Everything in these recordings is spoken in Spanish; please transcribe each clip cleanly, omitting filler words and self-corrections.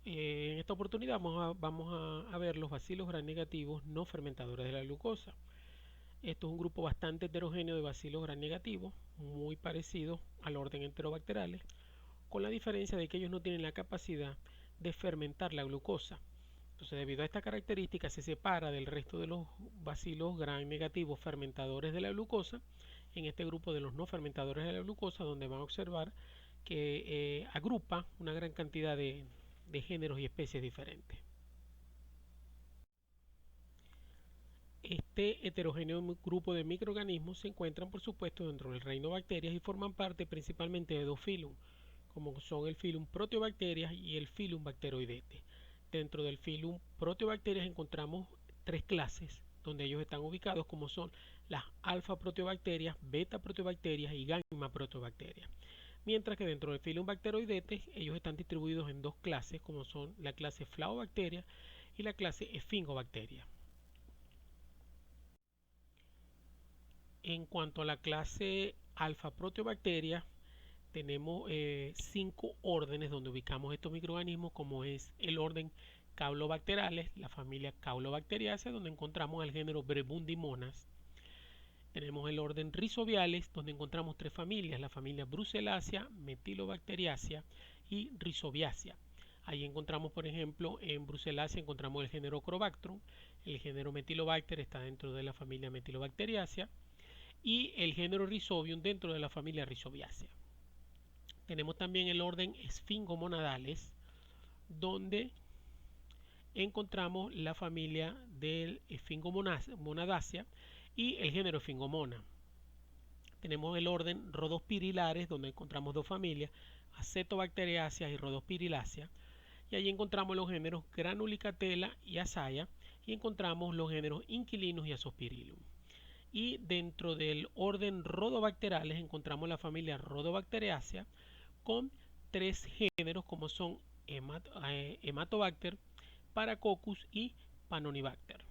En esta oportunidad vamos a ver los bacilos gram negativos no fermentadores de la glucosa. Esto es un grupo bastante heterogéneo de bacilos gram negativos, muy parecido al orden enterobacterales, con la diferencia de que ellos no tienen la capacidad de fermentar la glucosa. Entonces, debido a esta característica, se separa del resto de los bacilos gram negativos fermentadores de la glucosa en este grupo de los no fermentadores de la glucosa, donde van a observar que agrupa una gran cantidad de géneros y especies diferentes. Este heterogéneo grupo de microorganismos se encuentran, por supuesto, dentro del reino de bacterias y forman parte principalmente de dos filum, como son el filum Proteobacterias y el filum Bacteroidetes. Dentro del filum Proteobacterias encontramos tres clases, donde ellos están ubicados, como son las alfa proteobacterias, beta proteobacterias y gamma proteobacterias. Mientras que dentro del filum Bacteroidetes ellos están distribuidos en dos clases, como son la clase Flavobacteria y la clase Esfingobacteria. En cuanto a la clase alfa proteobacteria, tenemos 5 órdenes donde ubicamos estos microorganismos, como es el orden Caulobacterales, la familia Caulobacteriaceae, donde encontramos el género Brebundimonas. Tenemos el orden Rhizobiales, donde encontramos tres familias, la familia Brucelaceae, Metilobacteriaceae y Rhizobiaceae. Ahí encontramos, por ejemplo, en Brucelaceae encontramos el género Crobactrum, el género Metilobacter está dentro de la familia Metilobacteriaceae y el género Rhizobium dentro de la familia Rhizobiaceae. Tenemos también el orden Esfingomonadales, donde encontramos la familia del Esfingomonadaceae y el género Esfingomona. Tenemos el orden Rhodospirillares, donde encontramos dos familias, Acetobacteriaceae y Rhodospirillaceae. Y allí encontramos los géneros Granulicatella y Azaia, y encontramos los géneros Inquilinus y Azospirillum. Y dentro del orden Rhodobacterales encontramos la familia Rhodobacteriaceae con tres géneros como son Hematobacter, Paracoccus y Pannonibacter.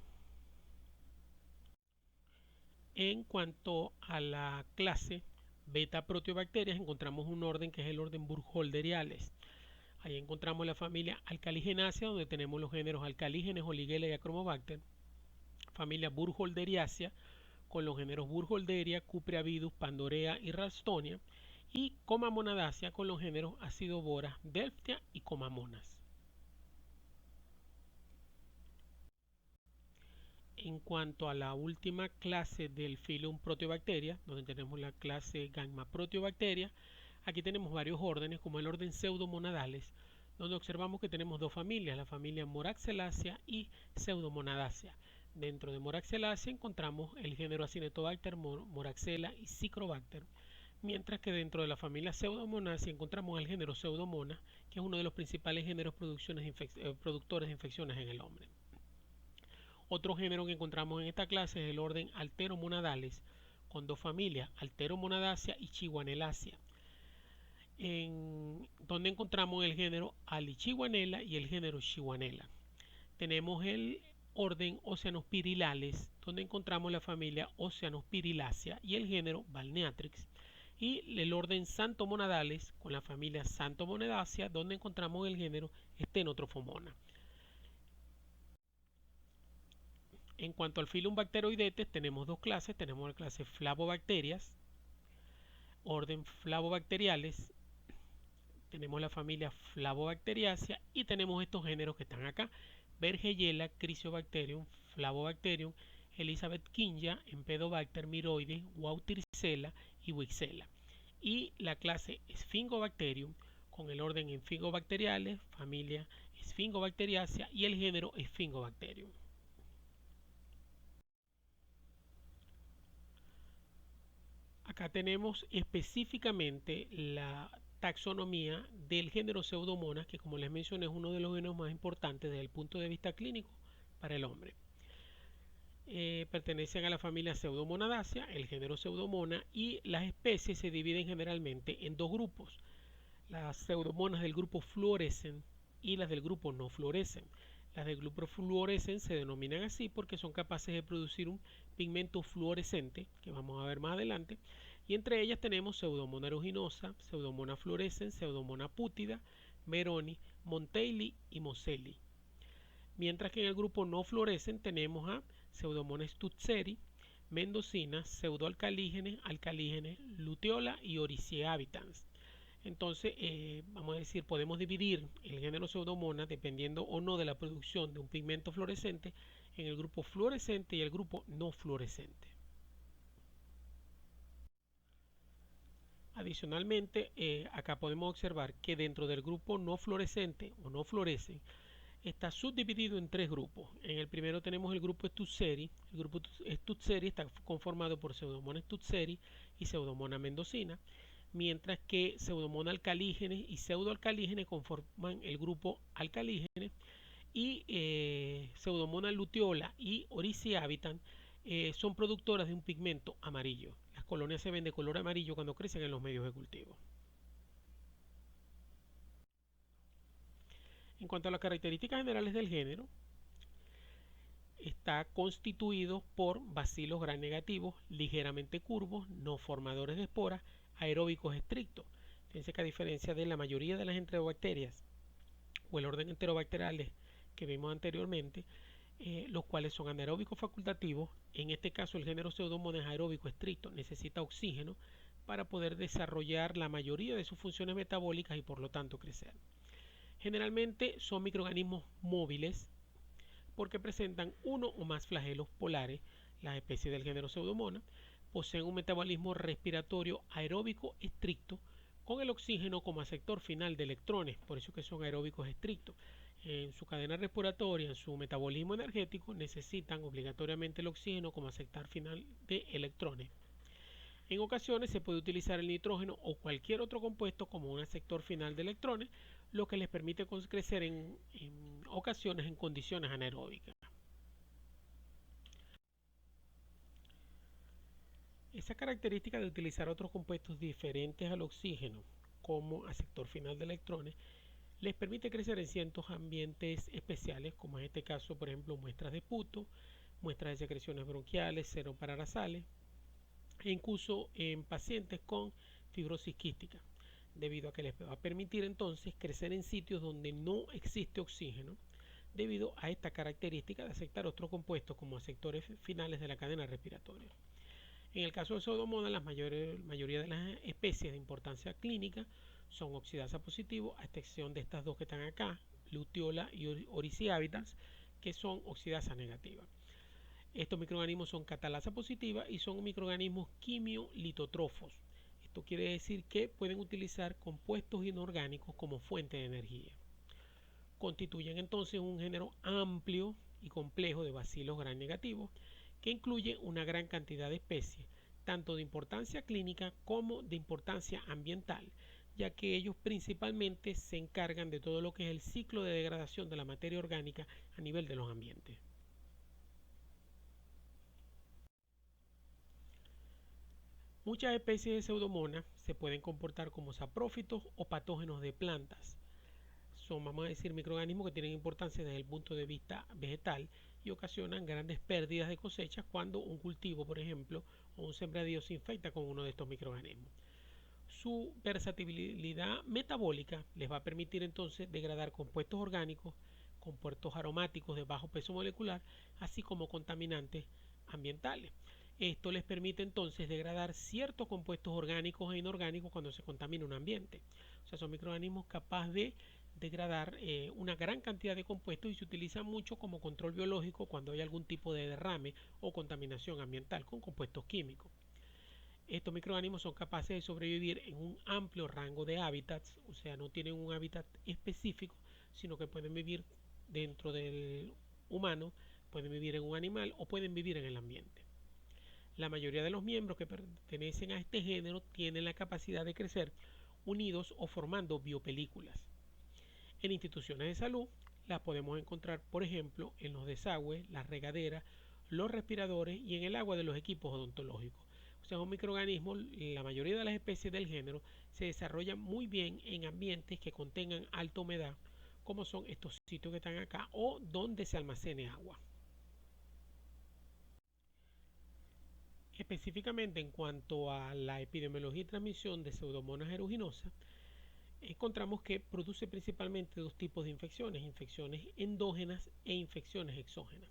En cuanto a la clase beta proteobacterias encontramos un orden que es el orden Burkholderiales. Ahí encontramos la familia Alcaligenaceae, donde tenemos los géneros Alcalígenes, Oligella y Achromobacter. Familia Burkholderiacea con los géneros Burkholderia, Cupreavidus, Pandorea y Ralstonia. Y Comamonadaceae con los géneros Acidoboras, Delphtia y Comamonas. En cuanto a la última clase del filum Proteobacteria, donde tenemos la clase Gamma Proteobacteria, aquí tenemos varios órdenes, como el orden Pseudomonadales, donde observamos que tenemos dos familias, la familia Moraxelacea y Pseudomonadaceae. Dentro de Moraxelacea encontramos el género Acinetobacter, Moraxella y Cicrobacter, mientras que dentro de la familia Pseudomonaceae encontramos el género Pseudomonas, que es uno de los principales géneros productores de infecciones en el hombre. Otro género que encontramos en esta clase es el orden Alteromonadales, con dos familias, Alteromonadaceae y Chihuanellaceae, donde encontramos el género Alichihuanella y el género Chihuanella. Tenemos el orden Oceanospirillales, donde encontramos la familia Oceanospirillaceae y el género Balneatrix, y el orden Santomonadales con la familia Santomonaдаceae, donde encontramos el género Stenotrophomonas. En cuanto al filum Bacteroidetes, tenemos dos clases. Tenemos la clase Flavobacterias, orden Flavobacteriales. Tenemos la familia Flavobacteriaceae y tenemos estos géneros que están acá: Bergeyella, Chrysobacterium, Flavobacterium, Elizabethingia, Empedobacter, Miroides, Wautiricella y Wixella. Y la clase Sphingobacterium con el orden Sphingobacteriales, familia Sphingobacteriaceae y el género Sphingobacterium. Acá tenemos específicamente la taxonomía del género Pseudomonas, que como les mencioné es uno de los géneros más importantes desde el punto de vista clínico para el hombre. Pertenecen a la familia Pseudomonadaceae, el género Pseudomona, y las especies se dividen generalmente en dos grupos: las pseudomonas del grupo fluorescens y las del grupo no fluorescens. Las del grupo fluorescens se denominan así porque son capaces de producir un pigmento fluorescente, que vamos a ver más adelante, y entre ellas tenemos Pseudomonas aeruginosa, Pseudomonas fluorescens, Pseudomonas pútida, Meroni, Monteili y Moselli. Mientras que en el grupo no florecen tenemos a Pseudomonas tutseri, mendocina, pseudoalcalígenes, alcalígenes, luteola y Oricia habitans. Entonces, vamos a decir, podemos dividir el género Pseudomonas dependiendo o no de la producción de un pigmento fluorescente en el grupo fluorescente y el grupo no fluorescente. Adicionalmente, acá podemos observar que dentro del grupo no fluorescente o no florecen está subdividido en tres grupos. En el primero tenemos el grupo Stutzeri. El grupo Stutzeri está conformado por Pseudomonas tutseri y Pseudomonas mendocina, mientras que Pseudomonas alcalígenes y pseudoalcalígenes conforman el grupo alcalígenes y Pseudomonas luteola y Oricia habitan son productoras de un pigmento amarillo. Las colonias se ven de color amarillo cuando crecen en los medios de cultivo. En cuanto a las características generales del género, está constituido por bacilos gram negativos, ligeramente curvos, no formadores de esporas, aeróbicos estrictos. Fíjense que a diferencia de la mayoría de las enterobacterias o el orden enterobacteriales que vimos anteriormente, los cuales son anaeróbicos facultativos, en este caso el género Pseudomonas aeróbico estricto necesita oxígeno para poder desarrollar la mayoría de sus funciones metabólicas y por lo tanto crecer. Generalmente son microorganismos móviles porque presentan uno o más flagelos polares. Las especies del género Pseudomonas poseen un metabolismo respiratorio aeróbico estricto con el oxígeno como aceptor final de electrones, por eso que son aeróbicos estrictos. En su cadena respiratoria, en su metabolismo energético, necesitan obligatoriamente el oxígeno como aceptor final de electrones. En ocasiones se puede utilizar el nitrógeno o cualquier otro compuesto como un aceptor final de electrones, lo que les permite crecer en ocasiones en condiciones anaeróbicas. Esa característica de utilizar otros compuestos diferentes al oxígeno como aceptor final de electrones les permite crecer en ciertos ambientes especiales, como en este caso, por ejemplo, muestras de puto, muestras de secreciones bronquiales, seroparanasales, e incluso en pacientes con fibrosis quística, debido a que les va a permitir entonces crecer en sitios donde no existe oxígeno, debido a esta característica de aceptar otros compuestos como aceptores finales de la cadena respiratoria. En el caso de Pseudomonas, la mayoría de las especies de importancia clínica son oxidasa positivo, a excepción de estas dos que están acá, luteola y Oricia habitans, que son oxidasa negativa. Estos microorganismos son catalasa positiva y son microorganismos quimiolitotrofos. Esto quiere decir que pueden utilizar compuestos inorgánicos como fuente de energía. Constituyen entonces un género amplio y complejo de bacilos gram negativos que incluye una gran cantidad de especies, tanto de importancia clínica como de importancia ambiental, ya que ellos principalmente se encargan de todo lo que es el ciclo de degradación de la materia orgánica a nivel de los ambientes. Muchas especies de Pseudomonas se pueden comportar como saprófitos o patógenos de plantas. Son, vamos a decir, microorganismos que tienen importancia desde el punto de vista vegetal y ocasionan grandes pérdidas de cosechas cuando un cultivo, por ejemplo, o un sembradío se infecta con uno de estos microorganismos. Su versatilidad metabólica les va a permitir entonces degradar compuestos orgánicos, compuestos aromáticos de bajo peso molecular, así como contaminantes ambientales. Esto les permite entonces degradar ciertos compuestos orgánicos e inorgánicos cuando se contamina un ambiente. O sea, son microorganismos capaces de degradar una gran cantidad de compuestos y se utilizan mucho como control biológico cuando hay algún tipo de derrame o contaminación ambiental con compuestos químicos. Estos microorganismos son capaces de sobrevivir en un amplio rango de hábitats, o sea, no tienen un hábitat específico, sino que pueden vivir dentro del humano, pueden vivir en un animal o pueden vivir en el ambiente. La mayoría de los miembros que pertenecen a este género tienen la capacidad de crecer unidos o formando biopelículas. En instituciones de salud las podemos encontrar, por ejemplo, en los desagües, las regaderas, los respiradores y en el agua de los equipos odontológicos. O sea, un microorganismo, la mayoría de las especies del género se desarrollan muy bien en ambientes que contengan alta humedad, como son estos sitios que están acá, o donde se almacene agua. Específicamente en cuanto a la epidemiología y transmisión de Pseudomonas aeruginosa, encontramos que produce principalmente dos tipos de infecciones: infecciones endógenas e infecciones exógenas.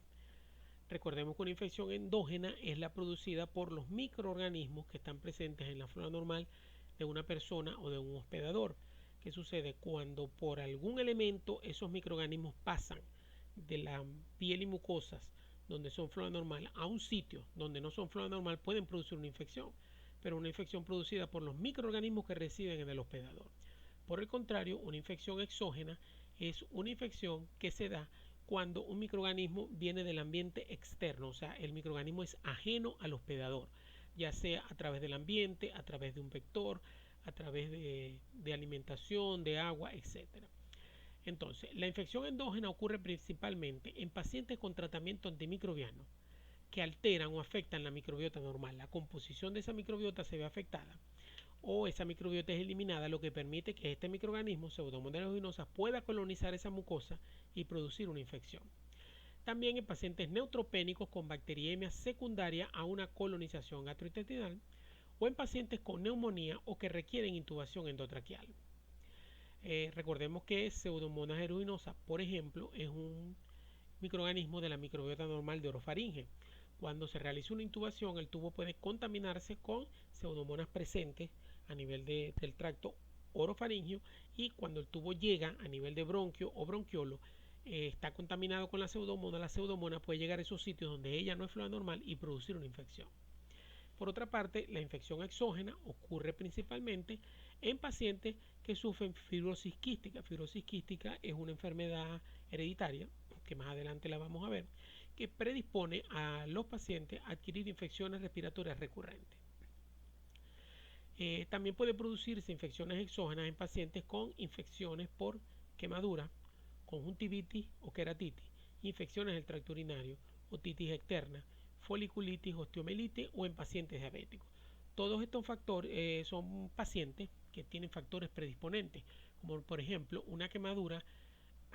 Recordemos que una infección endógena es la producida por los microorganismos que están presentes en la flora normal de una persona o de un hospedador. ¿Qué sucede? Cuando por algún elemento esos microorganismos pasan de la piel y mucosas donde son flora normal a un sitio donde no son flora normal, pueden producir una infección, pero una infección producida por los microorganismos que residen en el hospedador. Por el contrario, una infección exógena es una infección que se da cuando un microorganismo viene del ambiente externo, o sea, el microorganismo es ajeno al hospedador, ya sea a través del ambiente, a través de un vector, a través de alimentación, de agua, etcétera. Entonces, la infección endógena ocurre principalmente en pacientes con tratamiento antimicrobiano que alteran o afectan la microbiota normal. La composición de esa microbiota se ve afectada o esa microbiota es eliminada, lo que permite que este microorganismo, Pseudomonas aeruginosa, pueda colonizar esa mucosa y producir una infección. También en pacientes neutropénicos con bacteriemia secundaria a una colonización gastrointestinal o en pacientes con neumonía o que requieren intubación endotraqueal. Recordemos que Pseudomonas aeruginosa, por ejemplo, es un microorganismo de la microbiota normal de orofaringe. Cuando se realiza una intubación, el tubo puede contaminarse con pseudomonas presentes a nivel del tracto orofaringeo, y cuando el tubo llega a nivel de bronquio o bronquiolo, está contaminado con la pseudomona puede llegar a esos sitios donde ella no es flora normal y producir una infección. Por otra parte, la infección exógena ocurre principalmente en pacientes que sufren fibrosis quística. Fibrosis quística es una enfermedad hereditaria, que más adelante la vamos a ver, que predispone a los pacientes a adquirir infecciones respiratorias recurrentes. También puede producirse infecciones exógenas en pacientes con infecciones por quemadura, conjuntivitis o queratitis, infecciones del tracto urinario, otitis externa, foliculitis, osteomielitis o en pacientes diabéticos. Todos estos factores son pacientes que tienen factores predisponentes, como por ejemplo una quemadura.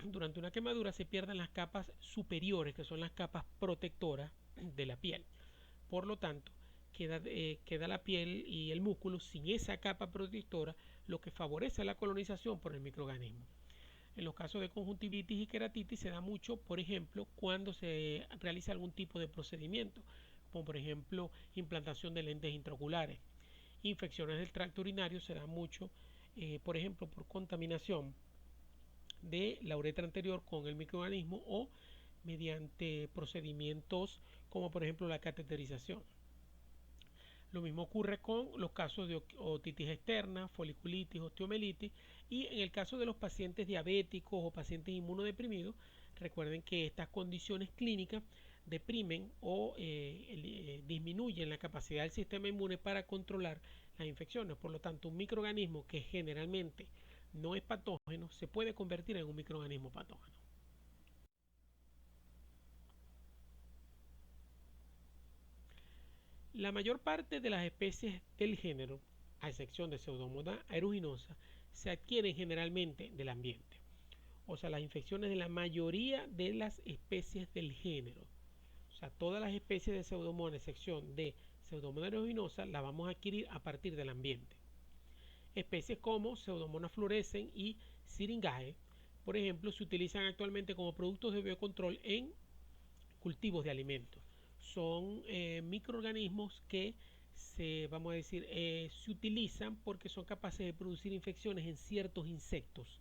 Durante una quemadura se pierden las capas superiores, que son las capas protectoras de la piel. Por lo tanto, queda la piel y el músculo sin esa capa protectora, lo que favorece la colonización por el microorganismo. En los casos de conjuntivitis y queratitis se da mucho, por ejemplo, cuando se realiza algún tipo de procedimiento, como por ejemplo implantación de lentes intraoculares. Infecciones del tracto urinario se da mucho, por ejemplo, por contaminación de la uretra anterior con el microorganismo o mediante procedimientos como por ejemplo la cateterización. Lo mismo ocurre con los casos de otitis externa, foliculitis, osteomelitis, y en el caso de los pacientes diabéticos o pacientes inmunodeprimidos, recuerden que estas condiciones clínicas deprimen o disminuyen la capacidad del sistema inmune para controlar las infecciones. Por lo tanto, un microorganismo que generalmente no es patógeno se puede convertir en un microorganismo patógeno. La mayor parte de las especies del género, a excepción de Pseudomonas aeruginosa, se adquieren generalmente del ambiente. O sea, las infecciones de la mayoría de las especies del género. O sea, todas las especies de Pseudomonas, a excepción de Pseudomonas aeruginosa, las vamos a adquirir a partir del ambiente. Especies como Pseudomonas fluorescens y Syringae, por ejemplo, se utilizan actualmente como productos de biocontrol en cultivos de alimentos. Son microorganismos que vamos a decir, se utilizan porque son capaces de producir infecciones en ciertos insectos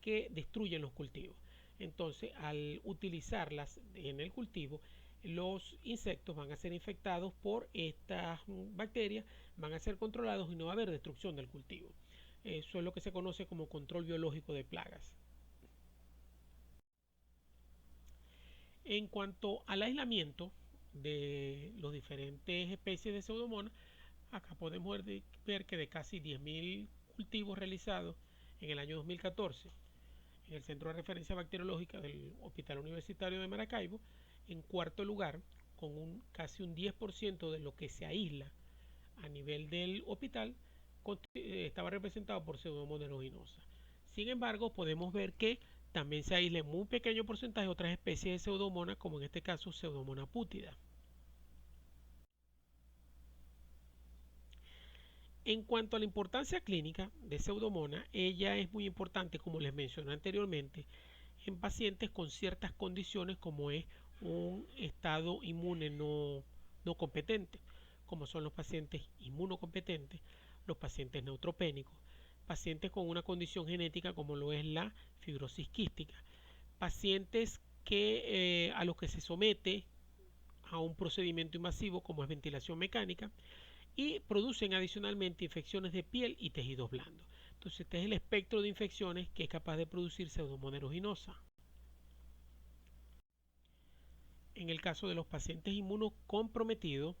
que destruyen los cultivos. Entonces, al utilizarlas en el cultivo, los insectos van a ser infectados por estas bacterias, van a ser controlados y no va a haber destrucción del cultivo. Eso es lo que se conoce como control biológico de plagas. En cuanto al aislamiento de los diferentes especies de Pseudomonas, acá podemos ver que de casi 10.000 cultivos realizados en el año 2014 en el Centro de Referencia Bacteriológica del Hospital Universitario de Maracaibo, en cuarto lugar, con casi un 10% de lo que se aísla a nivel del hospital, estaba representado por Pseudomonas aeruginosa. Sin embargo, podemos ver que también se aísla en muy pequeño porcentaje otras especies de Pseudomonas, como en este caso Pseudomonas pútida. En cuanto a la importancia clínica de Pseudomonas, ella es muy importante, como les mencioné anteriormente, en pacientes con ciertas condiciones como es un estado inmune no competente, como son los pacientes inmunocompetentes, los pacientes neutropénicos, pacientes con una condición genética como lo es la fibrosis quística, pacientes a los que se somete a un procedimiento invasivo como es ventilación mecánica y producen adicionalmente infecciones de piel y tejidos blandos. Entonces este es el espectro de infecciones que es capaz de producir Pseudomonas aeruginosa. En el caso de los pacientes inmunocomprometidos,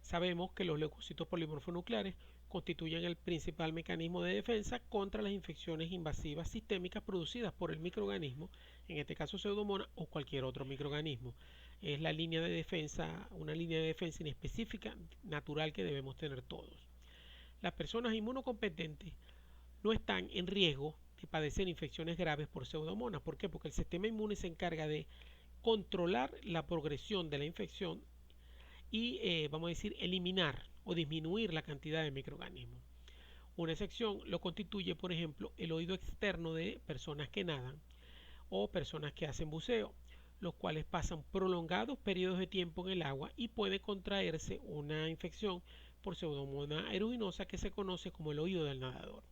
sabemos que los leucocitos polimorfonucleares constituyen el principal mecanismo de defensa contra las infecciones invasivas sistémicas producidas por el microorganismo, en este caso Pseudomonas o cualquier otro microorganismo. Es la línea de defensa, una línea de defensa inespecífica natural que debemos tener todos. Las personas inmunocompetentes no están en riesgo de padecer infecciones graves por Pseudomonas. ¿Por qué? Porque el sistema inmune se encarga de controlar la progresión de la infección y vamos a decir eliminar o disminuir la cantidad de microorganismos. Una excepción lo constituye, por ejemplo, el oído externo de personas que nadan o personas que hacen buceo, los cuales pasan prolongados periodos de tiempo en el agua y puede contraerse una infección por Pseudomonas aeruginosa que se conoce como el oído del nadador.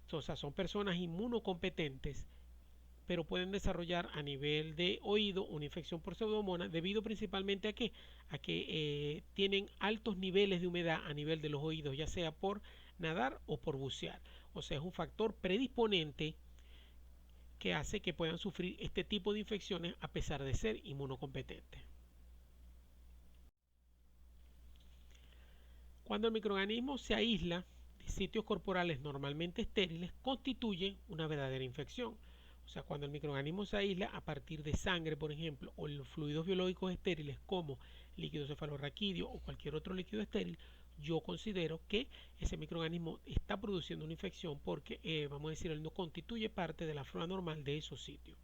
Entonces, son personas inmunocompetentes, pero pueden desarrollar a nivel de oído una infección por Pseudomonas debido principalmente a que tienen altos niveles de humedad a nivel de los oídos, ya sea por nadar o por bucear. O sea, es un factor predisponente que hace que puedan sufrir este tipo de infecciones a pesar de ser inmunocompetentes. Cuando el microorganismo se aísla de sitios corporales normalmente estériles, constituye una verdadera infección. O sea, cuando el microorganismo se aísla a partir de sangre, por ejemplo, o los fluidos biológicos estériles como líquido cefalorraquídeo o cualquier otro líquido estéril, yo considero que ese microorganismo está produciendo una infección porque, vamos a decir, él no constituye parte de la flora normal de esos sitios.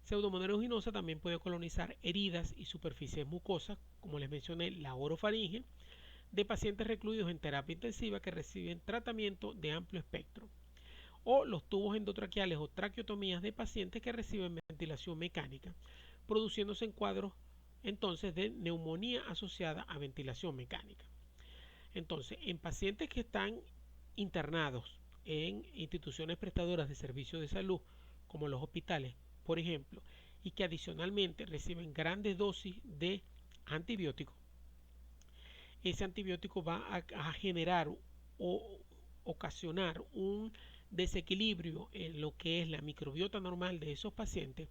Pseudomonas aeruginosa también puede colonizar heridas y superficies mucosas, como les mencioné, la orofaringe, de pacientes recluidos en terapia intensiva que reciben tratamiento de amplio espectro, o los tubos endotraqueales o traqueotomías de pacientes que reciben ventilación mecánica, produciéndose en cuadros entonces de neumonía asociada a ventilación mecánica. Entonces, en pacientes que están internados en instituciones prestadoras de servicios de salud, como los hospitales, por ejemplo, y que adicionalmente reciben grandes dosis de antibióticos, ese antibiótico va a generar o ocasionar un desequilibrio en lo que es la microbiota normal de esos pacientes,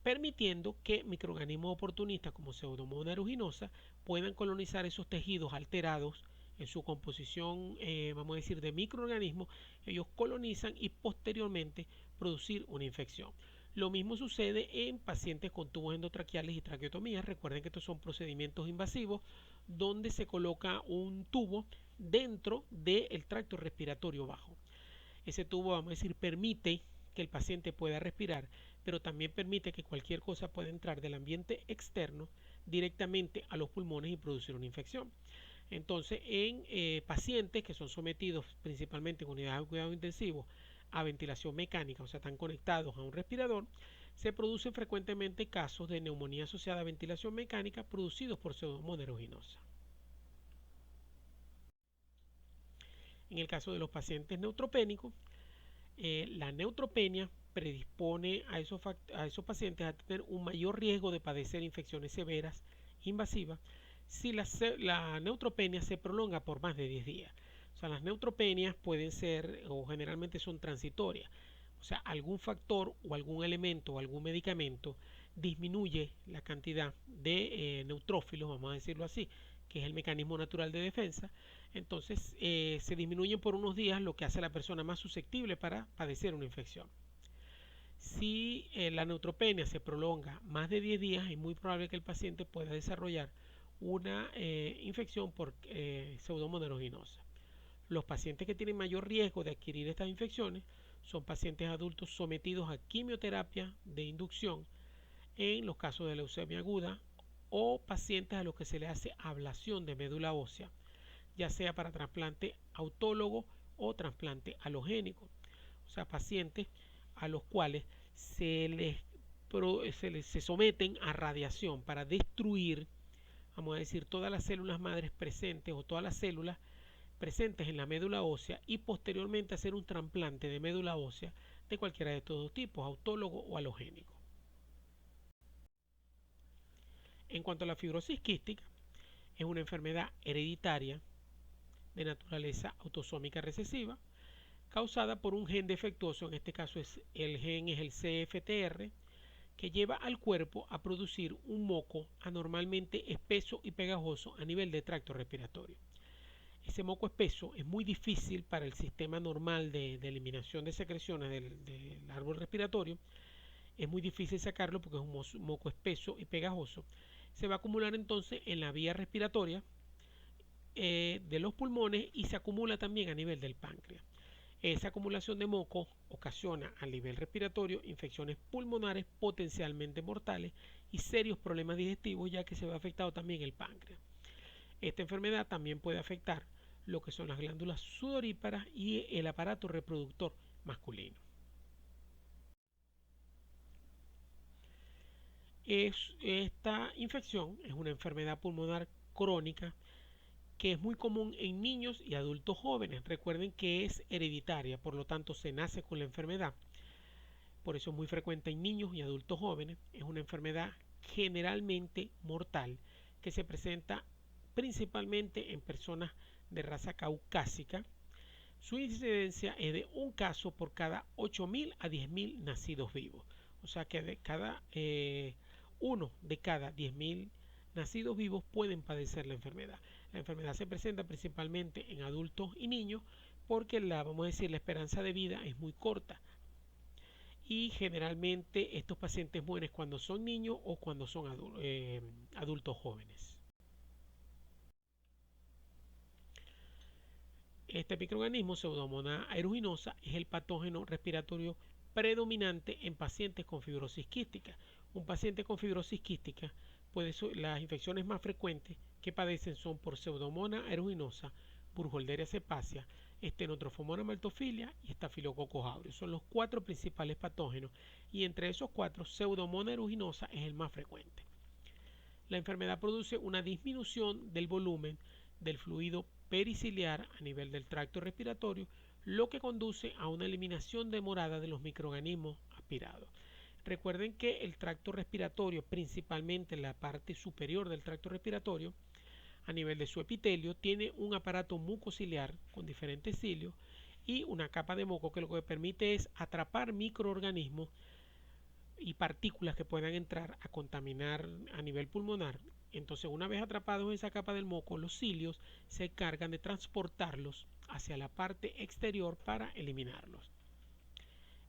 permitiendo que microorganismos oportunistas como Pseudomonas aeruginosa puedan colonizar esos tejidos alterados en su composición, vamos a decir, de microorganismos. Ellos colonizan y posteriormente producir una infección. Lo mismo sucede en pacientes con tubos endotraqueales y traqueotomías. Recuerden que estos son procedimientos invasivos donde se coloca un tubo dentro del tracto respiratorio bajo. Ese tubo, vamos a decir, permite que el paciente pueda respirar, pero también permite que cualquier cosa pueda entrar del ambiente externo directamente a los pulmones y producir una infección. Entonces, en pacientes que son sometidos principalmente en unidades de cuidado intensivo a ventilación mecánica, o sea, están conectados a un respirador, se producen frecuentemente casos de neumonía asociada a ventilación mecánica producidos por Pseudomonas aeruginosa. En el caso de los pacientes neutropénicos, la neutropenia predispone a esos pacientes a tener un mayor riesgo de padecer infecciones severas invasivas si la neutropenia se prolonga por más de 10 días. O sea, las neutropenias pueden ser o generalmente son transitorias. O sea, algún factor o algún elemento o algún medicamento disminuye la cantidad de neutrófilos, vamos a decirlo así, que es el mecanismo natural de defensa. Entonces se disminuyen por unos días, lo que hace a la persona más susceptible para padecer una infección. Si la neutropenia se prolonga más de 10 días, es muy probable que el paciente pueda desarrollar una infección por Pseudomonas aeruginosa. Los pacientes que tienen mayor riesgo de adquirir estas infecciones son pacientes adultos sometidos a quimioterapia de inducción en los casos de leucemia aguda o pacientes a los que se le hace ablación de médula ósea ya sea para trasplante autólogo o trasplante halogénico. O sea, pacientes a los cuales se someten a radiación para destruir, vamos a decir, todas las células madres presentes o todas las células presentes en la médula ósea y posteriormente hacer un trasplante de médula ósea de cualquiera de estos dos tipos, autólogo o halogénico. En cuanto a la fibrosis quística, es una enfermedad hereditaria de naturaleza autosómica recesiva causada por un gen defectuoso, en este caso el gen es el CFTR, que lleva al cuerpo a producir un moco anormalmente espeso y pegajoso a nivel de tracto respiratorio. Ese moco espeso es muy difícil para el sistema normal de eliminación de secreciones del árbol respiratorio. Es muy difícil sacarlo porque es un moco espeso y pegajoso. Se va a acumular entonces en la vía respiratoria de los pulmones y se acumula también a nivel del páncreas. Esa acumulación de moco ocasiona a nivel respiratorio infecciones pulmonares potencialmente mortales y serios problemas digestivos, ya que se ve afectado también el páncreas. Esta enfermedad también puede afectar lo que son las glándulas sudoríparas y el aparato reproductor masculino. Esta infección es una enfermedad pulmonar crónica que es muy común en niños y adultos jóvenes. Recuerden que es hereditaria, por lo tanto se nace con la enfermedad. Por eso es muy frecuente en niños y adultos jóvenes. Es una enfermedad generalmente mortal que se presenta principalmente en personas de raza caucásica. Su incidencia es de un caso por cada 8.000 a 10.000 nacidos vivos. O sea que uno de cada 10.000 nacidos vivos pueden padecer la enfermedad. La enfermedad se presenta principalmente en adultos y niños porque vamos a decir, la esperanza de vida es muy corta. Y generalmente estos pacientes mueren cuando son niños o cuando son adultos jóvenes. Este microorganismo, Pseudomonas aeruginosa, es el patógeno respiratorio predominante en pacientes con fibrosis quística. Un paciente con fibrosis quística, las infecciones más frecuentes que padecen son por Pseudomonas aeruginosa, Burkholderia cepacia, Stenotrophomonas maltophilia y Staphylococcus aureus. Son los 4 principales patógenos y entre esos 4, Pseudomonas aeruginosa es el más frecuente. La enfermedad produce una disminución del volumen del fluido periciliar a nivel del tracto respiratorio, lo que conduce a una eliminación demorada de los microorganismos aspirados. Recuerden que el tracto respiratorio, principalmente la parte superior del tracto respiratorio, a nivel de su epitelio, tiene un aparato mucociliar con diferentes cilios y una capa de moco que lo que permite es atrapar microorganismos y partículas que puedan entrar a contaminar a nivel pulmonar. Entonces, una vez atrapados en esa capa del moco, los cilios se encargan de transportarlos hacia la parte exterior para eliminarlos.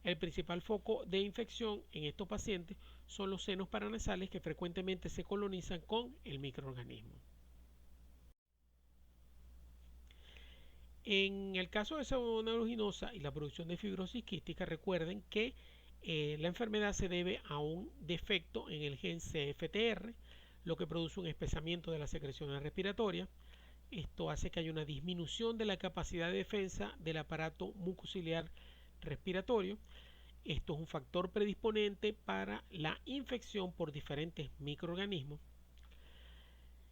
El principal foco de infección en estos pacientes son los senos paranasales que frecuentemente se colonizan con el microorganismo. En el caso de Pseudomonas aeruginosa y la producción de fibrosis quística, recuerden que la enfermedad se debe a un defecto en el gen CFTR, lo que produce un espesamiento de las secreciones respiratorias. Esto hace que haya una disminución de la capacidad de defensa del aparato mucociliar respiratorio. Esto es un factor predisponente para la infección por diferentes microorganismos.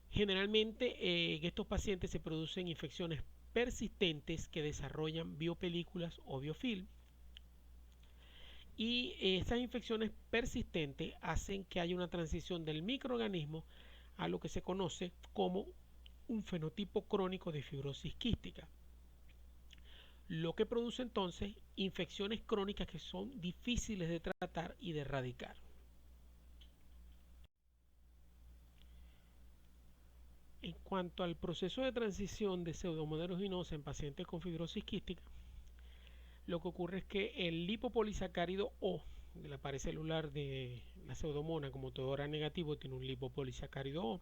Generalmente en estos pacientes se producen infecciones persistentes que desarrollan biopelículas o biofilm. Y estas infecciones persistentes hacen que haya una transición del microorganismo a lo que se conoce como un fenotipo crónico de fibrosis quística, lo que produce entonces infecciones crónicas que son difíciles de tratar y de erradicar. En cuanto al proceso de transición de Pseudomonas aeruginosa en pacientes con fibrosis quística, lo que ocurre es que el lipopolisacárido O de la pared celular de la pseudomona, como todo era negativo, tiene un lipopolisacárido O,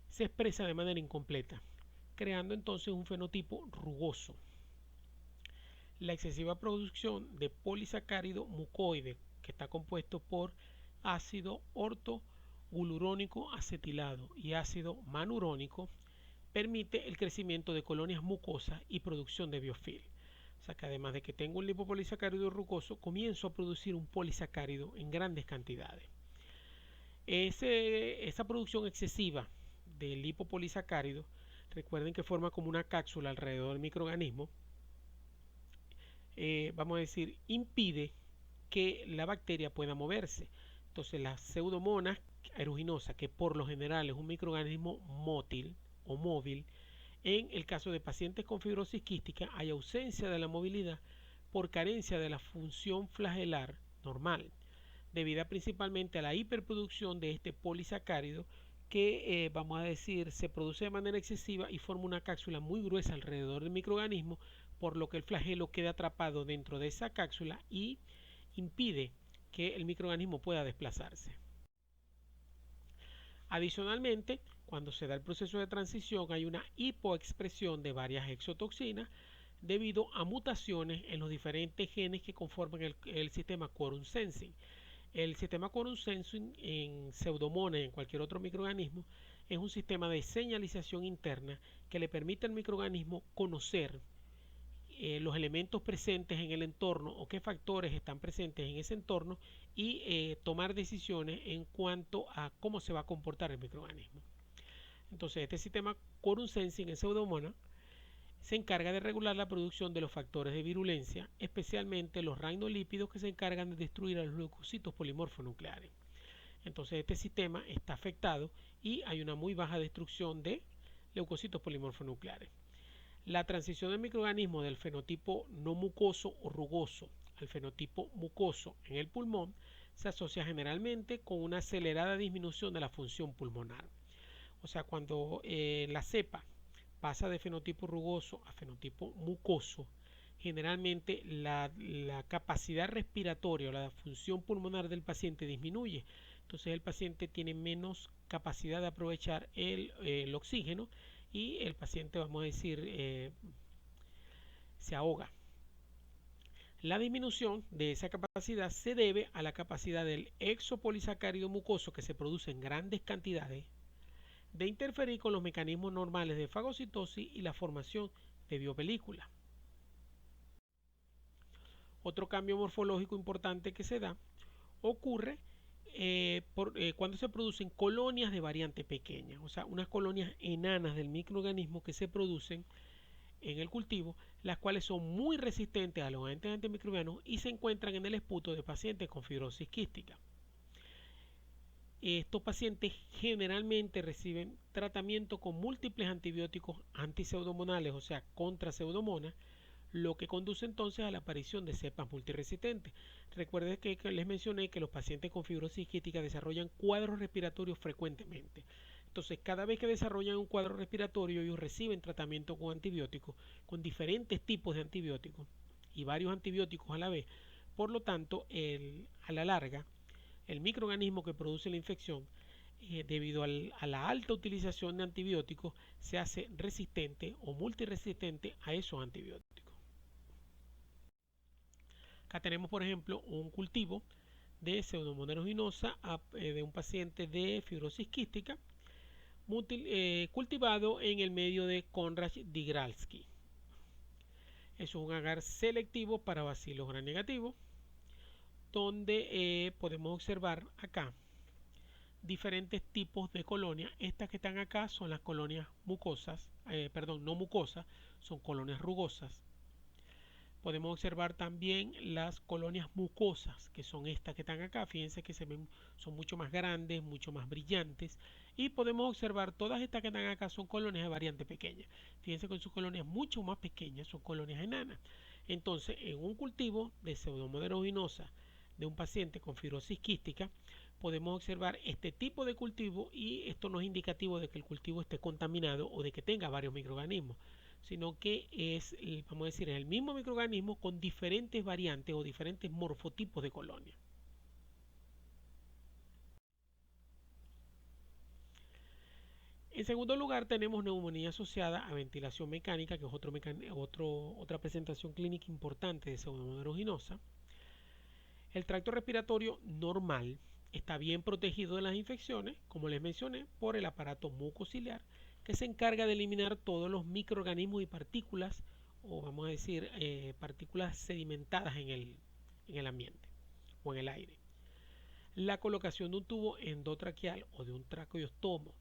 se expresa de manera incompleta, creando entonces un fenotipo rugoso. La excesiva producción de polisacárido mucoide, que está compuesto por ácido ortoglucurónico acetilado y ácido manurónico, permite el crecimiento de colonias mucosas y producción de biofilm. O sea que además de que tengo un lipopolisacárido rugoso, comienzo a producir un polisacárido en grandes cantidades. Esa producción excesiva de lipopolisacárido, recuerden que forma como una cápsula alrededor del microorganismo, vamos a decir, impide que la bacteria pueda moverse. Entonces las pseudomonas aeruginosas, que por lo general es un microorganismo mótil o móvil, en el caso de pacientes con fibrosis quística hay ausencia de la movilidad por carencia de la función flagelar normal, debida principalmente a la hiperproducción de este polisacárido que vamos a decir se produce de manera excesiva y forma una cápsula muy gruesa alrededor del microorganismo, por lo que el flagelo queda atrapado dentro de esa cápsula y impide que el microorganismo pueda desplazarse. Adicionalmente, cuando se da el proceso de transición hay una hipoexpresión de varias exotoxinas debido a mutaciones en los diferentes genes que conforman el sistema quorum sensing. El sistema quorum sensing en Pseudomonas y en cualquier otro microorganismo es un sistema de señalización interna que le permite al microorganismo conocer los elementos presentes en el entorno o qué factores están presentes en ese entorno y tomar decisiones en cuanto a cómo se va a comportar el microorganismo. Entonces este sistema quorum sensing en Pseudomonas se encarga de regular la producción de los factores de virulencia, especialmente los rhamnolípidos que se encargan de destruir a los leucocitos polimorfonucleares. Entonces este sistema está afectado y hay una muy baja destrucción de leucocitos polimorfonucleares. La transición del microorganismo del fenotipo no mucoso o rugoso al fenotipo mucoso en el pulmón se asocia generalmente con una acelerada disminución de la función pulmonar. O sea, cuando la cepa pasa de fenotipo rugoso a fenotipo mucoso, generalmente la capacidad respiratoria o la función pulmonar del paciente disminuye. Entonces el paciente tiene menos capacidad de aprovechar el oxígeno y el paciente, vamos a decir, se ahoga. La disminución de esa capacidad se debe a la capacidad del exopolisacárido mucoso que se produce en grandes cantidades de interferir con los mecanismos normales de fagocitosis y la formación de biopelículas. Otro cambio morfológico importante que se da ocurre cuando se producen colonias de variante pequeña, o sea, unas colonias enanas del microorganismo que se producen en el cultivo, las cuales son muy resistentes a los agentes antimicrobianos y se encuentran en el esputo de pacientes con fibrosis quística. Estos pacientes generalmente reciben tratamiento con múltiples antibióticos antipseudomonales, o sea, contra pseudomonas, lo que conduce entonces a la aparición de cepas multiresistentes. Recuerden que les mencioné que los pacientes con fibrosis quística desarrollan cuadros respiratorios frecuentemente. Entonces, cada vez que desarrollan un cuadro respiratorio, ellos reciben tratamiento con antibióticos, con diferentes tipos de antibióticos y varios antibióticos a la vez. Por lo tanto, a la larga, el microorganismo que produce la infección, debido a la alta utilización de antibióticos, se hace resistente o multiresistente a esos antibióticos. Acá tenemos, por ejemplo, un cultivo de Pseudomonas aeruginosa de un paciente de fibrosis quística cultivado en el medio de Konrad-Digralski. Es un agar selectivo para bacilos gram negativos, donde podemos observar acá diferentes tipos de colonias. Estas que están acá son las colonias mucosas, no mucosas, son colonias rugosas. Podemos observar también las colonias mucosas, que son estas que están acá. Fíjense que son mucho más grandes, mucho más brillantes. Y podemos observar todas estas que están acá son colonias de variante pequeña. Fíjense que son colonias mucho más pequeñas, son colonias enanas. Entonces, en un cultivo de Pseudomonas aeruginosa de un paciente con fibrosis quística, podemos observar este tipo de cultivo y esto no es indicativo de que el cultivo esté contaminado o de que tenga varios microorganismos, sino que es, vamos a decir, el mismo microorganismo con diferentes variantes o diferentes morfotipos de colonia. En segundo lugar, tenemos neumonía asociada a ventilación mecánica, que es otra presentación clínica importante de Pseudomonas aeruginosa. El tracto respiratorio normal está bien protegido de las infecciones, como les mencioné, por el aparato mucociliar, que se encarga de eliminar todos los microorganismos y partículas, o vamos a decir partículas sedimentadas en el ambiente o en el aire. La colocación de un tubo endotraqueal o de un traqueostomo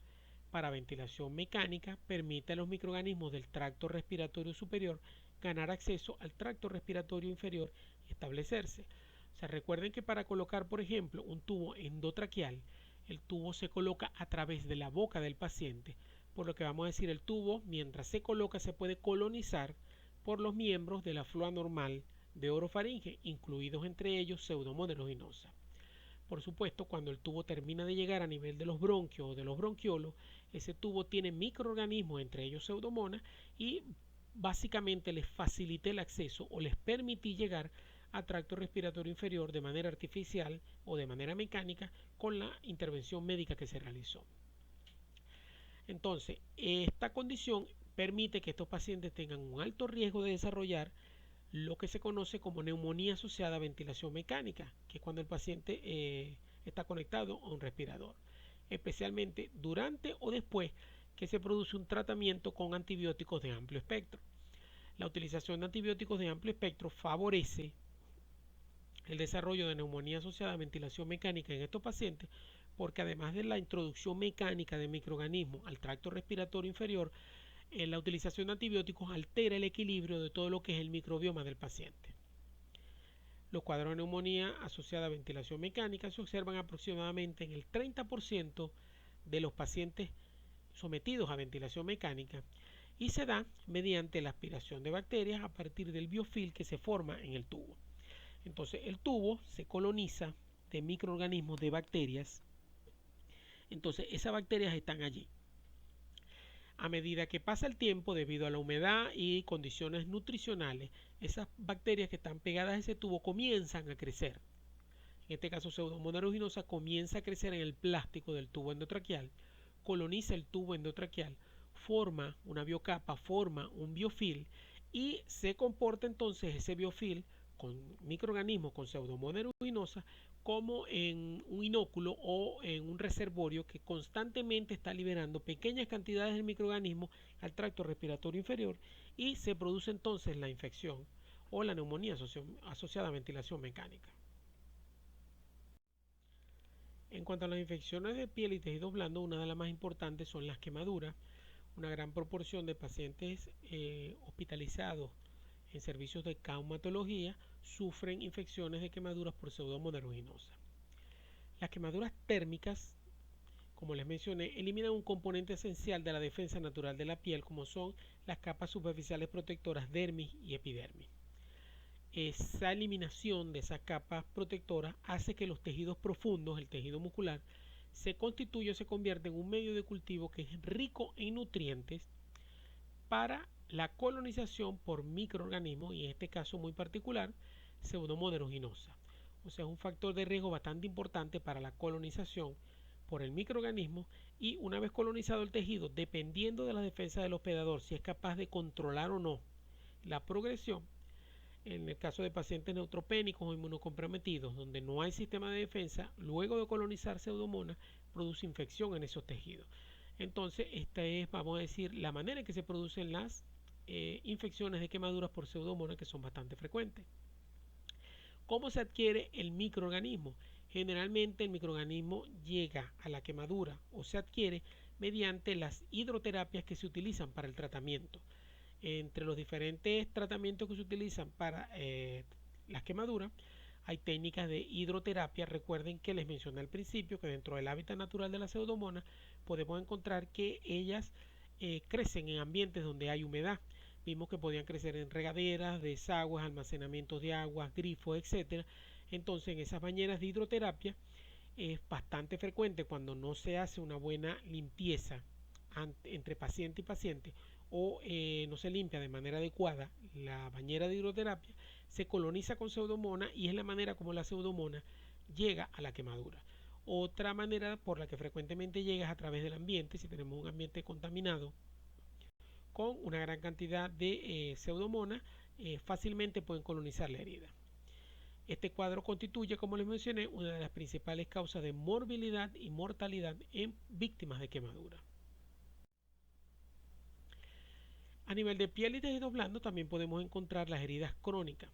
para ventilación mecánica permite a los microorganismos del tracto respiratorio superior ganar acceso al tracto respiratorio inferior y establecerse. O sea, recuerden que para colocar, por ejemplo, un tubo endotraqueal, el tubo se coloca a través de la boca del paciente, por lo que vamos a decir el tubo, mientras se coloca, se puede colonizar por los miembros de la flora normal de orofaringe, incluidos entre ellos Pseudomonas aeruginosa. Por supuesto, cuando el tubo termina de llegar a nivel de los bronquios o de los bronquiolos, ese tubo tiene microorganismos, entre ellos Pseudomonas, y básicamente les facilité el acceso o les permití llegar al tracto respiratorio inferior de manera artificial o de manera mecánica con la intervención médica que se realizó. Entonces, esta condición permite que estos pacientes tengan un alto riesgo de desarrollar lo que se conoce como neumonía asociada a ventilación mecánica, que es cuando el paciente está conectado a un respirador, especialmente durante o después que se produce un tratamiento con antibióticos de amplio espectro. La utilización de antibióticos de amplio espectro favorece el desarrollo de neumonía asociada a ventilación mecánica en estos pacientes porque además de la introducción mecánica de microorganismos al tracto respiratorio inferior, la utilización de antibióticos altera el equilibrio de todo lo que es el microbioma del paciente. Los cuadros de neumonía asociada a ventilación mecánica se observan aproximadamente en el 30% de los pacientes sometidos a ventilación mecánica y se da mediante la aspiración de bacterias a partir del biofilm que se forma en el tubo. Entonces el tubo se coloniza de microorganismos, de bacterias. Entonces esas bacterias están allí. A medida que pasa el tiempo, debido a la humedad y condiciones nutricionales, esas bacterias que están pegadas a ese tubo comienzan a crecer. En este caso, Pseudomonas aeruginosa comienza a crecer en el plástico del tubo endotraqueal, coloniza el tubo endotraqueal, forma una biocapa, forma un biofilm y se comporta entonces ese biofilm con microorganismos con Pseudomonas aeruginosa como en un inóculo o en un reservorio que constantemente está liberando pequeñas cantidades de microorganismos al tracto respiratorio inferior y se produce entonces la infección o la neumonía asociada a ventilación mecánica. En cuanto a las infecciones de piel y tejidos blandos, una de las más importantes son las quemaduras. Una gran proporción de pacientes hospitalizados en servicios de traumatología sufren infecciones de quemaduras por Pseudomonas aeruginosa. Las quemaduras térmicas, como les mencioné, eliminan un componente esencial de la defensa natural de la piel, como son las capas superficiales protectoras dermis y epidermis. Esa eliminación de esas capas protectoras hace que los tejidos profundos, el tejido muscular, se constituya o se convierta en un medio de cultivo que es rico en nutrientes para la colonización por microorganismos y en este caso muy particular Pseudomonas aeruginosa. O sea, es un factor de riesgo bastante importante para la colonización por el microorganismo y una vez colonizado el tejido, dependiendo de la defensa del hospedador, si es capaz de controlar o no la progresión, en el caso de pacientes neutropénicos o inmunocomprometidos, donde no hay sistema de defensa, luego de colonizar Pseudomonas, produce infección en esos tejidos. Entonces, esta es, vamos a decir, la manera en que se producen las infecciones de quemaduras por Pseudomonas, que son bastante frecuentes. ¿Cómo se adquiere el microorganismo? Generalmente el microorganismo llega a la quemadura o se adquiere mediante las hidroterapias que se utilizan para el tratamiento. Entre los diferentes tratamientos que se utilizan para las quemaduras, hay técnicas de hidroterapia. Recuerden que les mencioné al principio que dentro del hábitat natural de la Pseudomonas podemos encontrar que ellas crecen en ambientes donde hay humedad. Vimos que podían crecer en regaderas, desagües, almacenamientos de aguas, grifos, etcétera. Entonces, en esas bañeras de hidroterapia es bastante frecuente cuando no se hace una buena limpieza entre paciente y paciente o no se limpia de manera adecuada la bañera de hidroterapia, se coloniza con Pseudomonas y es la manera como la Pseudomonas llega a la quemadura. Otra manera por la que frecuentemente llega es a través del ambiente. Si tenemos un ambiente contaminado con una gran cantidad de Pseudomonas, fácilmente pueden colonizar la herida. Este cuadro constituye, como les mencioné, una de las principales causas de morbilidad y mortalidad en víctimas de quemadura. A nivel de piel y tejidos blandos también podemos encontrar las heridas crónicas.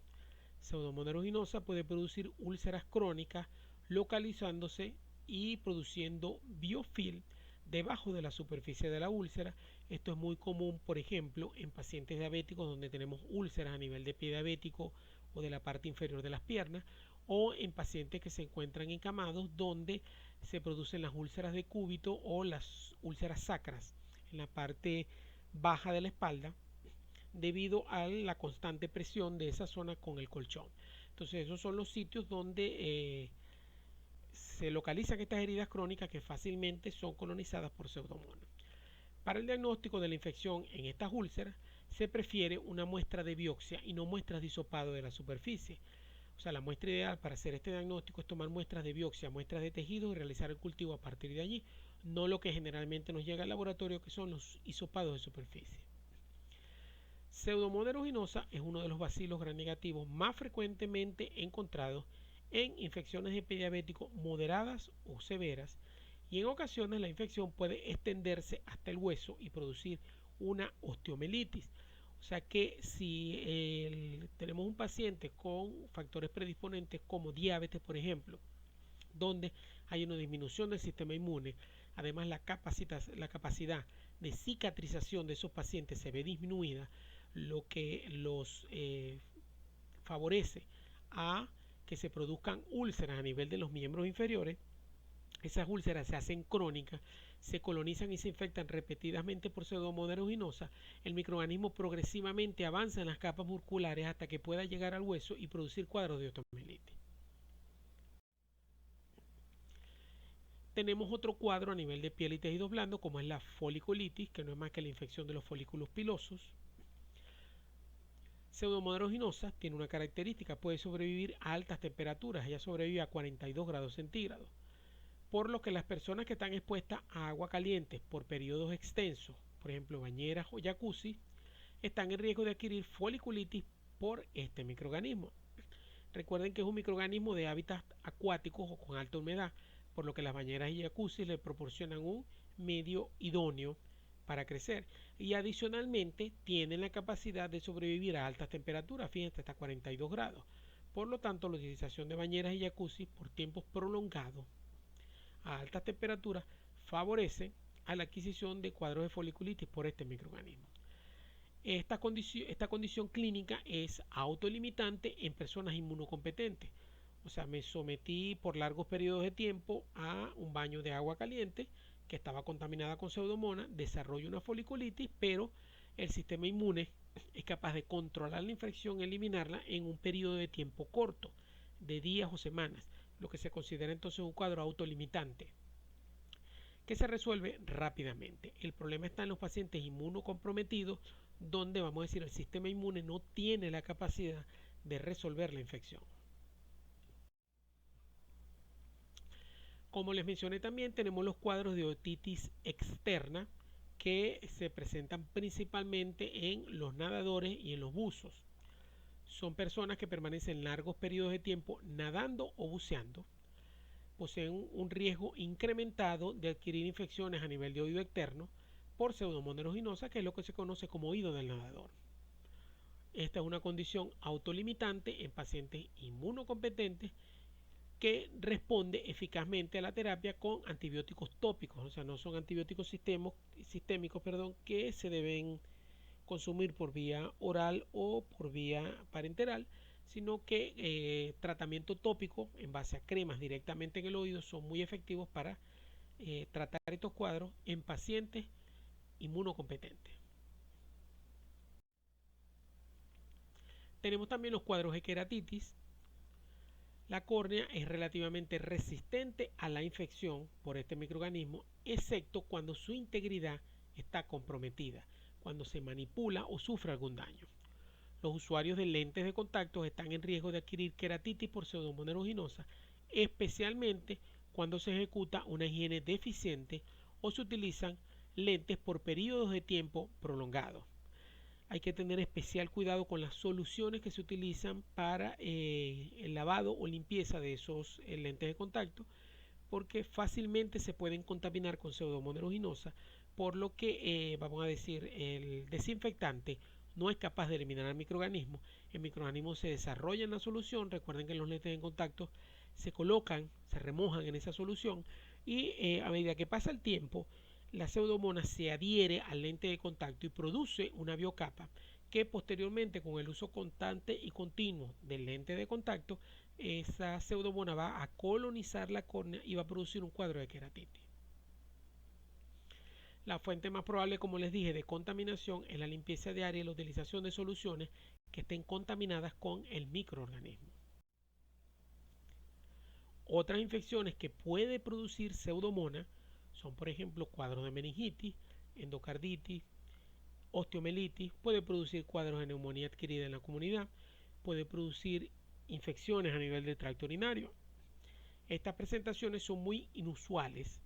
Pseudomonas aeruginosa puede producir úlceras crónicas localizándose y produciendo biofilm debajo de la superficie de la úlcera. Esto es muy común, por ejemplo, en pacientes diabéticos donde tenemos úlceras a nivel de pie diabético o de la parte inferior de las piernas, o en pacientes que se encuentran encamados donde se producen las úlceras de cúbito o las úlceras sacras en la parte baja de la espalda debido a la constante presión de esa zona con el colchón. Entonces esos son los sitios donde se localizan estas heridas crónicas que fácilmente son colonizadas por pseudomonas. Para el diagnóstico de la infección en estas úlceras se prefiere una muestra de biopsia y no muestras de hisopado de la superficie. O sea, la muestra ideal para hacer este diagnóstico es tomar muestras de biopsia, muestras de tejido y realizar el cultivo a partir de allí, no lo que generalmente nos llega al laboratorio, que son los hisopados de superficie. Pseudomonas aeruginosa es uno de los bacilos gram negativos más frecuentemente encontrados en infecciones de pie diabético moderadas o severas, y en ocasiones la infección puede extenderse hasta el hueso y producir una osteomelitis. O sea que si tenemos un paciente con factores predisponentes como diabetes, por ejemplo, donde hay una disminución del sistema inmune, además la capacidad de cicatrización de esos pacientes se ve disminuida, lo que los favorece a que se produzcan úlceras a nivel de los miembros inferiores. Esas úlceras se hacen crónicas, se colonizan y se infectan repetidamente por Pseudomonas aeruginosa. El microorganismo progresivamente avanza en las capas musculares hasta que pueda llegar al hueso y producir cuadros de osteomelitis. Tenemos otro cuadro a nivel de piel y tejidos blandos, como es la foliculitis, que no es más que la infección de los folículos pilosos. Pseudomonas aeruginosa tiene una característica: puede sobrevivir a altas temperaturas. Ella sobrevive a 42 grados centígrados, por lo que las personas que están expuestas a agua caliente por periodos extensos, por ejemplo bañeras o jacuzzi, están en riesgo de adquirir foliculitis por este microorganismo. Recuerden que es un microorganismo de hábitats acuáticos o con alta humedad, por lo que las bañeras y jacuzzi le proporcionan un medio idóneo para crecer, y adicionalmente tienen la capacidad de sobrevivir a altas temperaturas, fíjense, hasta 42 grados. Por lo tanto, la utilización de bañeras y jacuzzi por tiempos prolongados a altas temperaturas favorece a la adquisición de cuadros de foliculitis por este microorganismo. Esta condición clínica es autolimitante en personas inmunocompetentes. O sea, me sometí por largos periodos de tiempo a un baño de agua caliente que estaba contaminada con pseudomonas, desarrollo una foliculitis, pero el sistema inmune es capaz de controlar la infección, eliminarla en un periodo de tiempo corto, de días o semanas, lo que se considera entonces un cuadro autolimitante, que se resuelve rápidamente. El problema está en los pacientes inmunocomprometidos, donde, vamos a decir, el sistema inmune no tiene la capacidad de resolver la infección. Como les mencioné, también tenemos los cuadros de otitis externa, que se presentan principalmente en los nadadores y en los buzos. Son personas que permanecen largos periodos de tiempo nadando o buceando. Poseen un riesgo incrementado de adquirir infecciones a nivel de oído externo por Pseudomonas aeruginosa, que es lo que se conoce como oído del nadador. Esta es una condición autolimitante en pacientes inmunocompetentes que responde eficazmente a la terapia con antibióticos tópicos. O sea, no son antibióticos sistémicos, que se deben consumir por vía oral o por vía parenteral, sino que tratamiento tópico en base a cremas directamente en el oído son muy efectivos para tratar estos cuadros en pacientes inmunocompetentes. Tenemos también los cuadros de queratitis. La córnea es relativamente resistente a la infección por este microorganismo, excepto cuando su integridad está comprometida, cuando se manipula o sufre algún daño. Los usuarios de lentes de contacto están en riesgo de adquirir queratitis por Pseudomonas aeruginosa, especialmente cuando se ejecuta una higiene deficiente o se utilizan lentes por periodos de tiempo prolongados. Hay que tener especial cuidado con las soluciones que se utilizan para el lavado o limpieza de esos lentes de contacto, porque fácilmente se pueden contaminar con Pseudomonas aeruginosa, por lo que, vamos a decir, el desinfectante no es capaz de eliminar al microorganismo. El microorganismo se desarrolla en la solución. Recuerden que los lentes en contacto se colocan, se remojan en esa solución y a medida que pasa el tiempo, la pseudomonas se adhiere al lente de contacto y produce una biocapa que posteriormente, con el uso constante y continuo del lente de contacto, esa pseudomona va a colonizar la córnea y va a producir un cuadro de queratitis. La fuente más probable, como les dije, de contaminación es la limpieza diaria y la utilización de soluciones que estén contaminadas con el microorganismo. Otras infecciones que puede producir pseudomonas son, por ejemplo, cuadros de meningitis, endocarditis, osteomelitis, puede producir cuadros de neumonía adquirida en la comunidad, puede producir infecciones a nivel del tracto urinario. Estas presentaciones son muy inusuales,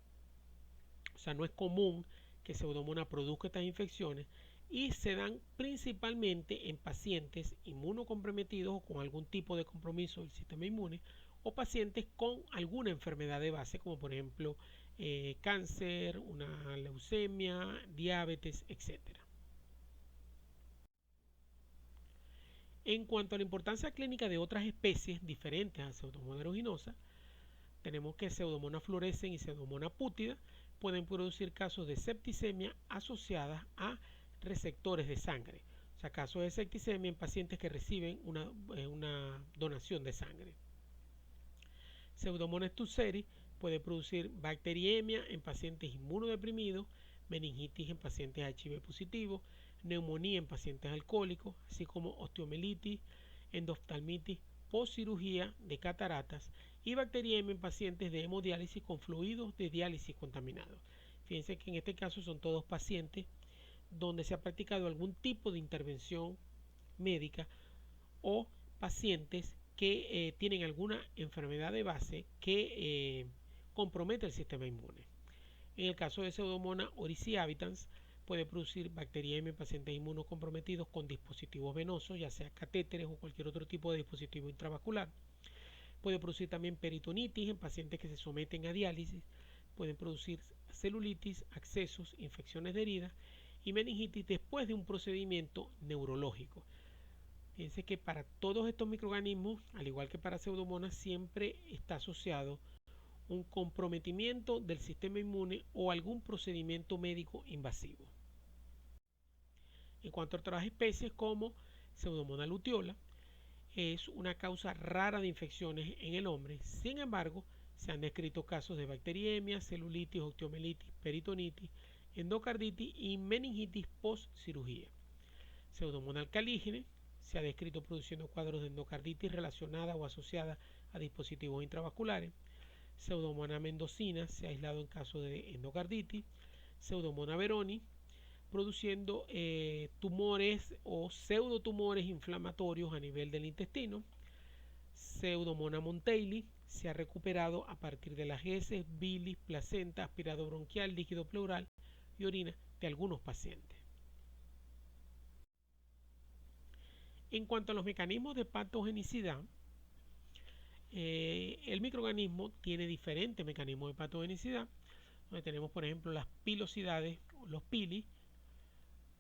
o sea, no es común que Pseudomonas produzca estas infecciones y se dan principalmente en pacientes inmunocomprometidos o con algún tipo de compromiso del sistema inmune o pacientes con alguna enfermedad de base como por ejemplo cáncer, una leucemia, diabetes, etcétera. En cuanto a la importancia clínica de otras especies diferentes a Pseudomonas aeruginosa, tenemos que Pseudomonas fluorescens y Pseudomonas pútida pueden producir casos de septicemia asociadas a receptores de sangre. O sea, casos de septicemia en pacientes que reciben una donación de sangre. Pseudomonas tusseris puede producir bacteriemia en pacientes inmunodeprimidos, meningitis en pacientes HIV positivos, neumonía en pacientes alcohólicos, así como osteomelitis, endoftalmitis post cirugía de cataratas y bacteriemia en pacientes de hemodiálisis con fluidos de diálisis contaminados. Fíjense que en este caso son todos pacientes donde se ha practicado algún tipo de intervención médica o pacientes que tienen alguna enfermedad de base que compromete el sistema inmune. En el caso de Pseudomonas aeruginosa puede producir bacteriemia en pacientes inmunocomprometidos con dispositivos venosos, ya sea catéteres o cualquier otro tipo de dispositivo intravascular. Puede producir también peritonitis en pacientes que se someten a diálisis. Pueden producir celulitis, abscesos, infecciones de heridas y meningitis después de un procedimiento neurológico. Fíjense que para todos estos microorganismos, al igual que para Pseudomonas, siempre está asociado un comprometimiento del sistema inmune o algún procedimiento médico invasivo. En cuanto a otras especies como Pseudomonas luteola, es una causa rara de infecciones en el hombre. Sin embargo, se han descrito casos de bacteriemia, celulitis, osteomelitis, peritonitis, endocarditis y meningitis post cirugía. Pseudomonas alcalígenes se ha descrito produciendo cuadros de endocarditis relacionada o asociada a dispositivos intravasculares. Pseudomonas mendocina se ha aislado en casos de endocarditis. Pseudomonas veroni produciendo tumores o pseudotumores inflamatorios a nivel del intestino. Pseudomonas monteili se ha recuperado a partir de las heces, bilis, placenta, aspirado bronquial, líquido pleural y orina de algunos pacientes. En cuanto a los mecanismos de patogenicidad, el microorganismo tiene diferentes mecanismos de patogenicidad, donde tenemos por ejemplo las pilosidades, los pili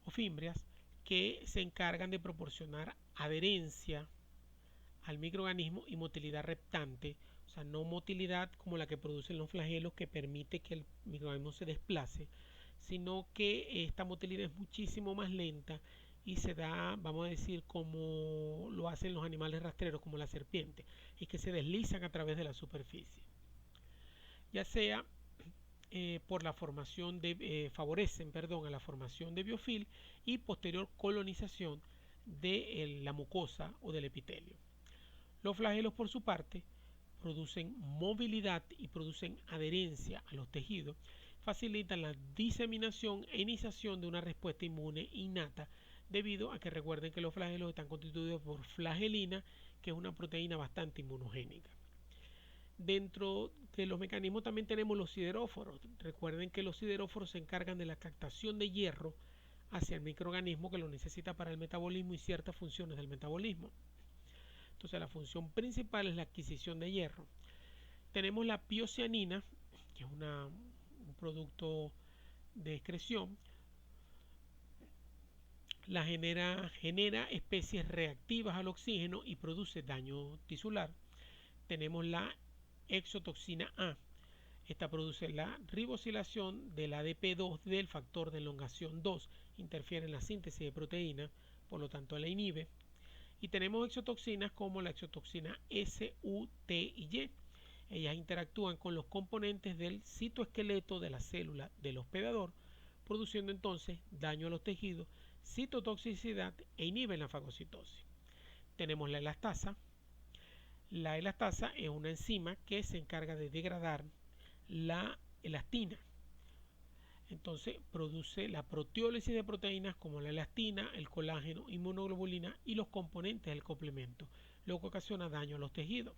o fimbrias, que se encargan de proporcionar adherencia al microorganismo y motilidad reptante, o sea, no motilidad como la que producen los flagelos que permite que el microorganismo se desplace, sino que esta motilidad es muchísimo más lenta y se da, vamos a decir, como lo hacen los animales rastreros, como la serpiente, y que se deslizan a través de la superficie. Ya sea por la formación de, favorecen, perdón, a la formación de biofilm y posterior colonización de la mucosa o del epitelio. Los flagelos, por su parte, producen movilidad y producen adherencia a los tejidos, facilitan la diseminación e iniciación de una respuesta inmune innata, debido a que recuerden que los flagelos están constituidos por flagelina, que es una proteína bastante inmunogénica. Dentro de los mecanismos también tenemos los sideróforos. Recuerden que los sideróforos se encargan de la captación de hierro hacia el microorganismo que lo necesita para el metabolismo y ciertas funciones del metabolismo. Entonces la función principal es la adquisición de hierro. Tenemos la piocianina, que es un producto de excreción, genera especies reactivas al oxígeno y produce daño tisular. Tenemos la exotoxina A. Esta produce la ribosilación del ADP2 del factor de elongación 2, interfiere en la síntesis de proteínas, por lo tanto la inhibe. Y tenemos exotoxinas como la exotoxina S, U, T y Y. Ellas interactúan con los componentes del citoesqueleto de la célula del hospedador, produciendo entonces daño a los tejidos, citotoxicidad e inhiben la fagocitosis. Tenemos la elastasa. La elastasa es una enzima que se encarga de degradar la elastina. Entonces produce la proteólisis de proteínas como la elastina, el colágeno, inmunoglobulina y los componentes del complemento, lo que ocasiona daño a los tejidos.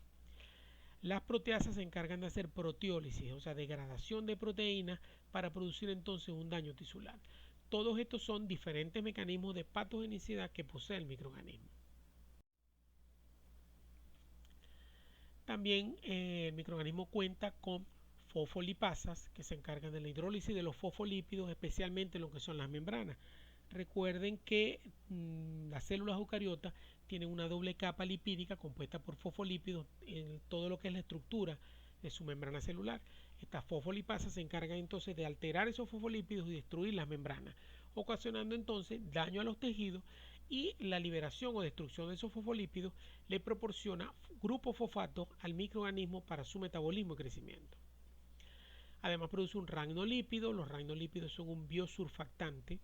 Las proteasas se encargan de hacer proteólisis, o sea, degradación de proteínas para producir entonces un daño tisular. Todos estos son diferentes mecanismos de patogenicidad que posee el microorganismo. También el microorganismo cuenta con fosfolipasas que se encargan de la hidrólisis de los fosfolípidos, especialmente en lo que son las membranas. Recuerden que las células eucariotas tienen una doble capa lipídica compuesta por fosfolípidos en todo lo que es la estructura de su membrana celular. Estas fosfolipasas se encargan entonces de alterar esos fosfolípidos y destruir las membranas, ocasionando entonces daño a los tejidos, y la liberación o destrucción de esos fosfolípidos le proporciona grupos fosfatos al microorganismo para su metabolismo y crecimiento. Además produce un ragnolípido. Los ragnolípidos son un biosurfactante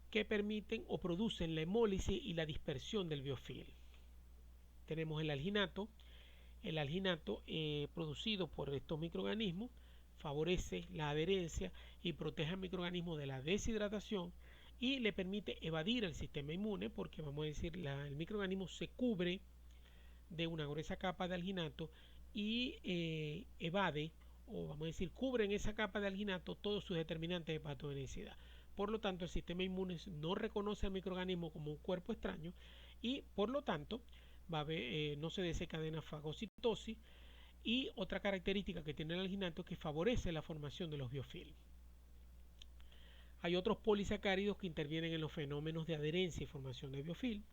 que permiten o producen la hemólisis y la dispersión del biofilm. Tenemos el alginato. El alginato producido por estos microorganismos favorece la adherencia y protege al microorganismo de la deshidratación y le permite evadir el sistema inmune, porque vamos a decir el microorganismo se cubre de una gruesa capa de alginato y evade, o vamos a decir cubre en esa capa de alginato todos sus determinantes de patogenicidad. Por lo tanto, el sistema inmune no reconoce al microorganismo como un cuerpo extraño y por lo tanto no se desencadena fagocitosis. Y otra característica que tiene el alginato es que favorece la formación de los biofilms. Hay otros polisacáridos que intervienen en los fenómenos de adherencia y formación de biofilm.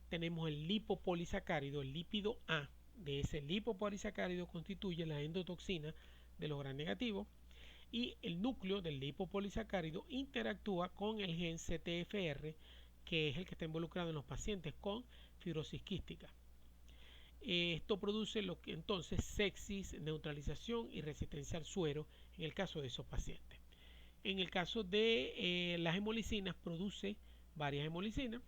Tenemos el lipopolisacárido, el lípido A. De ese lipopolisacárido constituye la endotoxina de los gram negativos, y el núcleo del lipopolisacárido interactúa con el gen CTFR, que es el que está involucrado en los pacientes con fibrosis quística. Esto produce lo que entonces sepsis, neutralización y resistencia al suero en el caso de esos pacientes. En el caso de las hemolicinas, produce varias hemolicinas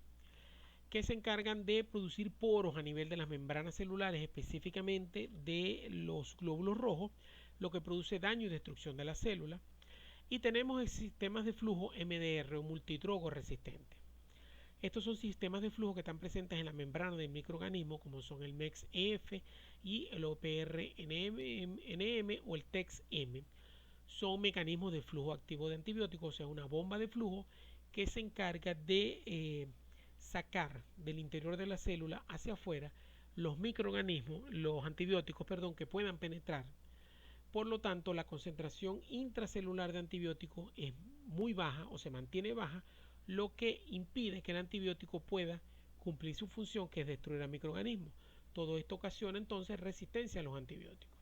que se encargan de producir poros a nivel de las membranas celulares, específicamente de los glóbulos rojos, lo que produce daño y destrucción de la célula. Y tenemos sistemas de flujo MDR o multidrogo resistente. Estos son sistemas de flujo que están presentes en la membrana del microorganismo, como son el MEX-EF y el OPR-NM o el TEX-M. Son mecanismos de flujo activo de antibióticos, o sea, una bomba de flujo que se encarga de sacar del interior de la célula hacia afuera los microorganismos, los antibióticos, que puedan penetrar. Por lo tanto, la concentración intracelular de antibióticos es muy baja o se mantiene baja, lo que impide que el antibiótico pueda cumplir su función, que es destruir al microorganismo. Todo esto ocasiona entonces resistencia a los antibióticos.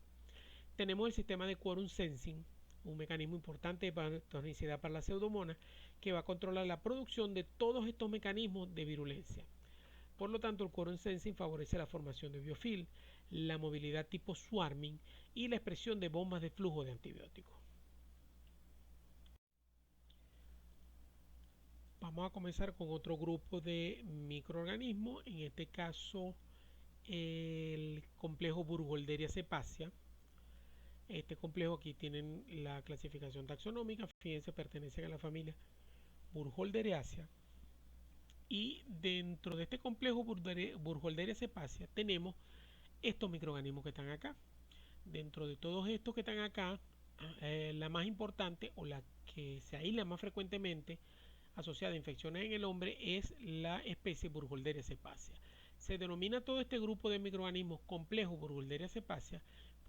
Tenemos el sistema de quorum sensing, un mecanismo importante de patogenicidad para la pseudomonas, que va a controlar la producción de todos estos mecanismos de virulencia. Por lo tanto, el quorum sensing favorece la formación de biofilm, la movilidad tipo swarming y la expresión de bombas de flujo de antibióticos. Vamos a comenzar con otro grupo de microorganismos, en este caso el complejo Burkholderia cepacia. Este complejo, aquí tienen la clasificación taxonómica, fíjense, pertenecen a la familia Burkholderiaceae. Y dentro de este complejo Burkholderia cepacia tenemos estos microorganismos que están acá. Dentro de todos estos que están acá, la más importante o la que se aísla más frecuentemente asociada a infecciones en el hombre es la especie Burkholderia cepacia. Se denomina todo este grupo de microorganismos complejo Burkholderia cepacia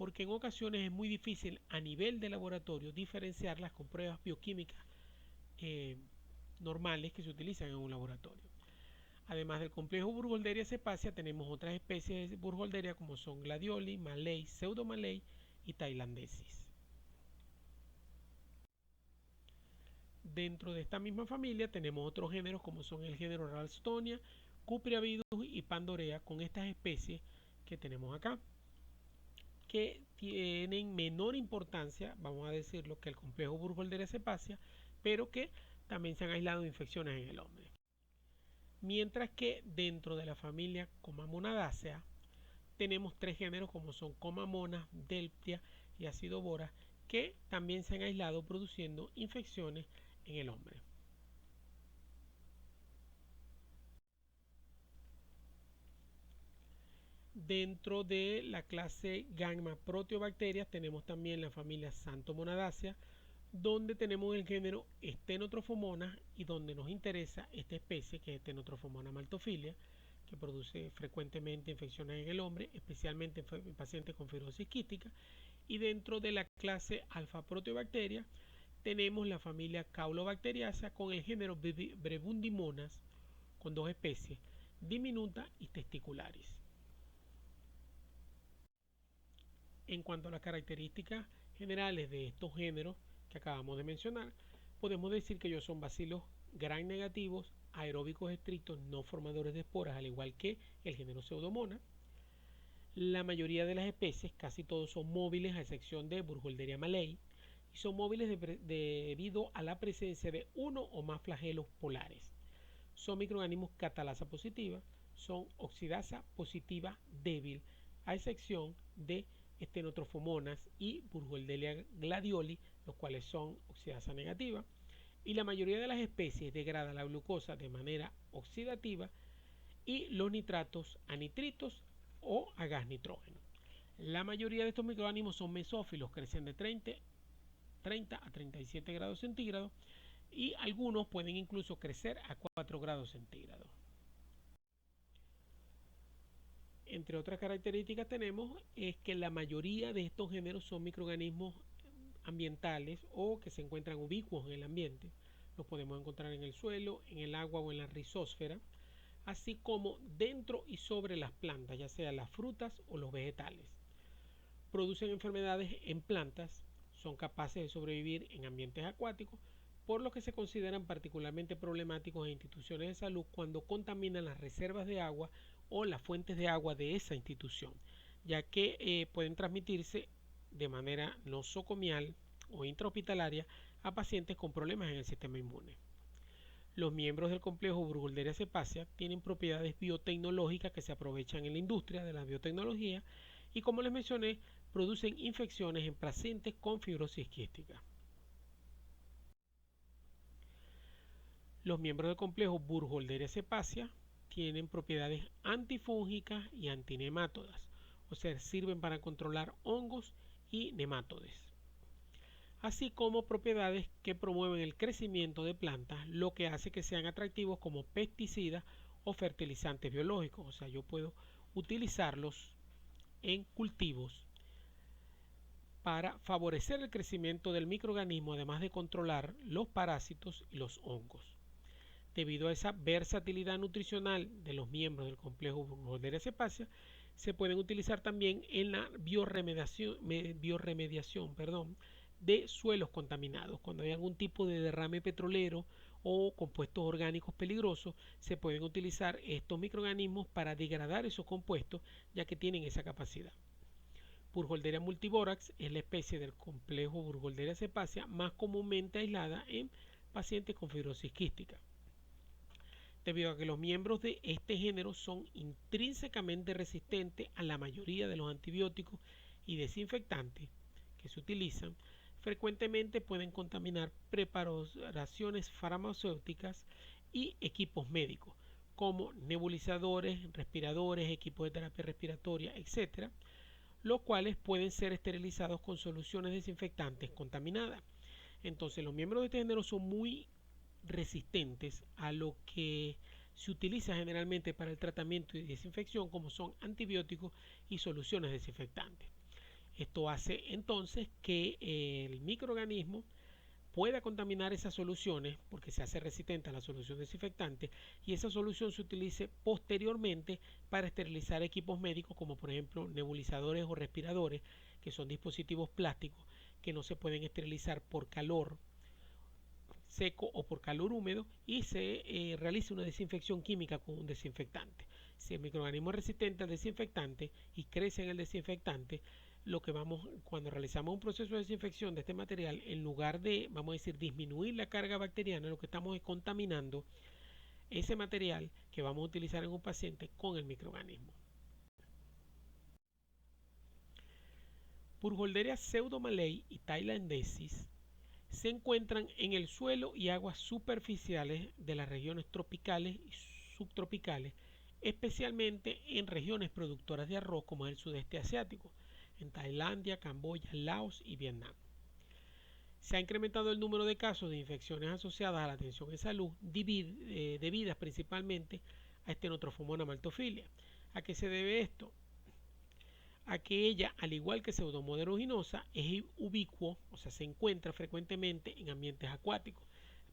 porque en ocasiones es muy difícil a nivel de laboratorio diferenciarlas con pruebas bioquímicas eh, normales que se utilizan en un laboratorio. Además del complejo Burkholderia cepacia, tenemos otras especies de Burkholderia como son Gladioli, Malay, Pseudomalay y Thailandensis. Dentro de esta misma familia tenemos otros géneros como son el género Ralstonia, Cupriavidus y Pandorea, con estas especies que tenemos acá, que tienen menor importancia, vamos a decirlo, que el complejo Burkholderia cepacia, pero que también se han aislado infecciones en el hombre. Mientras que dentro de la familia Comamonadaceae tenemos tres géneros como son Comamonas, Delptia y Acidoboras, que también se han aislado produciendo infecciones en el hombre. Dentro de la clase Gamma Proteobacterias tenemos también la familia Xanthomonadaceae, donde tenemos el género Stenotrophomonas y donde nos interesa esta especie que es Stenotrophomonas maltophilia, que produce frecuentemente infecciones en el hombre, especialmente en pacientes con fibrosis quística. Y dentro de la clase Alpha Proteobacteria tenemos la familia Caulobacteriaceae con el género Brebundimonas, con dos especies, diminuta y testicularis. En cuanto a las características generales de estos géneros que acabamos de mencionar, podemos decir que ellos son bacilos gram negativos, aeróbicos estrictos, no formadores de esporas, al igual que el género Pseudomonas. La mayoría de las especies, casi todos son móviles, a excepción de Burkholderia malay, y son móviles debido a la presencia de uno o más flagelos polares. Son microorganismos catalasa positiva, son oxidasa positiva débil, a excepción de Stenotrophomonas y Burkholderia gladioli, los cuales son oxidasa negativa, y la mayoría de las especies degrada la glucosa de manera oxidativa y los nitratos a nitritos o a gas nitrógeno. La mayoría de estos microorganismos son mesófilos, crecen de 30 a 37 grados centígrados y algunos pueden incluso crecer a 4 grados centígrados. Entre otras características tenemos es que la mayoría de estos géneros son microorganismos ambientales o que se encuentran ubicuos en el ambiente. Los podemos encontrar en el suelo, en el agua o en la rizósfera, así como dentro y sobre las plantas, ya sea las frutas o los vegetales. Producen enfermedades en plantas, son capaces de sobrevivir en ambientes acuáticos, por lo que se consideran particularmente problemáticos en instituciones de salud cuando contaminan las reservas de agua o las fuentes de agua de esa institución, ya que pueden transmitirse de manera nosocomial o intrahospitalaria a pacientes con problemas en el sistema inmune. Los miembros del complejo Burkholderia cepacia tienen propiedades biotecnológicas que se aprovechan en la industria de la biotecnología y, como les mencioné, producen infecciones en pacientes con fibrosis quística. Los miembros del complejo Burkholderia cepacia tienen propiedades antifúngicas y antinemátodas, o sea, sirven para controlar hongos y nemátodes, así como propiedades que promueven el crecimiento de plantas, lo que hace que sean atractivos como pesticidas o fertilizantes biológicos. O sea, yo puedo utilizarlos en cultivos para favorecer el crecimiento del microorganismo, además de controlar los parásitos y los hongos. Debido a esa versatilidad nutricional de los miembros del complejo Burkholderia cepacia, se pueden utilizar también en la bioremediación de suelos contaminados. Cuando hay algún tipo de derrame petrolero o compuestos orgánicos peligrosos, se pueden utilizar estos microorganismos para degradar esos compuestos, ya que tienen esa capacidad. Burkholderia multiborax es la especie del complejo Burkholderia cepacia más comúnmente aislada en pacientes con fibrosis quística. Debido a que los miembros de este género son intrínsecamente resistentes a la mayoría de los antibióticos y desinfectantes que se utilizan, frecuentemente pueden contaminar preparaciones farmacéuticas y equipos médicos, como nebulizadores, respiradores, equipos de terapia respiratoria, etc., los cuales pueden ser esterilizados con soluciones desinfectantes contaminadas. Entonces, los miembros de este género son muy resistentes a lo que se utiliza generalmente para el tratamiento y desinfección, como son antibióticos y soluciones desinfectantes. Esto hace entonces que el microorganismo pueda contaminar esas soluciones porque se hace resistente a la solución desinfectante y esa solución se utilice posteriormente para esterilizar equipos médicos como por ejemplo nebulizadores o respiradores, que son dispositivos plásticos que no se pueden esterilizar por calor seco o por calor húmedo y se realiza una desinfección química con un desinfectante. Si el microorganismo es resistente al desinfectante y crece en el desinfectante, lo que vamos, cuando realizamos un proceso de desinfección de este material, en lugar de, vamos a decir, disminuir la carga bacteriana, lo que estamos es contaminando ese material que vamos a utilizar en un paciente con el microorganismo. Burkholderia pseudomallei y thailandensis se encuentran en el suelo y aguas superficiales de las regiones tropicales y subtropicales, especialmente en regiones productoras de arroz como el sudeste asiático, en Tailandia, Camboya, Laos y Vietnam. Se ha incrementado el número de casos de infecciones asociadas a la atención en salud debidas principalmente a Stenotrophomonas maltophilia. ¿A qué se debe esto? A que ella, al igual que Pseudomonas aeruginosa, es ubicuo, o sea, se encuentra frecuentemente en ambientes acuáticos.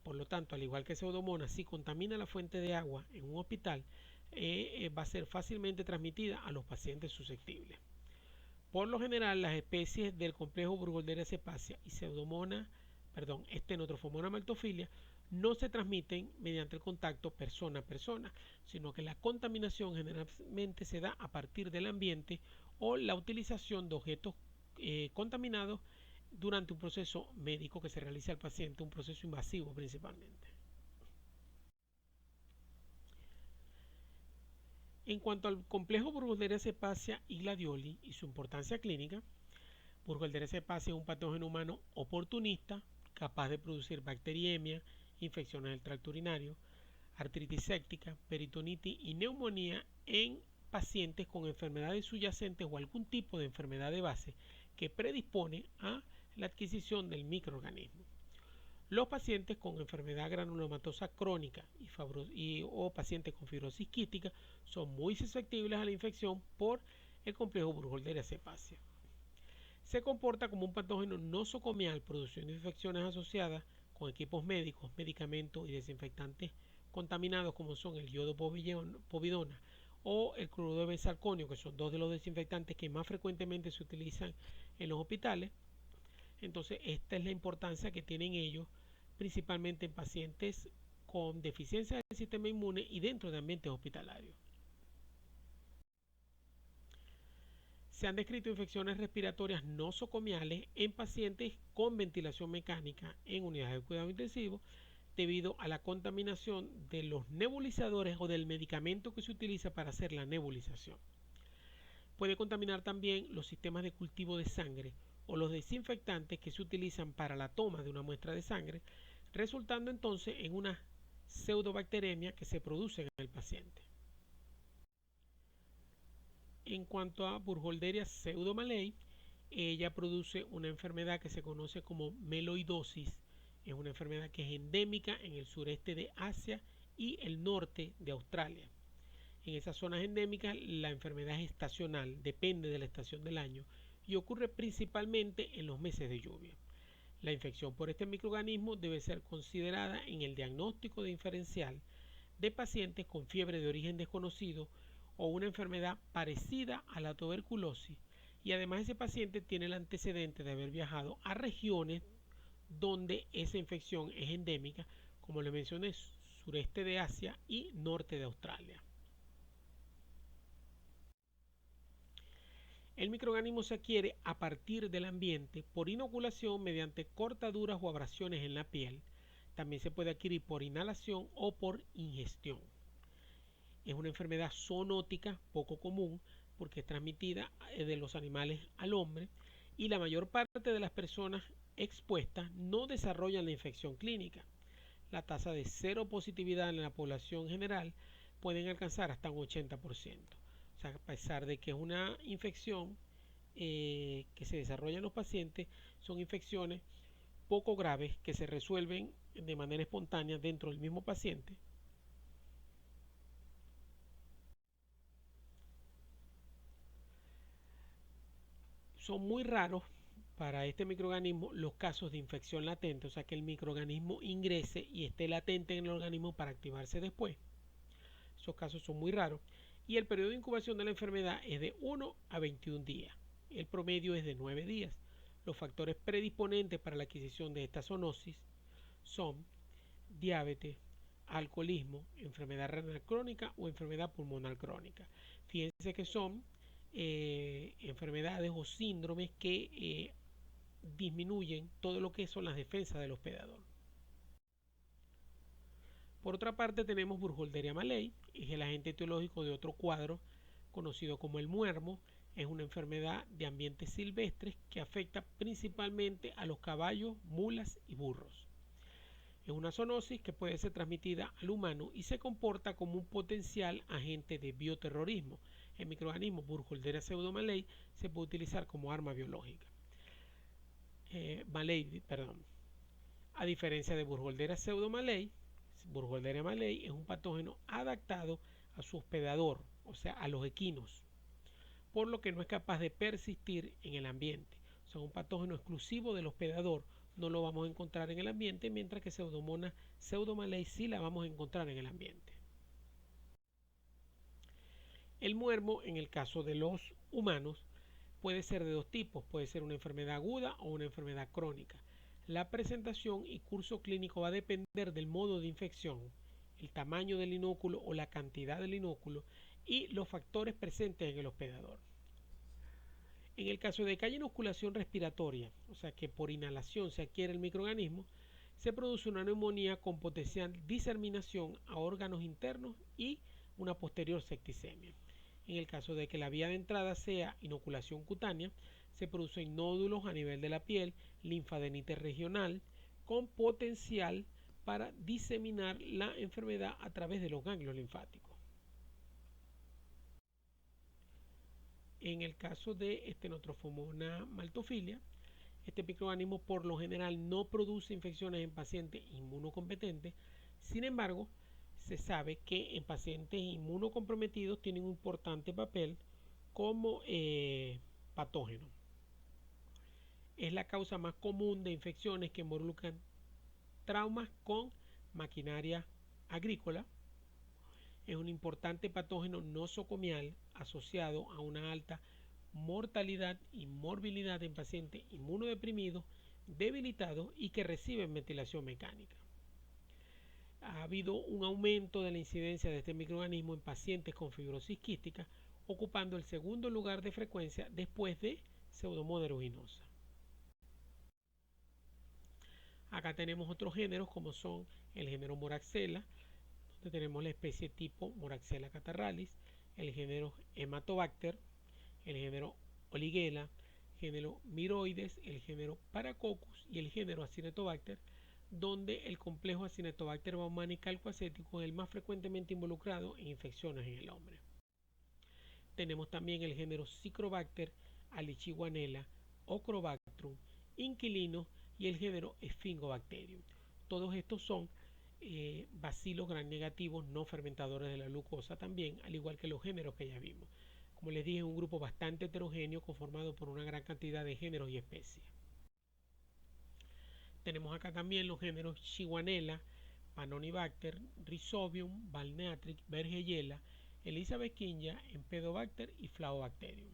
Por lo tanto, al igual que Pseudomonas, si contamina la fuente de agua en un hospital, va a ser fácilmente transmitida a los pacientes susceptibles. Por lo general, las especies del complejo Burkholderia cepacia y Stenotrophomonas maltophilia no se transmiten mediante el contacto persona a persona, sino que la contaminación generalmente se da a partir del ambiente o la utilización de objetos contaminados durante un proceso médico que se realiza al paciente, un proceso invasivo principalmente. En cuanto al complejo Burkholderia cepacia y gladioli y su importancia clínica, Burkholderia cepacia es un patógeno humano oportunista capaz de producir bacteriemia, infecciones del tracto urinario, artritis séptica, peritonitis y neumonía en pacientes con enfermedades subyacentes o algún tipo de enfermedad de base que predispone a la adquisición del microorganismo. Los pacientes con enfermedad granulomatosa crónica o pacientes con fibrosis quística son muy susceptibles a la infección por el complejo Burkholderia cepacia. Se comporta como un patógeno nosocomial produciendo infecciones asociadas con equipos médicos, medicamentos y desinfectantes contaminados como son el yodo povidona o el cloruro de benzalconio, que son dos de los desinfectantes que más frecuentemente se utilizan en los hospitales. Entonces, esta es la importancia que tienen ellos, principalmente en pacientes con deficiencia del sistema inmune y dentro de ambientes hospitalarios. Se han descrito infecciones respiratorias nosocomiales en pacientes con ventilación mecánica en unidades de cuidado intensivo debido a la contaminación de los nebulizadores o del medicamento que se utiliza para hacer la nebulización. Puede contaminar también los sistemas de cultivo de sangre o los desinfectantes que se utilizan para la toma de una muestra de sangre, resultando entonces en una pseudobacteremia que se produce en el paciente. En cuanto a Burkholderia pseudomallei, ella produce una enfermedad que se conoce como meloidosis. Es una enfermedad que es endémica en el sureste de Asia y el norte de Australia. En esas zonas endémicas la enfermedad es estacional, depende de la estación del año y ocurre principalmente en los meses de lluvia. La infección por este microorganismo debe ser considerada en el diagnóstico diferencial de pacientes con fiebre de origen desconocido o una enfermedad parecida a la tuberculosis, y además ese paciente tiene el antecedente de haber viajado a regiones donde esa infección es endémica, como le mencioné, sureste de Asia y norte de Australia. El microorganismo se adquiere a partir del ambiente por inoculación mediante cortaduras o abrasiones en la piel. También se puede adquirir por inhalación o por ingestión. Es una enfermedad zoonótica poco común porque es transmitida de los animales al hombre y la mayor parte de las personas expuestas no desarrollan la infección clínica. La tasa de seropositividad en la población general pueden alcanzar hasta un 80%. O sea, a pesar de que es una infección que se desarrolla en los pacientes, son infecciones poco graves que se resuelven de manera espontánea dentro del mismo paciente. Son muy raros para este microorganismo los casos de infección latente, o sea que el microorganismo ingrese y esté latente en el organismo para activarse después. Esos casos son muy raros. Y el periodo de incubación de la enfermedad es de 1 a 21 días. El promedio es de 9 días. Los factores predisponentes para la adquisición de esta zoonosis son diabetes, alcoholismo, enfermedad renal crónica o enfermedad pulmonar crónica. Fíjense que son enfermedades o síndromes que disminuyen todo lo que son las defensas del hospedador. Por otra parte tenemos Burkholderia malei, es el agente etiológico de otro cuadro conocido como el muermo. Es una enfermedad de ambientes silvestres que afecta principalmente a los caballos, mulas y burros. Es una zoonosis que puede ser transmitida al humano y se comporta como un potencial agente de bioterrorismo. El microorganismo Burkholderia pseudomalei se puede utilizar como arma biológica. A diferencia de Burkholderia pseudomalei, Burkholderia malei es un patógeno adaptado a su hospedador, o sea, a los equinos, por lo que no es capaz de persistir en el ambiente. O sea, un patógeno exclusivo del hospedador, no lo vamos a encontrar en el ambiente, mientras que Pseudomonas pseudomalei sí la vamos a encontrar en el ambiente. El muermo, en el caso de los humanos, puede ser de dos tipos, puede ser una enfermedad aguda o una enfermedad crónica. La presentación y curso clínico va a depender del modo de infección, el tamaño del inóculo o la cantidad del inóculo y los factores presentes en el hospedador. En el caso de que haya inoculación respiratoria, o sea que por inhalación se adquiere el microorganismo, se produce una neumonía con potencial diseminación a órganos internos y una posterior septicemia. En el caso de que la vía de entrada sea inoculación cutánea, se producen nódulos a nivel de la piel, linfadenitis regional, con potencial para diseminar la enfermedad a través de los ganglios linfáticos. En el caso de Stenotrophomonas maltophilia, este microorganismo por lo general no produce infecciones en pacientes inmunocompetentes. Sin embargo, se sabe que en pacientes inmunocomprometidos tienen un importante papel como patógeno. Es la causa más común de infecciones que involucran traumas con maquinaria agrícola. Es un importante patógeno nosocomial asociado a una alta mortalidad y morbilidad en pacientes inmunodeprimidos, debilitados y que reciben ventilación mecánica. Ha habido un aumento de la incidencia de este microorganismo en pacientes con fibrosis quística, ocupando el segundo lugar de frecuencia después de Pseudomonas aeruginosa. Acá tenemos otros géneros como son el género Moraxella, donde tenemos la especie tipo Moraxella catarrhalis, el género Hematobacter, el género Oligella, género Miroides, el género Paracoccus y el género Acinetobacter, donde el complejo Acinetobacter baumannii calcoacético es el más frecuentemente involucrado en infecciones en el hombre. Tenemos también el género Cicrobacter, Alichiguanella, Ochrobactrum, Inquilino y el género Sphingobacterium. Todos estos son bacilos gram negativos no fermentadores de la glucosa también, al igual que los géneros que ya vimos. Como les dije, es un grupo bastante heterogéneo conformado por una gran cantidad de géneros y especies. Tenemos acá también los géneros Shigionella, Pannonibacter, Rhizobium, Balneatrix, Bergeyella, Elisabethinia, Empedobacter y Flabobacterium.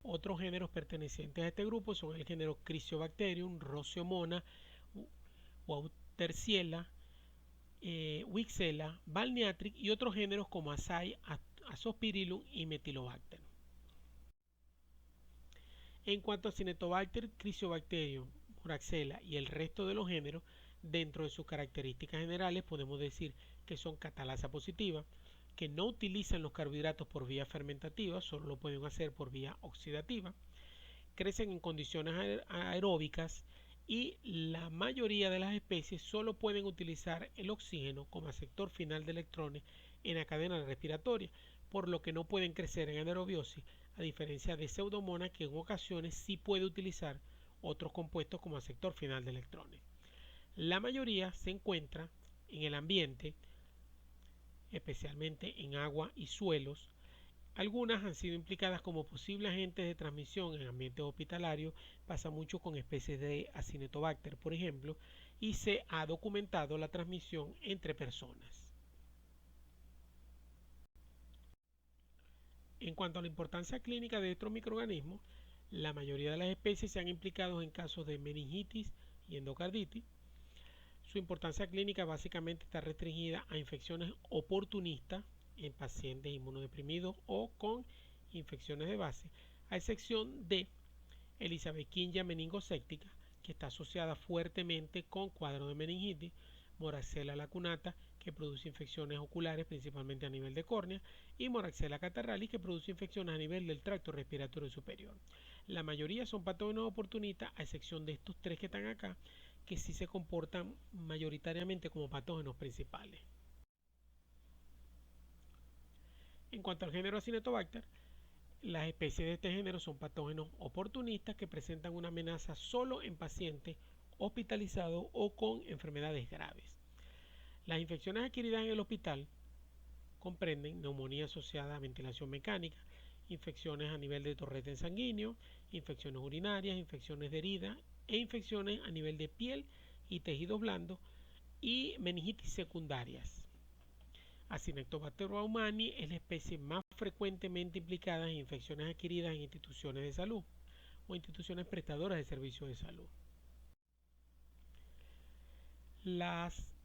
Otros géneros pertenecientes a este grupo son el género Chrysobacterium, Roseomona, Wauterciella, Wixella, Balneatrix y otros géneros como Asai, Azospirillum y Metylobacter. En cuanto a Cinetobacter, Chrysobacterium, Moraxella y el resto de los géneros, dentro de sus características generales podemos decir que son catalasa positiva, que no utilizan los carbohidratos por vía fermentativa, solo lo pueden hacer por vía oxidativa, crecen en condiciones aeróbicas y la mayoría de las especies solo pueden utilizar el oxígeno como aceptor final de electrones en la cadena respiratoria, por lo que no pueden crecer en anaerobiosis, a diferencia de Pseudomonas que en ocasiones sí puede utilizar otros compuestos como aceptor final de electrones. La mayoría se encuentra en el ambiente, especialmente en agua y suelos, Algunas han sido implicadas como posibles agentes de transmisión en ambientes hospitalarios, pasa mucho con especies de Acinetobacter, por ejemplo, y se ha documentado la transmisión entre personas. En cuanto a la importancia clínica de estos microorganismos, la mayoría de las especies se han implicado en casos de meningitis y endocarditis. Su importancia clínica básicamente está restringida a infecciones oportunistas en pacientes inmunodeprimidos o con infecciones de base, a excepción de Elisabethinia meningocéctica, que está asociada fuertemente con cuadros de meningitis, Moraxella lacunata, que produce infecciones oculares principalmente a nivel de córnea, y Moraxella catarrhalis, que produce infecciones a nivel del tracto respiratorio superior. La mayoría son patógenos oportunistas, a excepción de estos tres que están acá, que sí se comportan mayoritariamente como patógenos principales. En cuanto al género Acinetobacter, las especies de este género son patógenos oportunistas que presentan una amenaza solo en pacientes hospitalizados o con enfermedades graves. Las infecciones adquiridas en el hospital comprenden neumonía asociada a ventilación mecánica, infecciones a nivel de torrente sanguíneo, infecciones urinarias, infecciones de herida e infecciones a nivel de piel y tejidos blandos y meningitis secundarias. Acinetobacter baumannii es la especie más frecuentemente implicada en infecciones adquiridas en instituciones de salud o instituciones prestadoras de servicios de salud. Las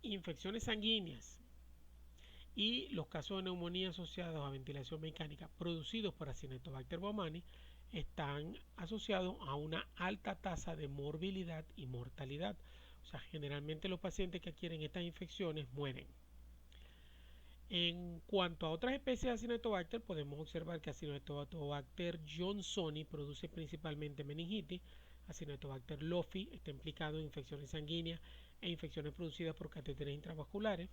infecciones sanguíneas y los casos de neumonía asociados a ventilación mecánica producidos por Acinetobacter baumannii están asociados a una alta tasa de morbilidad y mortalidad. O sea, generalmente los pacientes que adquieren estas infecciones mueren. En cuanto a otras especies de Acinetobacter, podemos observar que Acinetobacter johnsoni produce principalmente meningitis, Acinetobacter lofi está implicado en infecciones sanguíneas e infecciones producidas por catéteres intravasculares,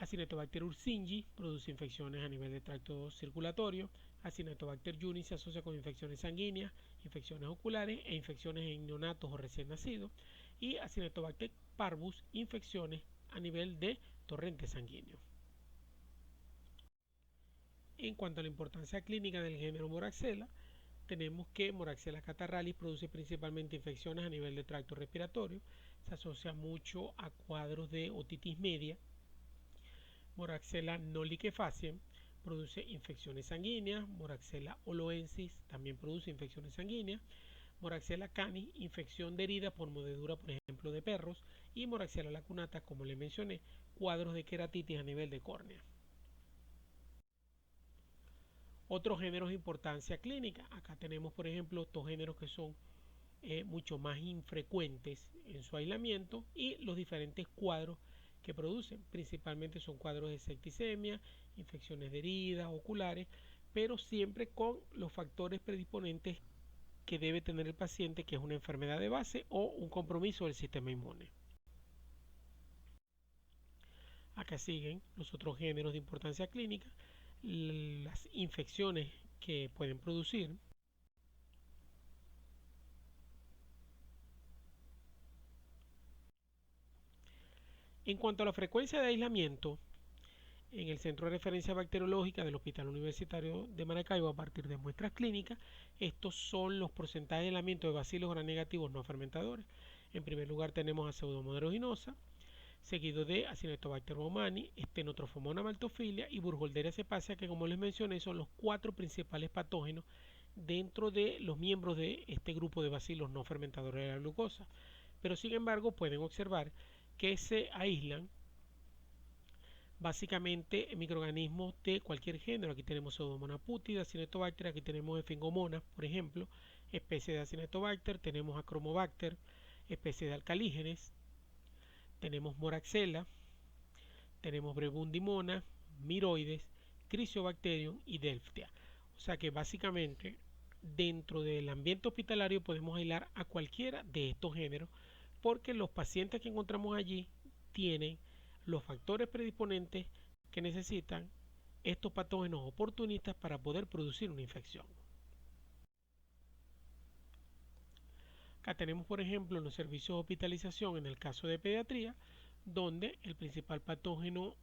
Acinetobacter ursingi produce infecciones a nivel de tracto circulatorio, Acinetobacter juni se asocia con infecciones sanguíneas, infecciones oculares e infecciones en neonatos o recién nacidos, y Acinetobacter parvus, infecciones a nivel de torrente sanguíneo. En cuanto a la importancia clínica del género Moraxella, tenemos que Moraxella catarrhalis produce principalmente infecciones a nivel de tracto respiratorio, se asocia mucho a cuadros de otitis media. Moraxella noliquefaciens produce infecciones sanguíneas, Moraxella oloensis también produce infecciones sanguíneas, Moraxella canis, infección de herida por mordedura, por ejemplo, de perros, y Moraxella lacunata, como le mencioné, cuadros de queratitis a nivel de córnea. Otros géneros de importancia clínica. Acá tenemos, por ejemplo, estos géneros que son mucho más infrecuentes en su aislamiento y los diferentes cuadros que producen. Principalmente son cuadros de septicemia, infecciones de heridas oculares, pero siempre con los factores predisponentes que debe tener el paciente, que es una enfermedad de base o un compromiso del sistema inmune. Acá siguen los otros géneros de importancia clínica, las infecciones que pueden producir. En cuanto a la frecuencia de aislamiento, en el Centro de Referencia Bacteriológica del Hospital Universitario de Maracaibo, a partir de muestras clínicas, estos son los porcentajes de aislamiento de bacilos gram negativos no fermentadores. En primer lugar tenemos a Pseudomonas aeruginosa, seguido de Acinetobacter baumannii, Stenotrophomonas maltophilia y Burkholderia cepacia, que como les mencioné son los 4 principales patógenos dentro de los miembros de este grupo de bacilos no fermentadores de la glucosa. Pero sin embargo pueden observar que se aíslan básicamente microorganismos de cualquier género. Aquí tenemos Pseudomonas putida, Acinetobacter, aquí tenemos Efingomonas, por ejemplo, especie de Acinetobacter, tenemos Achromobacter, especie de Alcalígenes, tenemos Moraxella, tenemos Brebundimona, Miroides, Chrysobacterium y Delphtia. O sea que básicamente dentro del ambiente hospitalario podemos aislar a cualquiera de estos géneros, porque los pacientes que encontramos allí tienen los factores predisponentes que necesitan estos patógenos oportunistas para poder producir una infección. Acá tenemos, por ejemplo, los servicios de hospitalización en el caso de pediatría, donde el principal patógeno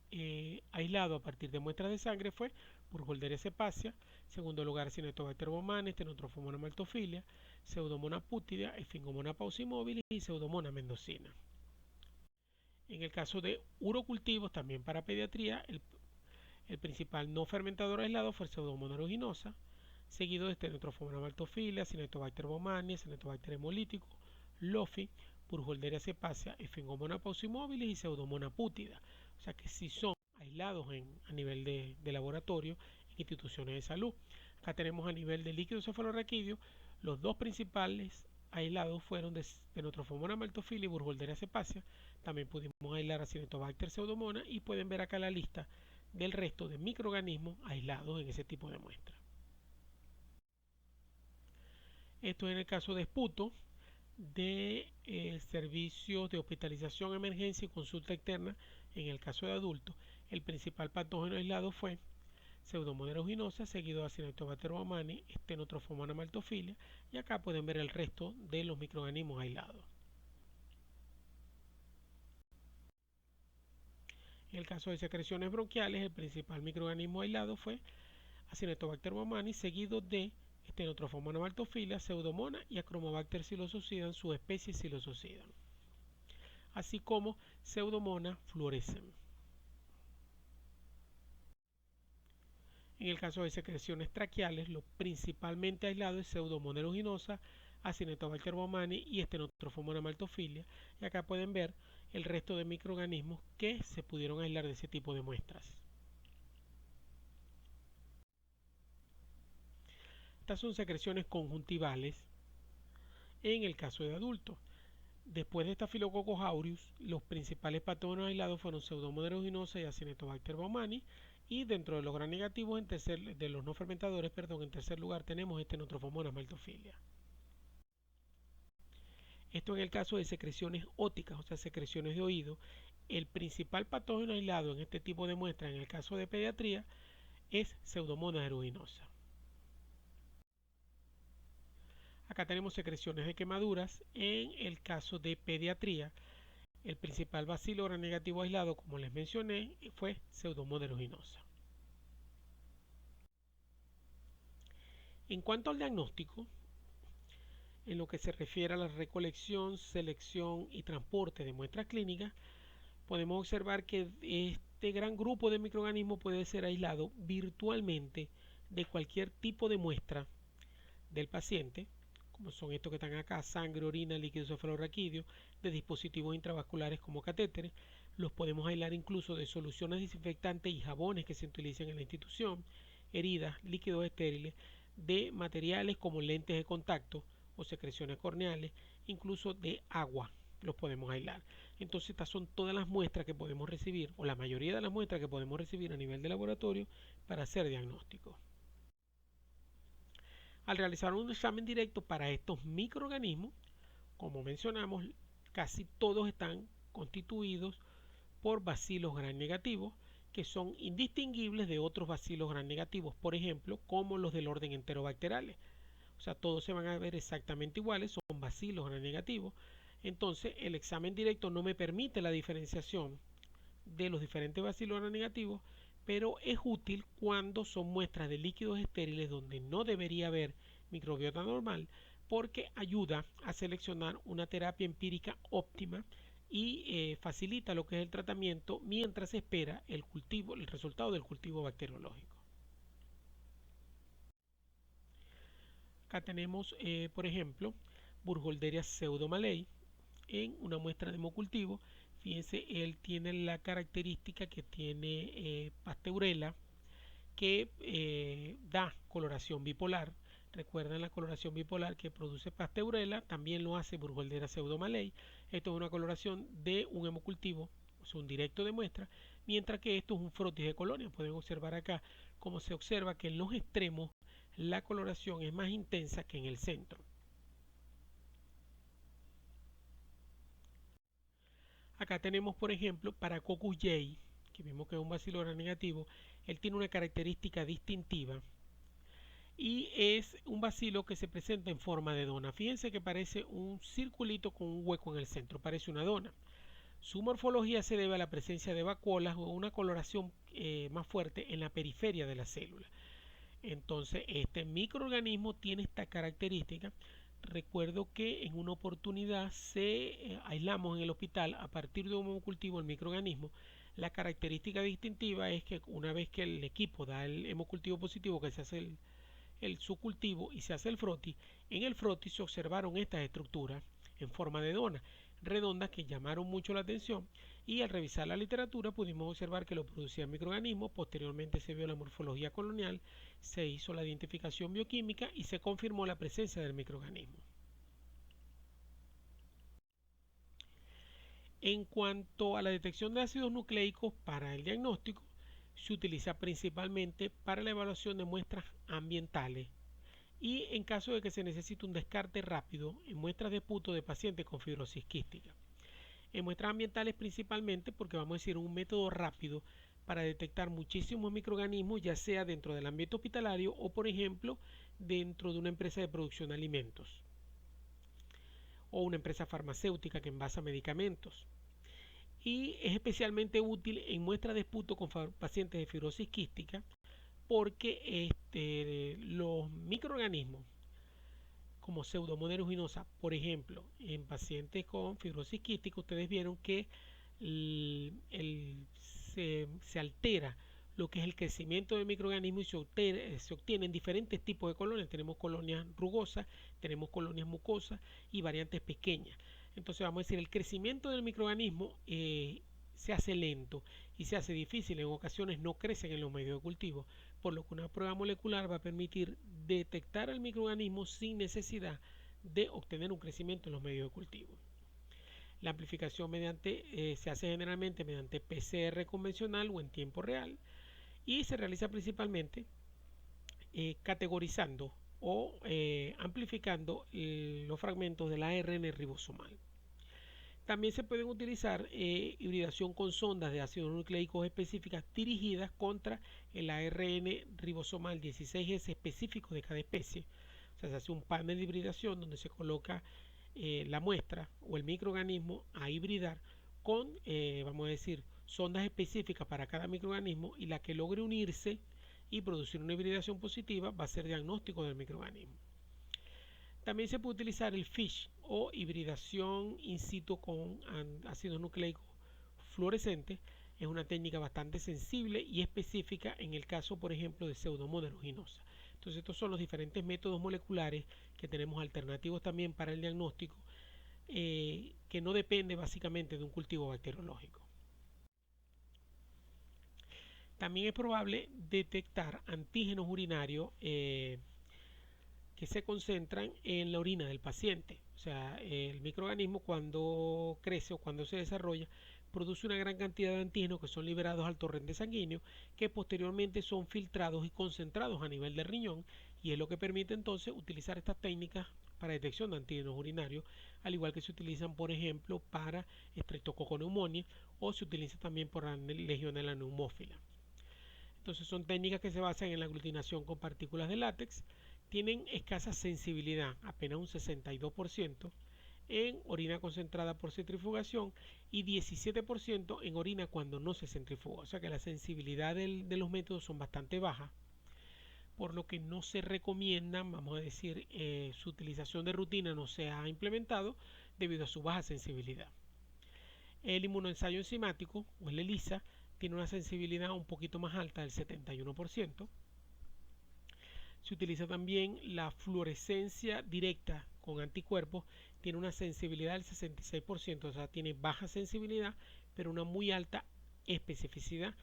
aislado a partir de muestras de sangre fue Burkholderia cepacia, segundo lugar Acinetobacter baumannii, Stenotrophomonas maltophilia, Pseudomonas putida, Sphingomonas paucimobile y Pseudomonas mendocina. En el caso de urocultivos, también para pediatría, el principal no fermentador aislado fue el Pseudomonas aeruginosa, seguido de Stenotrophomonas maltophilia, Acinetobacter baumannii, Acinetobacter hemolítico, Lofi, Burkholderia cepacia, Sphingomonas paucimobile y Pseudomonas putida. O sea que sí son aislados a nivel de laboratorio en instituciones de salud. Acá tenemos a nivel de líquido cefalorraquídeo, los dos principales aislados fueron de Stenotrophomonas maltophilia y Burkholderia cepacia. También pudimos aislar a Acinetobacter pseudomonas y pueden ver acá la lista del resto de microorganismos aislados en ese tipo de muestra. Esto es en el caso de esputo de servicios de hospitalización, emergencia y consulta externa. En el caso de adultos, el principal patógeno aislado fue Pseudomonas aeruginosa, seguido de Acinetobacter baumannii, Stenotrophomonas maltophilia, y acá pueden ver el resto de los microorganismos aislados. En el caso de secreciones bronquiales, el principal microorganismo aislado fue Acinetobacter baumannii, seguido de Stenotrophomonas maltophilia, Pseudomonas y Achromobacter psilocycidans, subespecie psilocycidans, así como Pseudomonas fluorescens. En el caso de secreciones traqueales, lo principalmente aislado es Pseudomonas aeruginosa, Acinetobacter baumannii y Stenotrophomonas maltophilia, y acá pueden ver el resto de microorganismos que se pudieron aislar de ese tipo de muestras. Estas son secreciones conjuntivales en el caso de adultos. Después de Staphylococcus aureus, los principales patógenos aislados fueron Pseudomonas aeruginosa y Acinetobacter baumannii, y dentro de los gram negativos, de los no fermentadores, en tercer lugar tenemos Stenotrophomonas maltophilia. Esto en el caso de secreciones óticas, o sea, secreciones de oído. El principal patógeno aislado en este tipo de muestras, en el caso de pediatría, es Pseudomonas aeruginosa. Acá tenemos secreciones de quemaduras. En el caso de pediatría, el principal bacilo gram negativo aislado, como les mencioné, fue Pseudomonas aeruginosa. En cuanto al diagnóstico, en lo que se refiere a la recolección, selección y transporte de muestras clínicas, podemos observar que este gran grupo de microorganismos puede ser aislado virtualmente de cualquier tipo de muestra del paciente, como son estos que están acá: sangre, orina, líquido cefalorraquídeo, de dispositivos intravasculares como catéteres. Los podemos aislar incluso de soluciones desinfectantes y jabones que se utilizan en la institución, heridas, líquidos estériles, de materiales como lentes de contacto o secreciones corneales, incluso de agua los podemos aislar. Entonces estas son todas las muestras que podemos recibir, o la mayoría de las muestras que podemos recibir a nivel de laboratorio para hacer diagnóstico. Al realizar un examen directo para estos microorganismos, como mencionamos, casi todos están constituidos por bacilos gram negativos, que son indistinguibles de otros bacilos gram negativos, por ejemplo, como los del orden enterobacteriales. O sea, todos se van a ver exactamente iguales, son bacilos gram negativos. Entonces, el examen directo no me permite la diferenciación de los diferentes bacilos gram negativos, pero es útil cuando son muestras de líquidos estériles donde no debería haber microbiota normal, porque ayuda a seleccionar una terapia empírica óptima y facilita lo que es el tratamiento mientras se espera el resultado del cultivo bacteriológico. Acá tenemos, por ejemplo, Burkholderia pseudomallei en una muestra de hemocultivo. Fíjense, él tiene la característica que tiene pasteurela, que da coloración bipolar. Recuerden la coloración bipolar que produce pasteurela, también lo hace Burkholderia pseudomallei. Esto es una coloración de un hemocultivo, o sea, un directo de muestra, mientras que esto es un frotis de colonia. Pueden observar acá cómo se observa que en los extremos la coloración es más intensa que en el centro. Acá tenemos, por ejemplo, para Coccus J, que vemos que es un bacilo gram negativo. Él tiene una característica distintiva y es un bacilo que se presenta en forma de dona. Fíjense que parece un circulito con un hueco en el centro, parece una dona. Su morfología se debe a la presencia de vacuolas o una coloración más fuerte en la periferia de la célula. Entonces, este microorganismo tiene esta característica. Recuerdo que en una oportunidad aislamos en el hospital a partir de un hemocultivo el microorganismo. La característica distintiva es que una vez que el equipo da el hemocultivo positivo, que se hace su cultivo y se hace el frotis, en el frotis se observaron estas estructuras en forma de dona redondas que llamaron mucho la atención, y al revisar la literatura pudimos observar que lo producían microorganismos. Posteriormente se vio la morfología colonial, se hizo la identificación bioquímica y se confirmó la presencia del microorganismo. En cuanto a la detección de ácidos nucleicos para el diagnóstico, se utiliza principalmente para la evaluación de muestras ambientales y en caso de que se necesite un descarte rápido en muestras de puto de pacientes con fibrosis quística. En muestras ambientales principalmente porque vamos a decir un método rápido para detectar muchísimos microorganismos, ya sea dentro del ambiente hospitalario o por ejemplo dentro de una empresa de producción de alimentos o una empresa farmacéutica que envasa medicamentos. Y es especialmente útil en muestras de esputo con pacientes de fibrosis quística porque los microorganismos como Pseudomonas aeruginosa, por ejemplo, en pacientes con fibrosis quística, ustedes vieron que se altera lo que es el crecimiento del microorganismo y se obtienen diferentes tipos de colonias. Tenemos colonias rugosas, tenemos colonias mucosas y variantes pequeñas. Entonces vamos a decir, el crecimiento del microorganismo se hace lento y se hace difícil. En ocasiones no crecen en los medios de cultivo, por lo que una prueba molecular va a permitir detectar el microorganismo sin necesidad de obtener un crecimiento en los medios de cultivo. La amplificación se hace generalmente mediante PCR convencional o en tiempo real y se realiza principalmente categorizando o amplificando los fragmentos del ARN ribosomal. También se pueden utilizar hibridación con sondas de ácidos nucleicos específicas dirigidas contra el ARN ribosomal 16S específico de cada especie. O sea, se hace un panel de hibridación donde se coloca la muestra o el microorganismo a hibridar con, vamos a decir, sondas específicas para cada microorganismo, y la que logre unirse y producir una hibridación positiva va a ser diagnóstico del microorganismo. También se puede utilizar el FISH o hibridación in situ con ácidos nucleicos fluorescentes. Es una técnica bastante sensible y específica en el caso, por ejemplo, de Pseudomonas aeruginosa. Entonces, estos son los diferentes métodos moleculares que tenemos alternativos también para el diagnóstico, que no depende básicamente de un cultivo bacteriológico. También es probable detectar antígenos urinarios que se concentran en la orina del paciente. O sea, el microorganismo cuando crece o cuando se desarrolla produce una gran cantidad de antígenos que son liberados al torrente sanguíneo, que posteriormente son filtrados y concentrados a nivel del riñón, y es lo que permite entonces utilizar estas técnicas para detección de antígenos urinarios, al igual que se utilizan por ejemplo para Streptococcus pneumoniae o se utiliza también por la Legionella neumófila. Entonces son técnicas que se basan en la aglutinación con partículas de látex, tienen escasa sensibilidad, apenas un 62%, en orina concentrada por centrifugación y 17% en orina cuando no se centrifuga. O sea que la sensibilidad de los métodos son bastante bajas, por lo que no se recomienda, vamos a decir, su utilización de rutina no se ha implementado debido a su baja sensibilidad. El inmunoensayo enzimático, o el ELISA, tiene una sensibilidad un poquito más alta, del 71%. Se utiliza también la fluorescencia directa con anticuerpos, tiene una sensibilidad del 66%, o sea, tiene baja sensibilidad, pero una muy alta especificidad,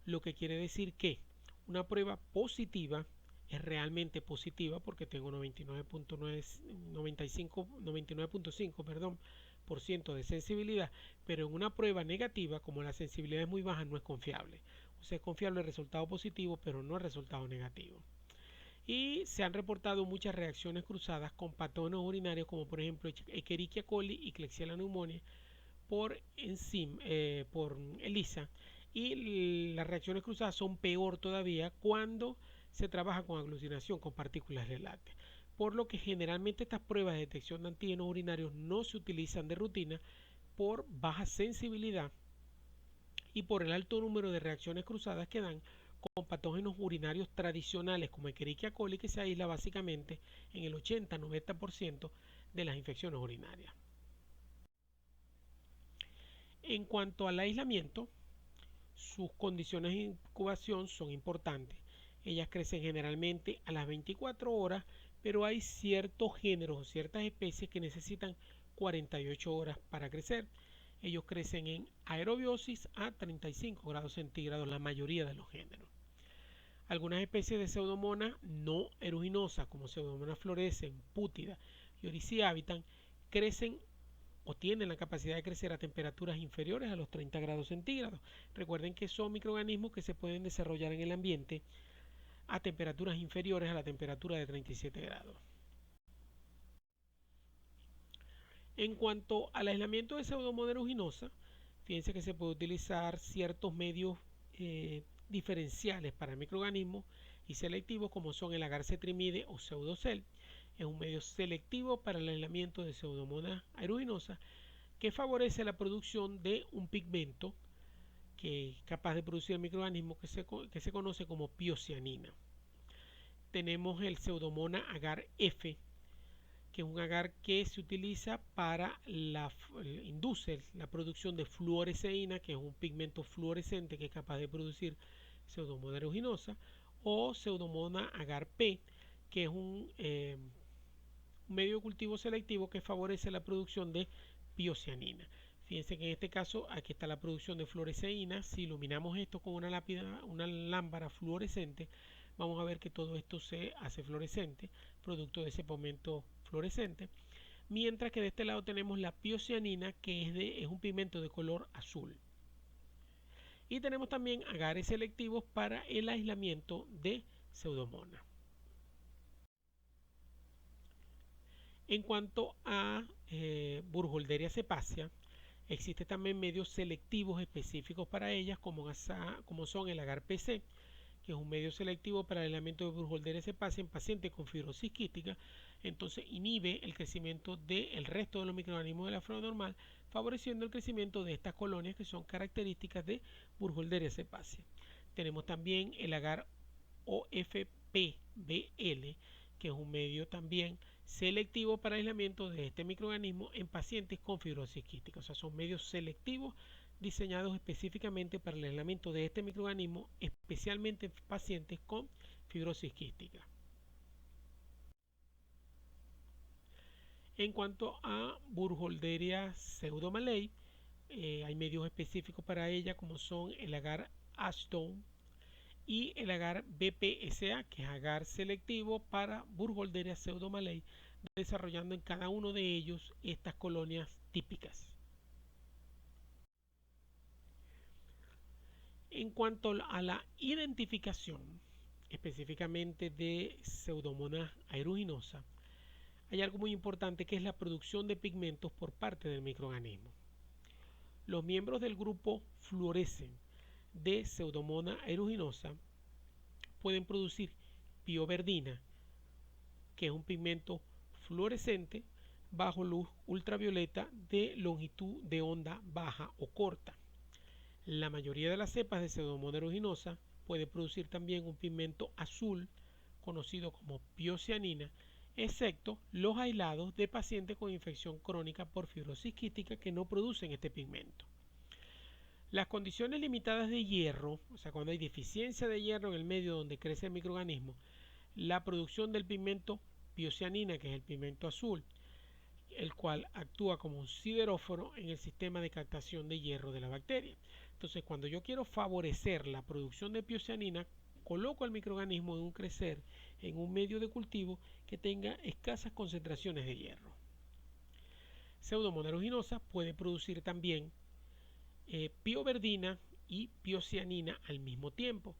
lo que quiere decir que una prueba positiva es realmente positiva porque tengo 99.5% de sensibilidad, pero en una prueba negativa, como la sensibilidad es muy baja, no es confiable. O sea, es confiable el resultado positivo, pero no el resultado negativo. Y se han reportado muchas reacciones cruzadas con patógenos urinarios como por ejemplo Escherichia coli y Klebsiella pneumoniae por ELISA, y las reacciones cruzadas son peor todavía cuando se trabaja con aglutinación con partículas de látex, por lo que generalmente estas pruebas de detección de antígenos urinarios no se utilizan de rutina por baja sensibilidad y por el alto número de reacciones cruzadas que dan con patógenos urinarios tradicionales como Escherichia coli, que se aísla básicamente en el 80-90% de las infecciones urinarias. En cuanto al aislamiento, sus condiciones de incubación son importantes. Ellas crecen generalmente a las 24 horas, pero hay ciertos géneros o ciertas especies que necesitan 48 horas para crecer. Ellos crecen en aerobiosis a 35 grados centígrados, la mayoría de los géneros. Algunas especies de Pseudomonas no eruginosas, como Pseudomonas fluorescens, pútida y Orisiavitan, crecen o tienen la capacidad de crecer a temperaturas inferiores a los 30 grados centígrados. Recuerden que son microorganismos que se pueden desarrollar en el ambiente a temperaturas inferiores a la temperatura de 37 grados. En cuanto al aislamiento de Pseudomonas aeruginosa, fíjense que se puede utilizar ciertos medios diferenciales para microorganismos y selectivos, como son el agar cetrimide o pseudocel. Es un medio selectivo para el aislamiento de Pseudomonas aeruginosa que favorece la producción de un pigmento que es capaz de producir el microorganismo que se conoce como piocianina. Tenemos el Pseudomonas agar F, que es un agar que se utiliza para induce la producción de fluoresceína, que es un pigmento fluorescente que es capaz de producir Pseudomonas aeruginosa, o Pseudomonas agar P, que es un medio de cultivo selectivo que favorece la producción de piocianina. Fíjense que en este caso aquí está la producción de fluoresceína. Si iluminamos esto con una lámpara fluorescente, vamos a ver que todo esto se hace fluorescente, producto de ese pigmento fluorescente. Mientras que de este lado tenemos la piocianina, que es un pigmento de color azul. Y tenemos también agares selectivos para el aislamiento de Pseudomonas. En cuanto a Burkholderia cepacia, existen también medios selectivos específicos para ellas, como son el agar PC, que es un medio selectivo para el aislamiento de Burkholderia cepacia en pacientes con fibrosis quística. Entonces inhibe el crecimiento del resto de los microorganismos de la flora normal, favoreciendo el crecimiento de estas colonias que son características de Burkholderia cepacia. Tenemos también el agar OFPBL, que es un medio también selectivo para aislamiento de este microorganismo en pacientes con fibrosis quística. O sea, son medios selectivos diseñados específicamente para el aislamiento de este microorganismo, especialmente en pacientes con fibrosis quística. En cuanto a Burkholderia pseudomallei, hay medios específicos para ella, como son el agar Ashdown y el agar BPSA, que es agar selectivo para Burkholderia pseudomallei, desarrollando en cada uno de ellos estas colonias típicas. En cuanto a la identificación específicamente de Pseudomonas aeruginosa, hay algo muy importante, que es la producción de pigmentos por parte del microorganismo. Los miembros del grupo fluorescens de Pseudomonas aeruginosa pueden producir pioverdina, que es un pigmento fluorescente bajo luz ultravioleta de longitud de onda baja o corta. La mayoría de las cepas de Pseudomonas aeruginosa puede producir también un pigmento azul conocido como piocianina, excepto los aislados de pacientes con infección crónica por fibrosis quística que no producen este pigmento. Las condiciones limitadas de hierro, o sea, cuando hay deficiencia de hierro en el medio donde crece el microorganismo, la producción del pigmento piocianina, que es el pigmento azul, el cual actúa como un sideróforo en el sistema de captación de hierro de la bacteria. Entonces, cuando yo quiero favorecer la producción de piocianina, coloco al microorganismo en un crecer en un medio de cultivo que tenga escasas concentraciones de hierro. Pseudomonas aeruginosa puede producir también pioverdina y piocianina al mismo tiempo,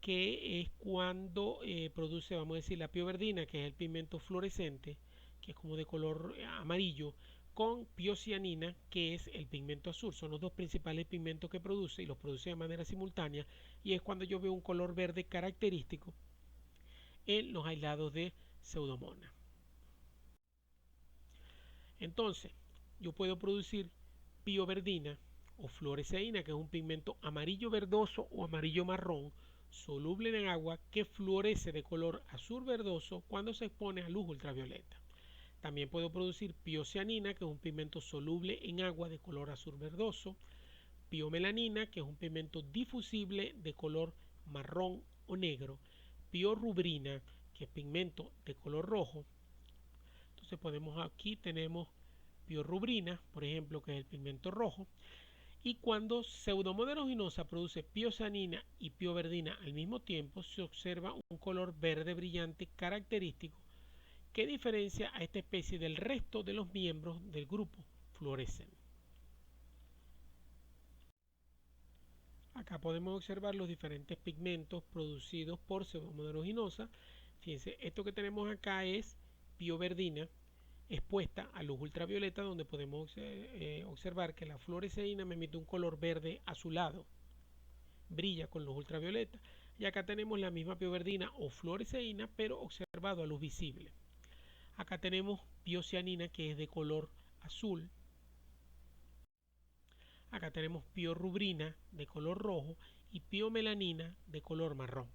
que es cuando produce, vamos a decir, la pioverdina, que es el pigmento fluorescente, que es como de color amarillo, con piocianina, que es el pigmento azul. Son los dos principales pigmentos que produce y los produce de manera simultánea, y es cuando yo veo un color verde característico en los aislados de Pseudomonas. Entonces, yo puedo producir pioverdina o fluoresceína, que es un pigmento amarillo verdoso o amarillo marrón, soluble en agua, que fluoresce de color azul verdoso cuando se expone a luz ultravioleta. También puedo producir piocianina, que es un pigmento soluble en agua de color azul verdoso, piomelanina, que es un pigmento difusible de color marrón o negro, piorubrina, que es pigmento de color rojo. Entonces aquí tenemos piorubrina, por ejemplo, que es el pigmento rojo. Y cuando Pseudomonas aeruginosa produce piocianina y pioverdina al mismo tiempo, se observa un color verde brillante característico que diferencia a esta especie del resto de los miembros del grupo fluorescente. Acá podemos observar los diferentes pigmentos producidos por Pseudomonas aeruginosa. Fíjense, esto que tenemos acá es pioverdina expuesta a luz ultravioleta, donde podemos observar que la fluoresceína me emite un color verde azulado, brilla con luz ultravioleta. Y acá tenemos la misma pioverdina o fluoresceína, pero observado a luz visible. Acá tenemos piocianina, que es de color azul. Acá tenemos piorubrina de color rojo y piomelanina de color marrón.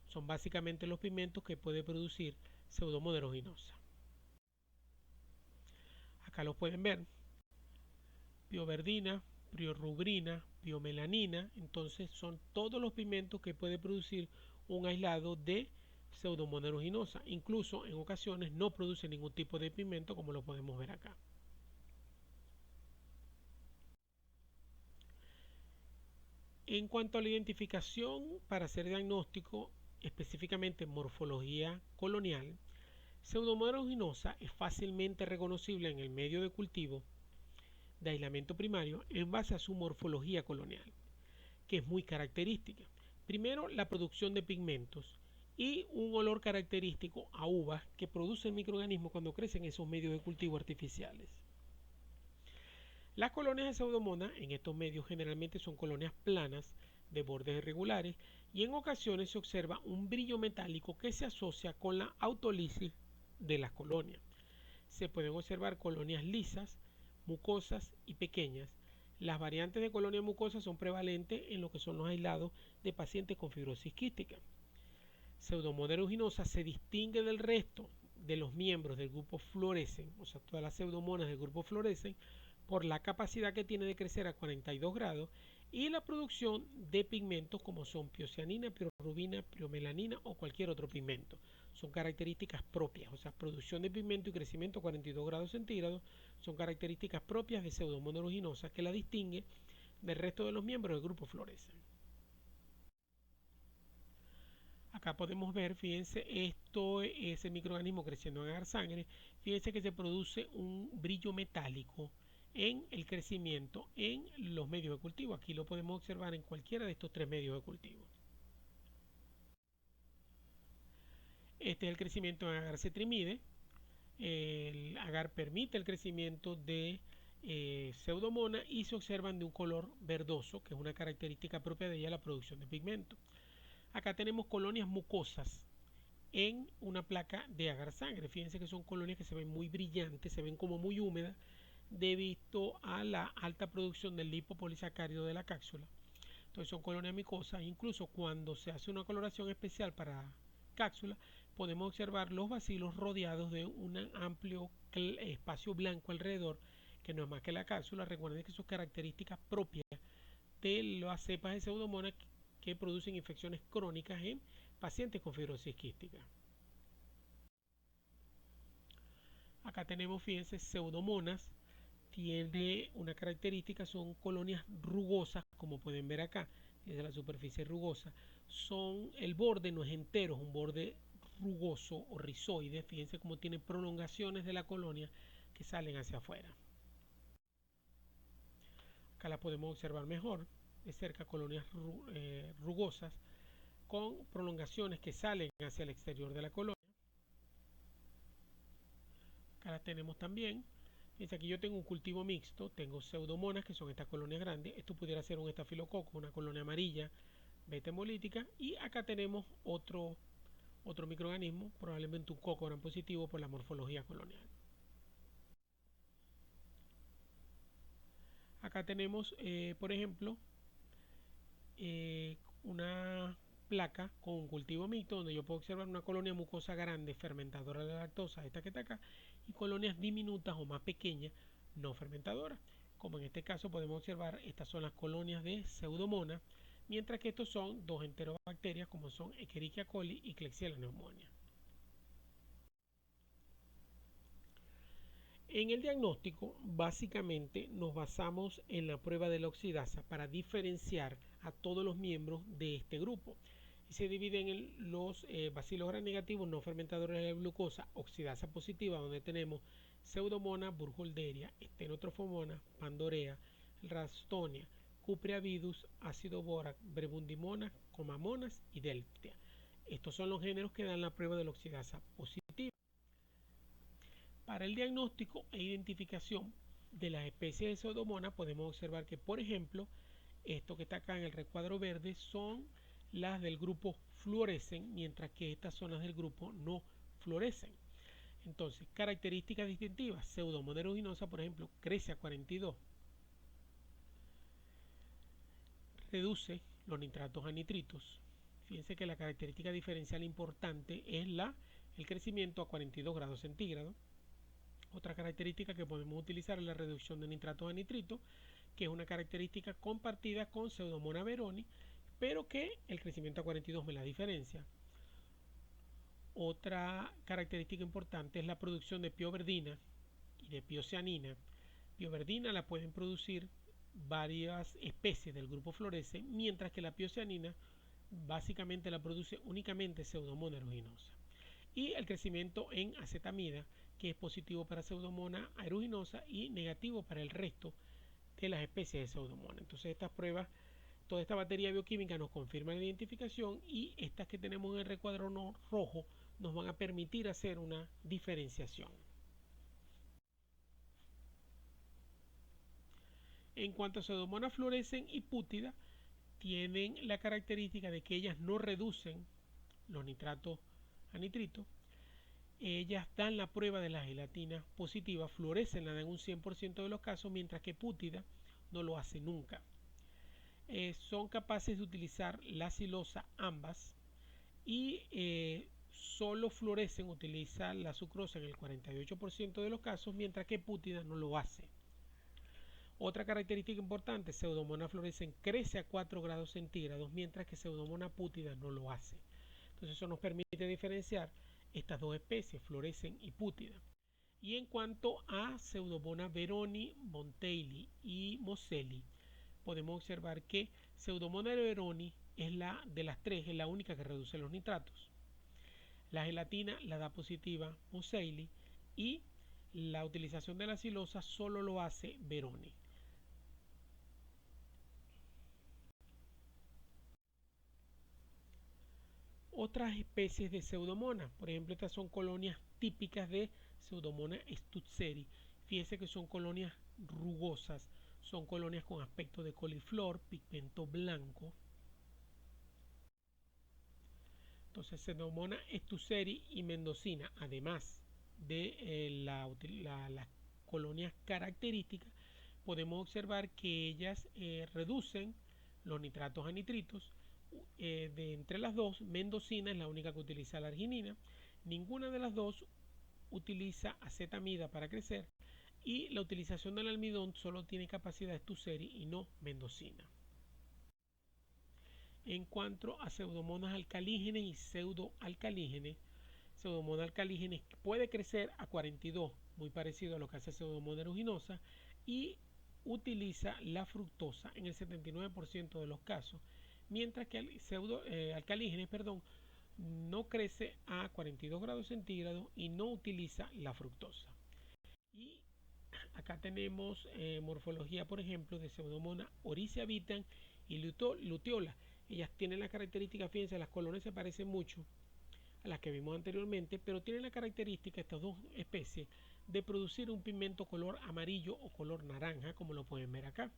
Son básicamente los pigmentos que puede producir Pseudomonas aeruginosa. Acá los pueden ver: pioverdina, piorubrina, piomelanina. Entonces son todos los pigmentos que puede producir un aislado de Pseudomonas aeruginosa. Incluso en ocasiones no produce ningún tipo de pigmento, como lo podemos ver acá. En cuanto a la identificación para hacer diagnóstico, específicamente morfología colonial, Pseudomonas aeruginosa es fácilmente reconocible en el medio de cultivo de aislamiento primario en base a su morfología colonial, que es muy característica. Primero, la producción de pigmentos y un olor característico a uvas que produce el microorganismo cuando crecen esos medios de cultivo artificiales. Las colonias de Pseudomonas en estos medios generalmente son colonias planas de bordes irregulares, y en ocasiones se observa un brillo metálico que se asocia con la autolisis de las colonias. Se pueden observar colonias lisas, mucosas y pequeñas. Las variantes de colonia mucosa son prevalentes en lo que son los aislados de pacientes con fibrosis quística. Pseudomonas aeruginosa se distingue del resto de los miembros del grupo fluorescens, o sea, todas las pseudomonas del grupo fluorescens, por la capacidad que tiene de crecer a 42 grados y la producción de pigmentos como son piocianina, piorubina, piomelanina o cualquier otro pigmento. Son características propias, o sea, producción de pigmento y crecimiento a 42 grados centígrados son características propias de Pseudomonas aeruginosa que la distingue del resto de los miembros del grupo fluorescens. Acá podemos ver, fíjense, esto es el microorganismo creciendo en agar sangre. Fíjense que se produce un brillo metálico en el crecimiento en los medios de cultivo. Aquí lo podemos observar en cualquiera de estos tres medios de cultivo. Este es el crecimiento en agar cetrimide. El agar permite el crecimiento de Pseudomonas y se observan de un color verdoso, que es una característica propia de ella, la producción de pigmento. Acá tenemos colonias mucosas en una placa de agar sangre. Fíjense que son colonias que se ven muy brillantes, se ven como muy húmedas debido a la alta producción del lipopolisacárido de la cápsula. Entonces son colonias mucosas. Incluso cuando se hace una coloración especial para cápsula, podemos observar los bacilos rodeados de un amplio espacio blanco alrededor, que no es más que la cápsula. Recuerden que son características propias de las cepas de Pseudomonas que producen infecciones crónicas en pacientes con fibrosis quística. Acá tenemos, fíjense, Pseudomonas tiene una característica, son colonias rugosas, como pueden ver acá, desde la superficie rugosa. El borde no es entero, es un borde rugoso o rizoide. Fíjense cómo tiene prolongaciones de la colonia que salen hacia afuera. Acá la podemos observar mejor de cerca, colonias rugosas con prolongaciones que salen hacia el exterior de la colonia. Acá las tenemos también. Fíjense, aquí yo tengo un cultivo mixto, tengo Pseudomonas, que son estas colonias grandes. Esto pudiera ser un estafilococo, una colonia amarilla, beta hemolítica. Y acá tenemos otro microorganismo, probablemente un coco gran positivo por la morfología colonial. Acá tenemos, por ejemplo, una placa con un cultivo mixto donde yo puedo observar una colonia mucosa grande fermentadora de la lactosa, esta que está acá, y colonias diminutas o más pequeñas no fermentadoras. Como en este caso podemos observar, estas son las colonias de Pseudomonas, mientras que estos son dos enterobacterias como son Escherichia coli y Klebsiella pneumoniae. En el diagnóstico, básicamente nos basamos en la prueba de la oxidasa para diferenciar a todos los miembros de este grupo. Y se dividen en los bacilos gram negativos no fermentadores de glucosa, oxidasa positiva, donde tenemos Pseudomonas, Burkholderia, Stenotrophomonas, Pandorea, Ralstonia, Cuprea vidus, Ácido borax, Brebundimonas, Comamonas y Delptia. Estos son los géneros que dan la prueba de la oxidasa positiva. Para el diagnóstico e identificación de las especies de Pseudomonas podemos observar que, por ejemplo, esto que está acá en el recuadro verde son las del grupo fluorescen, mientras que estas son las del grupo no fluorescen. Entonces, características distintivas: Pseudomonas aeruginosa, por ejemplo, crece a 42, reduce los nitratos a nitritos. Fíjense que la característica diferencial importante es el crecimiento a 42 grados centígrados. Otra característica que podemos utilizar es la reducción de nitratos a nitritos, que es una característica compartida con Pseudomonas veroni, pero que el crecimiento a 42 me la diferencia. Otra característica importante es la producción de pioverdina y de piocianina. Pioverdina la pueden producir varias especies del grupo Florese, mientras que la piocianina básicamente la produce únicamente Pseudomonas aeruginosa. Y el crecimiento en acetamida, que es positivo para Pseudomonas aeruginosa y negativo para el resto de las especies de Pseudomonas. Entonces estas pruebas, toda esta batería bioquímica nos confirma la identificación, y estas que tenemos en el recuadro rojo nos van a permitir hacer una diferenciación. En cuanto a Pseudomonas fluorescens y pútida, tienen la característica de que ellas no reducen los nitratos a nitritos. Ellas dan la prueba de la gelatina positiva, fluorescen la dan en un 100% de los casos, mientras que pútida no lo hace nunca. Son capaces de utilizar la silosa ambas, y solo fluorescen, utiliza la sucrosa en el 48% de los casos, mientras que pútida no lo hace. Otra característica importante: Pseudomonas fluorescens crece a 4 grados centígrados, mientras que Pseudomonas pútida no lo hace. Entonces eso nos permite diferenciar estas dos especies, fluorescens y pútida. Y en cuanto a Pseudomonas veroni, Monteili y Moselli, podemos observar que Pseudomonas veroni es la de las tres, es la única que reduce los nitratos. La gelatina la da positiva Moselli, y la utilización de la silosa solo lo hace veroni. Otras especies de Pseudomonas, por ejemplo, estas son colonias típicas de Pseudomonas stutzeri. Fíjense que son colonias rugosas, son colonias con aspecto de coliflor, pigmento blanco. Entonces, Pseudomonas stutzeri y mendocina, además de las colonias características, podemos observar que ellas reducen los nitratos a nitritos. De entre las dos, mendocina es la única que utiliza la arginina. Ninguna de las dos utiliza acetamida para crecer, y la utilización del almidón solo tiene capacidad stutzeri y no mendocina. En cuanto a Pseudomonas alcalígenes y pseudoalcalígenes, Pseudomonas alcalígenes puede crecer a 42, muy parecido a lo que hace Pseudomonas aeruginosa, y utiliza la fructosa en el 79% de los casos, mientras que el alcalígenes, no crece a 42 grados centígrados y no utiliza la fructosa. Y acá tenemos morfología, por ejemplo, de Pseudomonas oryza vitam y luteola. Ellas tienen la característica, fíjense, las colonias se parecen mucho a las que vimos anteriormente, pero tienen la característica, estas dos especies, de producir un pigmento color amarillo o color naranja, como lo pueden ver acá.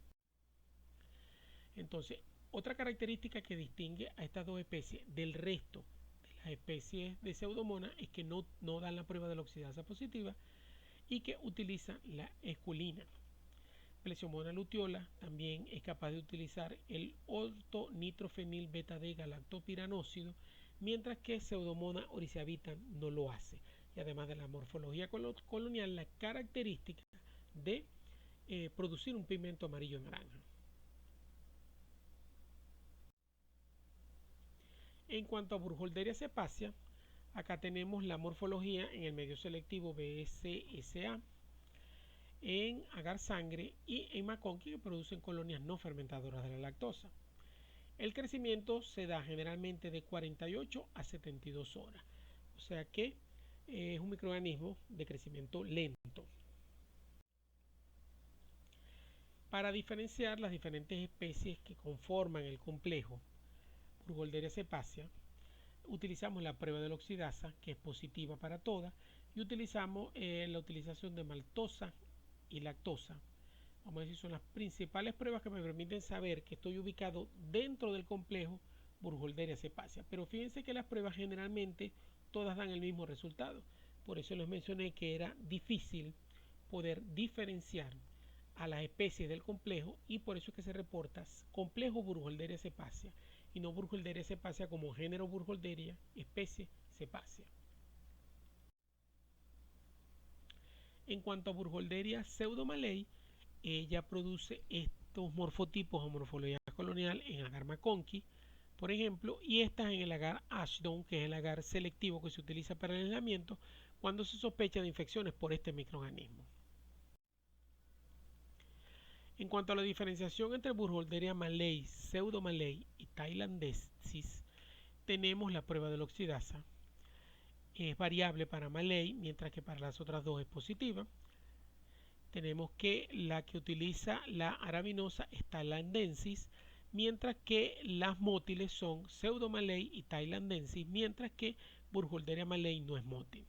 Entonces, otra característica que distingue a estas dos especies del resto de las especies de Pseudomonas es que no dan la prueba de la oxidasa positiva y que utilizan la esculina. Pseudomonas luteola también es capaz de utilizar el ortonitrofenil beta-D-galactopiranósido, mientras que Pseudomonas oryzavitan no lo hace. Y además de la morfología colonial, la característica de producir un pigmento amarillo naranja. En cuanto a Burkholderia cepacia, acá tenemos la morfología en el medio selectivo BSSA, en agar sangre y en McConkie, que producen colonias no fermentadoras de la lactosa. El crecimiento se da generalmente de 48 a 72 horas, o sea que es un microorganismo de crecimiento lento. Para diferenciar las diferentes especies que conforman el complejo Burkholderia cepacia, utilizamos la prueba de la oxidasa, que es positiva para todas, y utilizamos la utilización de maltosa y lactosa. Vamos a decir, son las principales pruebas que me permiten saber que estoy ubicado dentro del complejo Burkholderia cepacia. Pero fíjense que las pruebas generalmente todas dan el mismo resultado. Por eso les mencioné que era difícil poder diferenciar a las especies del complejo, y por eso es que se reporta complejo Burkholderia cepacia y no Burkholderia cepacia como género Burkholderia, especie cepacia. En cuanto a Burkholderia pseudomalei, ella produce estos morfotipos o morfología colonial en agar McConkie, por ejemplo, y estas en el agar Ashdown, que es el agar selectivo que se utiliza para el aislamiento cuando se sospecha de infecciones por este microorganismo. En cuanto a la diferenciación entre Burkholderia malei, pseudomalei y thailandensis, tenemos la prueba de la oxidasa. Es variable para malei, mientras que para las otras dos es positiva. Tenemos que la que utiliza la arabinosa es thailandensis, mientras que las mótiles son pseudomalei y thailandensis, mientras que Burkholderia malei no es mótil.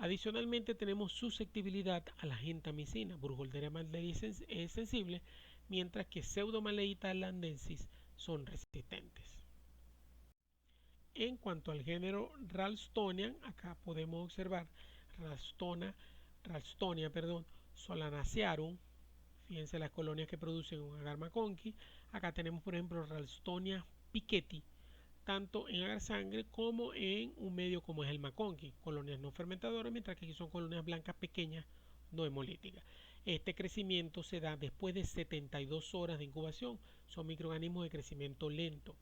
Adicionalmente tenemos susceptibilidad a la gentamicina. Burkholderia malei es sensible, mientras que Pseudomalei y thailandensis son resistentes. En cuanto al género Ralstonia, acá podemos observar Ralstonia, solanacearum. Fíjense las colonias que producen un agar McConkie. Acá tenemos, por ejemplo, Ralstonia piketty, tanto en agar sangre como en un medio como es el McConkie, colonias no fermentadoras, mientras que aquí son colonias blancas pequeñas no hemolíticas. Este crecimiento se da después de 72 horas de incubación, son microorganismos de crecimiento lento.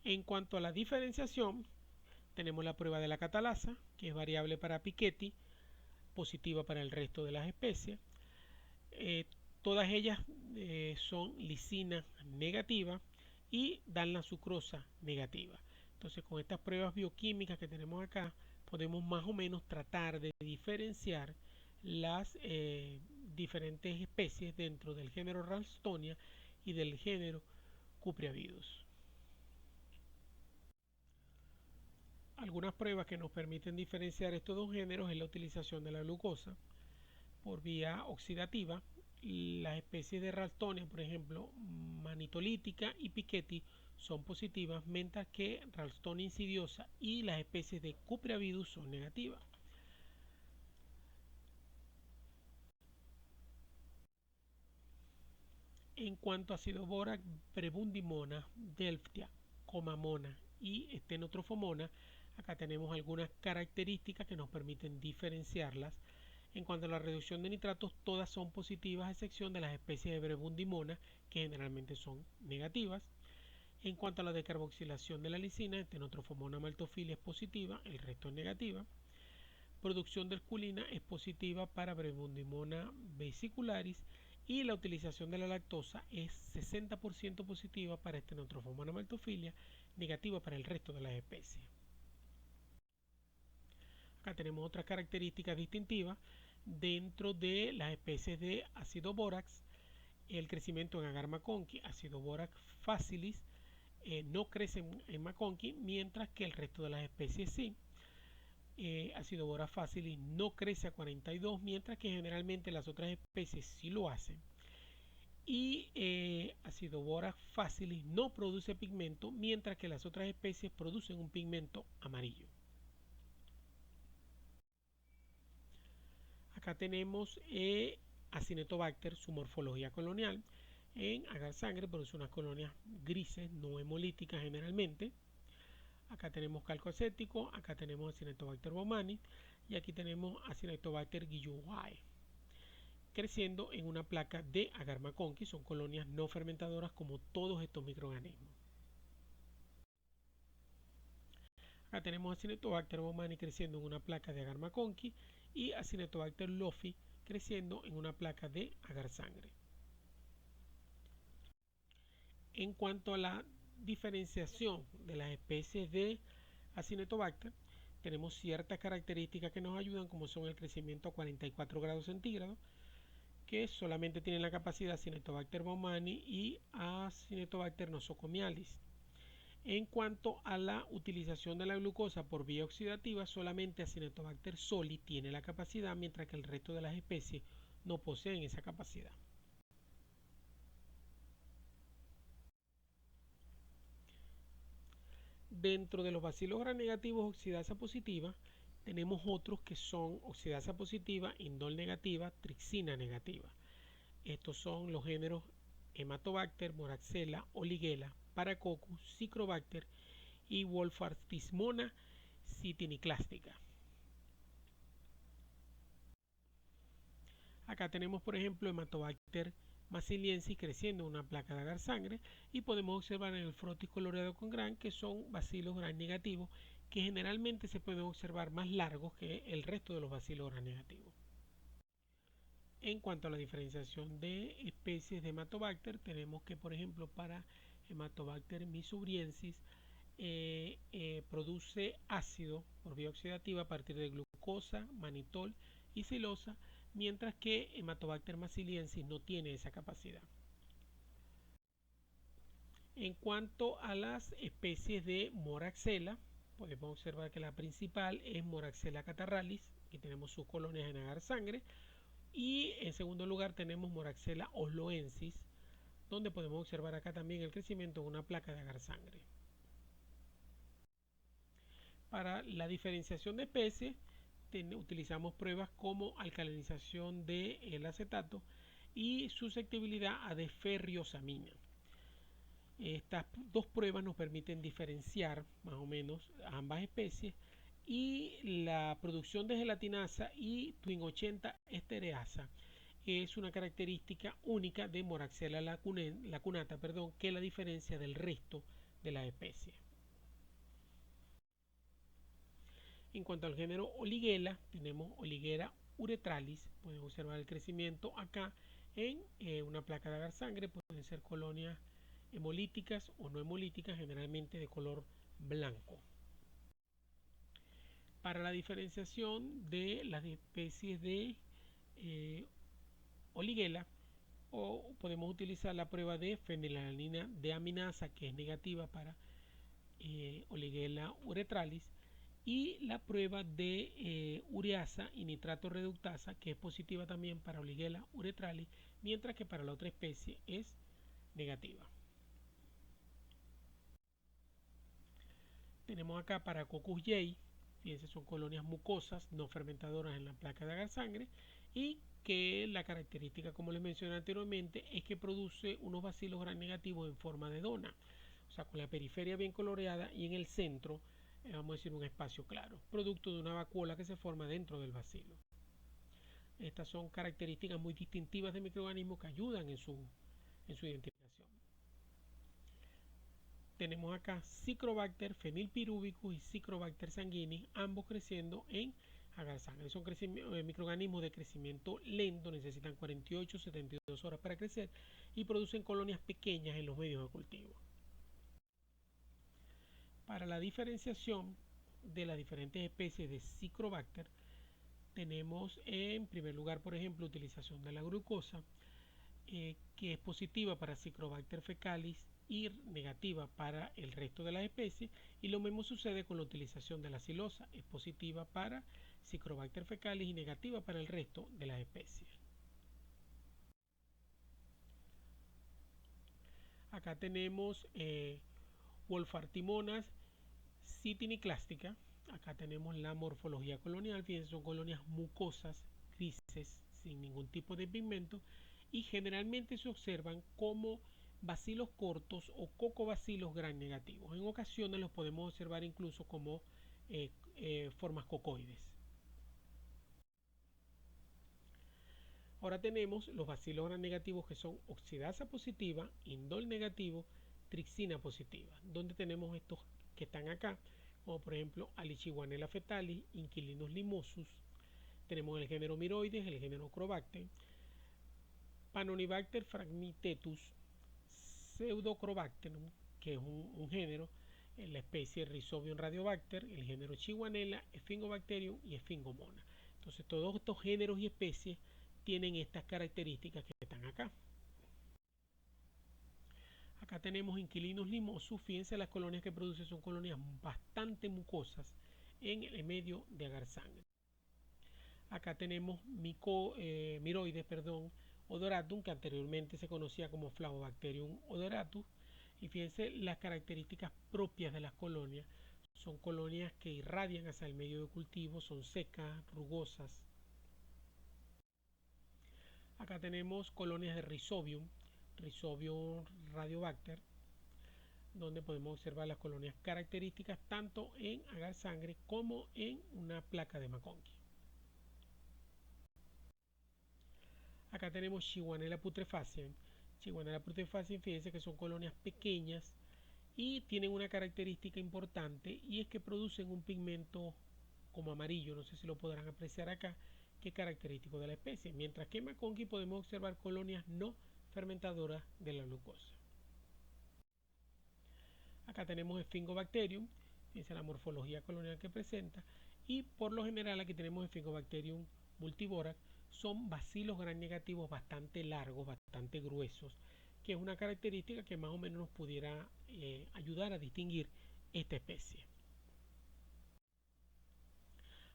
En cuanto a la diferenciación, tenemos la prueba de la catalasa, que es variable para Piketty, positiva para el resto de las especies. Todas ellas son lisina negativa y dan la sucrosa negativa. Entonces, con estas pruebas bioquímicas que tenemos acá, podemos más o menos tratar de diferenciar las diferentes especies dentro del género Ralstonia y del género Cupriavidus. Algunas pruebas que nos permiten diferenciar estos dos géneros es la utilización de la glucosa por vía oxidativa. Las especies de Ralstonia, por ejemplo, manitolítica y Piketty, son positivas, mientras que Ralstonia insidiosa y las especies de Cupriavidus son negativas. En cuanto a Acidoborax Prebundimona, Delftia, Comamona y Stenotrophomonas, acá tenemos algunas características que nos permiten diferenciarlas. En cuanto a la reducción de nitratos, todas son positivas a excepción de las especies de Prebundimona, que generalmente son negativas. En cuanto a la decarboxilación de la lisina, Stenotrophomonas maltophilia es positiva, el resto es negativa. Producción de esculina es positiva para Prebundimona vesicularis y la utilización de la lactosa es 60% positiva para Stenotrophomonas maltophilia, negativa para el resto de las especies. Acá tenemos otras características distintivas dentro de las especies de Acidoborax. El crecimiento en agar McConkie, Acidoborax facilis, no crece en McConkie, mientras que el resto de las especies sí. Acidoborax facilis no crece a 42, mientras que generalmente las otras especies sí lo hacen. Y Acidoborax facilis no produce pigmento, mientras que las otras especies producen un pigmento amarillo. Acá tenemos Acinetobacter, su morfología colonial. En agar sangre produce unas colonias grises, no hemolíticas generalmente. Acá tenemos calco acético, acá tenemos Acinetobacter baumannii y aquí tenemos Acinetobacter guilloai, creciendo en una placa de agar MacConkey. Son colonias no fermentadoras como todos estos microorganismos. Acá tenemos Acinetobacter baumannii creciendo en una placa de agar MacConkey y Acinetobacter lofi creciendo en una placa de agar sangre. En cuanto a la diferenciación de las especies de Acinetobacter, tenemos ciertas características que nos ayudan, como son el crecimiento a 44 grados centígrados, que solamente tienen la capacidad Acinetobacter baumannii y Acinetobacter nosocomialis. En cuanto a la utilización de la glucosa por vía oxidativa, solamente Acinetobacter soli tiene la capacidad, mientras que el resto de las especies no poseen esa capacidad. Dentro de los bacilos gram negativos oxidasa positiva, tenemos otros que son oxidasa positiva, indol negativa, trixina negativa. Estos son los géneros Hematobacter, Moraxella, Oliguela, Paracoccus, Cicrobacter y Wolffartismona sitiniclástica. Acá tenemos, por ejemplo, Hematobacter massiliensis creciendo en una placa de agar sangre, y podemos observar en el frotis coloreado con gran que son bacilos gram negativos, que generalmente se pueden observar más largos que el resto de los bacilos gram negativos. En cuanto a la diferenciación de especies de Hematobacter, tenemos que, por ejemplo, para Hematobacter missouriensis produce ácido por vía oxidativa a partir de glucosa, manitol y silosa, mientras que Hematobacter massiliensis no tiene esa capacidad. En cuanto a las especies de Moraxella, podemos observar que la principal es Moraxella catarrhalis, que tenemos sus colonias en agar sangre, y en segundo lugar tenemos Moraxella osloensis, donde podemos observar acá también el crecimiento de una placa de agar sangre. Para la diferenciación de especies utilizamos pruebas como alcalinización del acetato y susceptibilidad a desferriosamina. Estas dos pruebas nos permiten diferenciar más o menos ambas especies, y la producción de gelatinasa y Twin 80 estereasa es una característica única de Moraxella lacunata, que la diferencia del resto de la especie. En cuanto al género Oliguela, tenemos Oliguera uretralis. Pueden observar el crecimiento acá en una placa de agar sangre. Pueden ser colonias hemolíticas o no hemolíticas, generalmente de color blanco. Para la diferenciación de las especies de Oliguela, podemos utilizar la prueba de fenilalanina deaminasa, que es negativa para Oliguela uretralis, y la prueba de ureasa y nitrato reductasa, que es positiva también para Oliguela uretralis, mientras que para la otra especie es negativa. Tenemos acá Paracoccus jay, fíjense, son colonias mucosas no fermentadoras en la placa de agar sangre, y que la característica, como les mencioné anteriormente, es que produce unos bacilos gram negativos en forma de dona, o sea, con la periferia bien coloreada y en el centro vamos a decir un espacio claro, producto de una vacuola que se forma dentro del bacilo. Estas son características muy distintivas de microorganismos que ayudan en su identificación. Tenemos acá Cicrobacter fenilpirubicus y Cicrobacter sanguinis, ambos creciendo en agar sangre. Son microorganismos de crecimiento lento, necesitan 48-72 horas para crecer y producen colonias pequeñas en los medios de cultivo. Para la diferenciación de las diferentes especies de Cicrobacter, tenemos en primer lugar, por ejemplo, utilización de la glucosa, que es positiva para Cicrobacter fecalis y negativa para el resto de las especies, y lo mismo sucede con la utilización de la silosa, es positiva para Cicrobacter fecalis y negativa para el resto de las especies. Acá tenemos Wolffartimonas sitiniclástica. Acá tenemos la morfología colonial, fíjense, son colonias mucosas, grises, sin ningún tipo de pigmento y generalmente se observan como bacilos cortos o cocobacilos gram negativos. En ocasiones los podemos observar incluso como formas cocoides. Ahora tenemos los bacilos gram negativos que son oxidasa positiva, indol negativo, trixina positiva, donde tenemos estos que están acá, como por ejemplo Alichihuanella fetalis, Inquilinus limosus, tenemos el género Miroides, el género Crobacter, Panonibacter fragmitetus, Pseudocrobacterum, que es un género, en la especie Rhizobium radiobacter, el género Chihuanella, Sphingobacterium y Sphingomona. Entonces todos estos géneros y especies tienen estas características que están acá. Acá tenemos Inquilinus limosus. Fíjense, las colonias que produce son colonias bastante mucosas en el medio de agar sangre. Acá tenemos Miroides, odoratum, que anteriormente se conocía como Flavobacterium odoratus. Y fíjense las características propias de las colonias. Son colonias que irradian hacia el medio de cultivo, son secas, rugosas. Acá tenemos colonias de Rhizobium radiobacter, donde podemos observar las colonias características tanto en agar sangre como en una placa de McConkey. Acá tenemos Chihuanella putrefaciens. Chihuanella putrefaciens, fíjense que son colonias pequeñas y tienen una característica importante, y es que producen un pigmento como amarillo, no sé si lo podrán apreciar acá, que es característico de la especie, mientras que en McConkey podemos observar colonias no fermentadoras de la glucosa. Acá tenemos Sphingobacterium, fíjense la morfología colonial que presenta, y por lo general aquí tenemos Sphingobacterium multiborax. Son bacilos gram negativos bastante largos, bastante gruesos, que es una característica que más o menos nos pudiera ayudar a distinguir esta especie.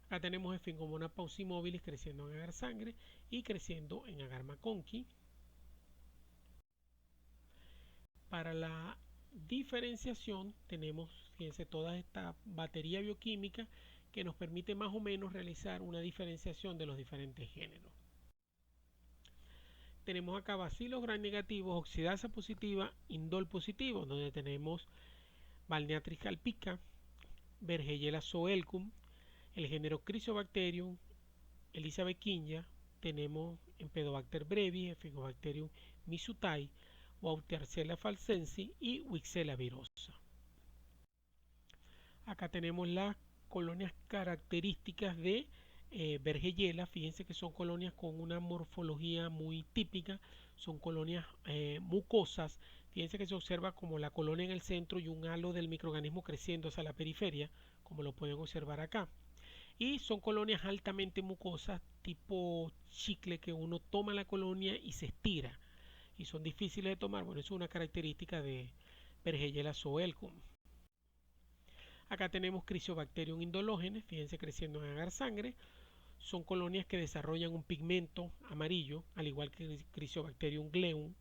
Acá tenemos Sphingomona paucimobilis creciendo en agar sangre y creciendo en agar McConkey. Para la diferenciación tenemos, fíjense, toda esta batería bioquímica que nos permite más o menos realizar una diferenciación de los diferentes géneros. Tenemos acá bacilos gram negativos, oxidasa positiva, indol positivo, donde tenemos Balneatrix alpica, Bergeyella zoelcum, el género Chrysobacterium, Elisabethinia, tenemos Empedobacter brevis, Sphingobacterium misutai, Wautiercella falsensi y Wixella virosa. Acá tenemos las colonias características de Bergeyella. Fíjense que son colonias con una morfología muy típica, son colonias mucosas. Fíjense que se observa como la colonia en el centro y un halo del microorganismo creciendo hacia la periferia, como lo pueden observar acá. Y son colonias altamente mucosas, tipo chicle, que uno toma la colonia y se estira, y son difíciles de tomar. Bueno, eso es una característica de Bergeyella zoelcum. Acá tenemos Chrysobacterium indológenes, fíjense, creciendo en agar sangre. Son colonias que desarrollan un pigmento amarillo, al igual que Chrysobacterium gleum.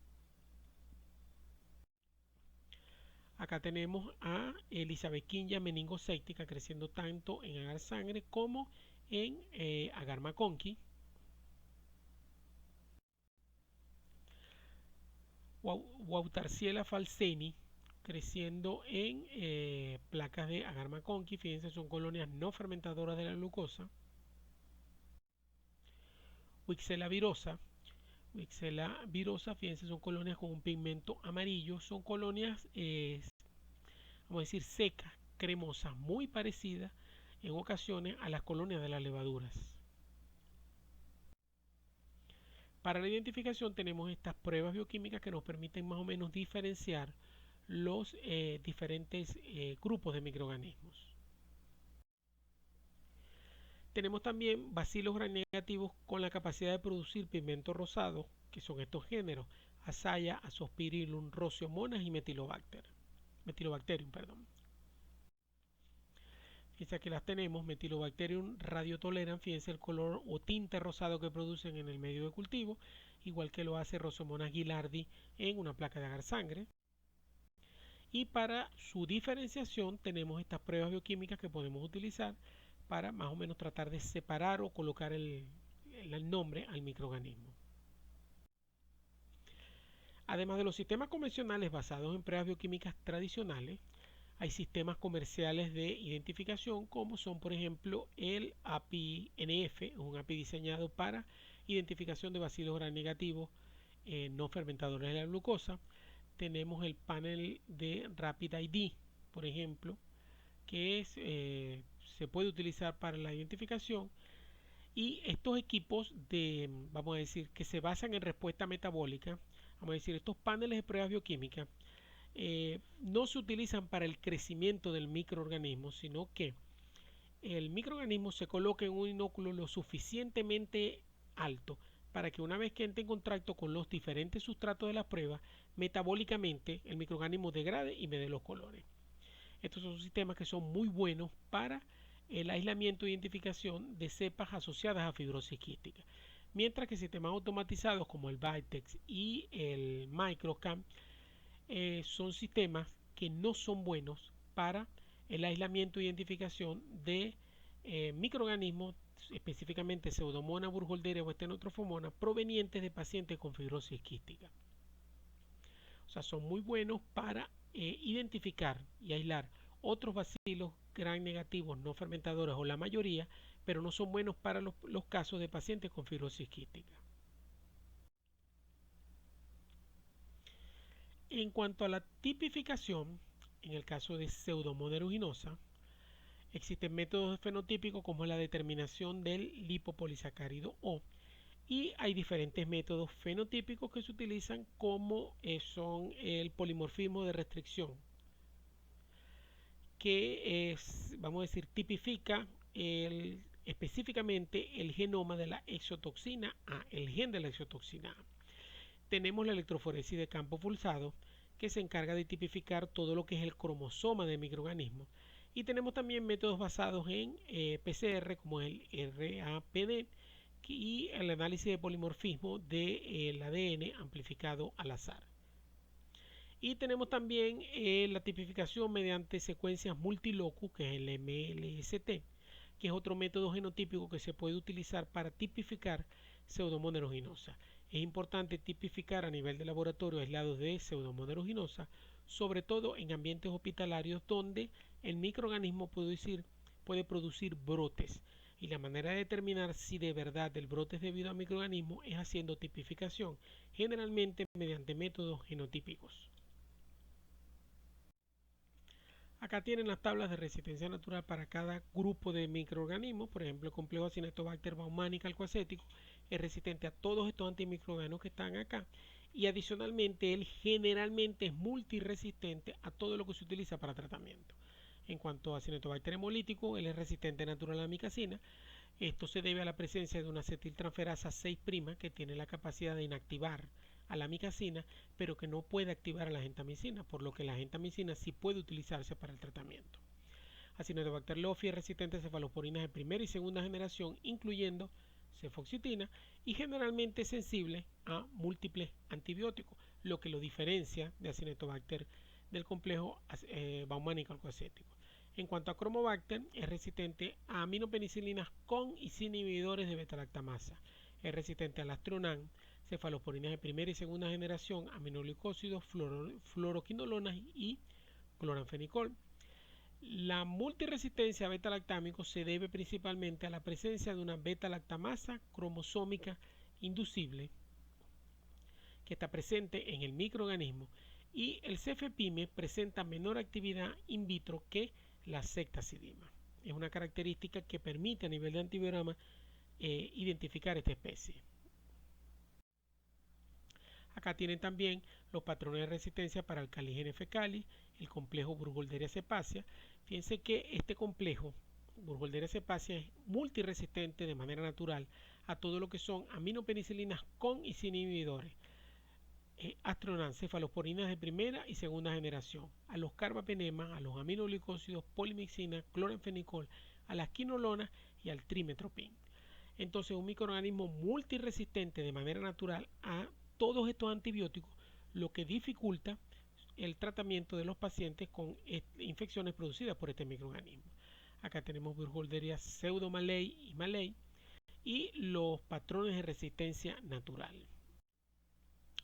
Acá tenemos a Elisabethinia meningoséptica creciendo tanto en agar sangre como en agar McConkey. Wautiercella falseni creciendo en placas de agar McConkey. Fíjense, son colonias no fermentadoras de la glucosa. Wixella virosa. Wixella virosa, fíjense, son colonias con un pigmento amarillo. Son colonias, vamos a decir, secas, cremosas, muy parecidas en ocasiones a las colonias de las levaduras. Para la identificación tenemos estas pruebas bioquímicas que nos permiten más o menos diferenciar los diferentes grupos de microorganismos. Tenemos también bacilos gram negativos con la capacidad de producir pigmento rosado, que son estos géneros: Azaya, Azospirillum, Rociomonas y Metilobacterium. Fíjense, aquí las tenemos. Metilobacterium radiotolerans, fíjense el color o tinte rosado que producen en el medio de cultivo, igual que lo hace Rosomona gilardi en una placa de agar sangre. Y para su diferenciación tenemos estas pruebas bioquímicas que podemos utilizar para más o menos tratar de separar o colocar el nombre al microorganismo. Además de los sistemas convencionales basados en pruebas bioquímicas tradicionales, hay sistemas comerciales de identificación como son por ejemplo el API NF, un API diseñado para identificación de bacilos gram negativos no fermentadores de la glucosa. Tenemos el panel de Rapid ID, por ejemplo, que se puede utilizar para la identificación, y estos equipos vamos a decir, que se basan en respuesta metabólica, vamos a decir, estos paneles de pruebas bioquímicas no se utilizan para el crecimiento del microorganismo, sino que el microorganismo se coloca en un inóculo lo suficientemente alto para que una vez que entre en contacto con los diferentes sustratos de la prueba, metabólicamente el microorganismo degrade y me dé los colores. Estos son sistemas que son muy buenos para el aislamiento e identificación de cepas asociadas a fibrosis quística. Mientras que sistemas automatizados como el Vitex y el Microcam son sistemas que no son buenos para el aislamiento e identificación de microorganismos, específicamente Pseudomonas burkholderia o Stenotrophomonas, provenientes de pacientes con fibrosis quística. O sea, son muy buenos para identificar y aislar otros bacilos gram negativos no fermentadores o la mayoría, pero no son buenos para los casos de pacientes con fibrosis quística. En cuanto a la tipificación, en el caso de Pseudomonas aeruginosa, existen métodos fenotípicos como la determinación del lipopolisacárido O, y hay diferentes métodos fenotípicos que se utilizan como son el polimorfismo de restricción, que vamos a decir, tipifica específicamente el genoma de la exotoxina A, el gen de la exotoxina A. Tenemos la electroforesis de campo pulsado, que se encarga de tipificar todo lo que es el cromosoma del microorganismo. Y tenemos también métodos basados en PCR, como el RAPD, y el análisis de polimorfismo del ADN amplificado al azar. Y tenemos también la tipificación mediante secuencias multilocus, que es el MLST, que es otro método genotípico que se puede utilizar para tipificar Pseudomonas aeruginosa. Es importante tipificar a nivel de laboratorio aislados de Pseudomonas aeruginosa, sobre todo en ambientes hospitalarios donde el microorganismo puede producir brotes. Y la manera de determinar si de verdad el brote es debido al microorganismo es haciendo tipificación, generalmente mediante métodos genotípicos. Acá tienen las tablas de resistencia natural para cada grupo de microorganismos. Por ejemplo, el complejo Acinetobacter baumannii calcoacético es resistente a todos estos antimicrobianos que están acá. Y adicionalmente, él generalmente es multiresistente a todo lo que se utiliza para tratamiento. En cuanto a Acinetobacter hemolítico, él es resistente natural a la micacina. Esto se debe a la presencia de una acetiltransferasa 6' que tiene la capacidad de inactivar a la micacina, pero que no puede activar a la gentamicina, por lo que la gentamicina sí puede utilizarse para el tratamiento. Acinetobacter leofi es resistente a cefalosporinas de primera y segunda generación, incluyendo cefoxitina, y generalmente es sensible a múltiples antibióticos, lo que lo diferencia de Acinetobacter del complejo baumannii calcoacético. En cuanto a Cromobacter, es resistente a aminopenicilinas con y sin inhibidores de beta-lactamasa. Es resistente al Astronan, cefalosporinas de primera y segunda generación, aminoglucósidos, fluoroquinolonas y cloranfenicol. La multiresistencia a beta-lactámico se debe principalmente a la presencia de una beta-lactamasa cromosómica inducible que está presente en el microorganismo, y el cefepime presenta menor actividad in vitro que la sectacidima. Es una característica que permite a nivel de antibiograma identificar esta especie. Acá tienen también los patrones de resistencia para Alcaligene fecalis, el complejo Burkholderia cepacia. Fíjense que este complejo Burkholderia cepacia es multiresistente de manera natural a todo lo que son aminopenicilinas con y sin inhibidores, Astronan, cefalosporinas de primera y segunda generación, a los carbapenemas, a los aminoglucósidos, polimixina, cloranfenicol, a las quinolonas y al trimetoprim. Entonces, un microorganismo multiresistente de manera natural a todos estos antibióticos, lo que dificulta el tratamiento de los pacientes con infecciones producidas por este microorganismo. Acá tenemos Burkholderia pseudomallei y Mallei, y los patrones de resistencia natural.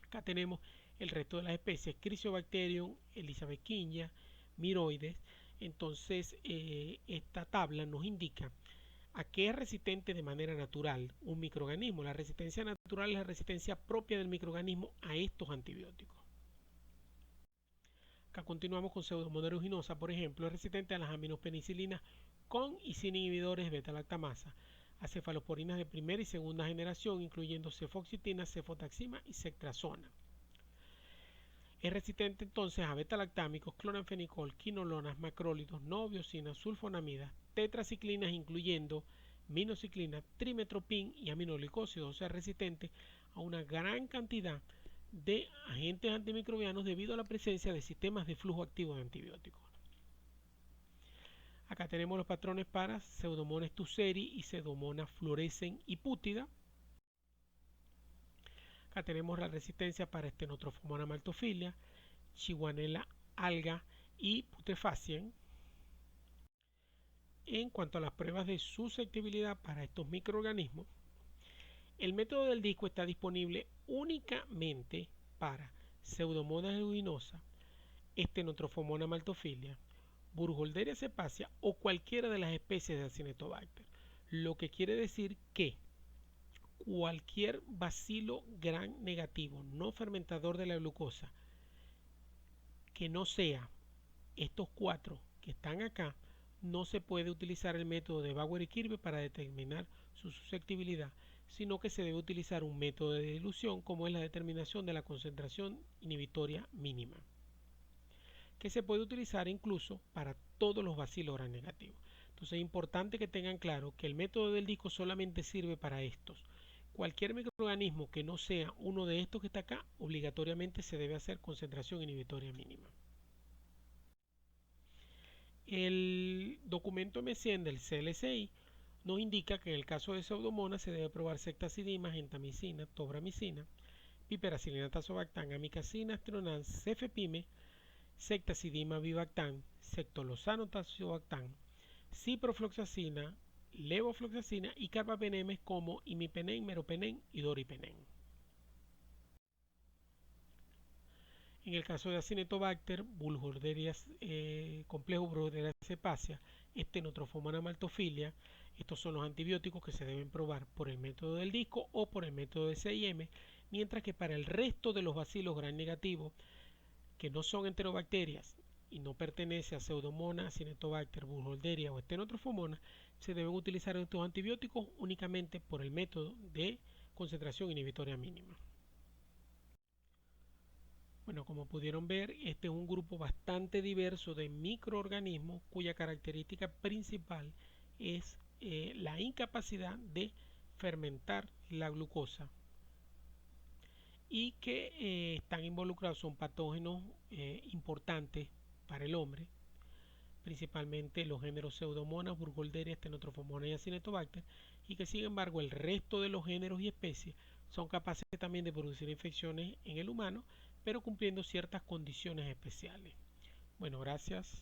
Acá tenemos el resto de las especies: Chrysobacterium, Elizabethinia, Miroides. Entonces esta tabla nos indica a qué es resistente de manera natural un microorganismo. La resistencia natural es la resistencia propia del microorganismo a estos antibióticos. Acá continuamos con Pseudomonas aeruginosa, por ejemplo, es resistente a las aminopenicilinas con y sin inhibidores beta-lactamasa, a cefalosporinas de primera y segunda generación, incluyendo cefoxitina, cefotaxima y cetrazona. Es resistente entonces a beta-lactámicos, cloranfenicol, quinolonas, macrólidos, novobiocinas, sulfonamidas, tetraciclinas, incluyendo minociclina, trimetropin y aminoglicósidos, o sea, resistente a una gran cantidad de agentes antimicrobianos debido a la presencia de sistemas de flujo activo de antibióticos. Acá tenemos los patrones para Pseudomonas tuseri y Pseudomonas fluorescens y pútida. Acá tenemos la resistencia para Stenotrophomonas maltophilia, Chihuahua alga y Putrefacien. En cuanto a las pruebas de susceptibilidad para estos microorganismos, el método del disco está disponible únicamente para Pseudomonas aeruginosa, Stenotrophomonas maltophilia, Burkholderia cepacia o cualquiera de las especies de Acinetobacter, lo que quiere decir que cualquier bacilo gram negativo no fermentador de la glucosa que no sea estos cuatro que están acá, no se puede utilizar el método de Bauer y Kirby para determinar su susceptibilidad, sino que se debe utilizar un método de dilución, como es la determinación de la concentración inhibitoria mínima, que se puede utilizar incluso para todos los bacilos gram negativos. Entonces es importante que tengan claro que el método del disco solamente sirve para estos. Cualquier microorganismo que no sea uno de estos que está acá, obligatoriamente se debe hacer concentración inhibitoria mínima. El documento M100 del CLSI nos indica que en el caso de Pseudomonas se debe probar ceftazidima, gentamicina, tobramicina, piperacilina, tazobactam, amicacina, astronan, cefepime, ceftazidima, bivactam, cectolozano, tazobactam, ciprofloxacina, levofloxacina y carbapenemes como imipenem, meropenem y doripenem. En el caso de Acinetobacter, Burkholderia complejo Burkholderia cepacia, Stenotrophomonas maltophilia, estos son los antibióticos que se deben probar por el método del disco o por el método de CIM, mientras que para el resto de los bacilos gram negativos que no son enterobacterias y no pertenece a Pseudomonas, Acinetobacter, Burkholderia o Stenotrophomonas, se deben utilizar estos antibióticos únicamente por el método de concentración inhibitoria mínima. Bueno, como pudieron ver, este es un grupo bastante diverso de microorganismos cuya característica principal es la incapacidad de fermentar la glucosa y que están involucrados, son patógenos importantes para el hombre, principalmente los géneros Pseudomonas, Burkholderia, Stenotrophomonas y Acinetobacter, y que sin embargo el resto de los géneros y especies son capaces también de producir infecciones en el humano, pero cumpliendo ciertas condiciones especiales. Bueno, gracias.